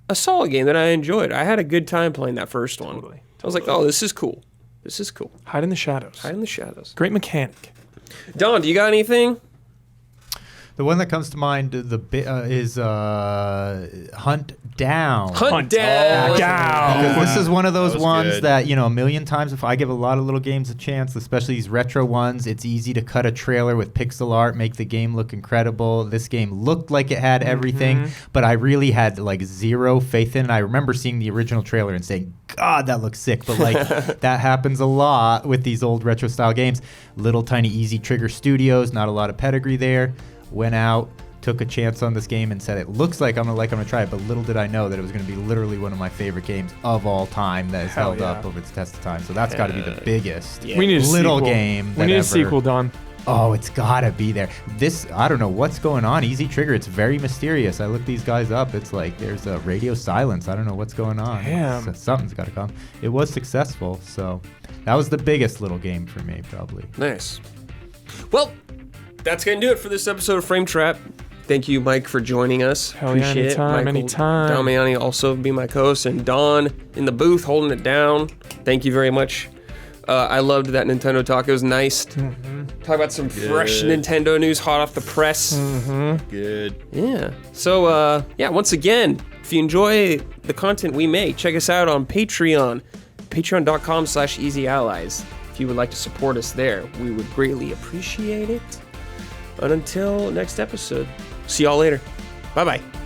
Speaker 1: a solid game that I enjoyed. I had a good time playing that first one. Totally. I was like, oh, this is cool. This is cool.
Speaker 3: Hide in the shadows.
Speaker 1: Hide in the shadows.
Speaker 3: Great mechanic.
Speaker 1: Don, do you got anything?
Speaker 4: The one that comes to mind is Hunt Down.
Speaker 1: Hunt Down.
Speaker 4: Because this is one of those ones that, a million times, if I give a lot of little games a chance, especially these retro ones, it's easy to cut a trailer with pixel art, make the game look incredible. This game looked like it had everything, but I really had like zero faith in it. I remember seeing the original trailer and saying, God, that looks sick. But like that happens a lot with these old retro style games. Little tiny Easy Trigger Studios, not a lot of pedigree there. Went out, took a chance on this game and said, it looks like I'm gonna try it, but little did I know that it was gonna be literally one of my favorite games of all time that has held up over its test of time. So that's got to be the biggest
Speaker 3: we need a
Speaker 4: little
Speaker 3: sequel.
Speaker 4: game.
Speaker 3: We need a sequel, Don.
Speaker 4: Oh, it's gotta be there. I don't know what's going on. Easy Trigger, it's very mysterious. I looked these guys up. It's like there's a radio silence. I don't know what's going on.
Speaker 3: Damn.
Speaker 4: Something's gotta come. It was successful, so that was the biggest little game for me, probably.
Speaker 1: Nice. Well, that's going to do it for this episode of Frame Trap. Thank you, Mike, for joining us.
Speaker 3: Appreciate it. Anytime.
Speaker 1: Damiani also be my co-host, and Don in the booth holding it down. Thank you very much. I loved that Nintendo talk. It was nice. Talk about some fresh Nintendo news hot off the press.
Speaker 2: Good.
Speaker 1: Yeah. So, once again, if you enjoy the content we make, check us out on Patreon. Patreon.com/EasyAllies. If you would like to support us there, we would greatly appreciate it. And until next episode, see y'all later. Bye-bye.